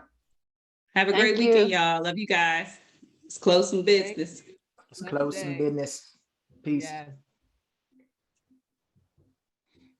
Have a great weekend, y'all. Love you guys. Let's close some business. Let's close some business. Peace. Yes.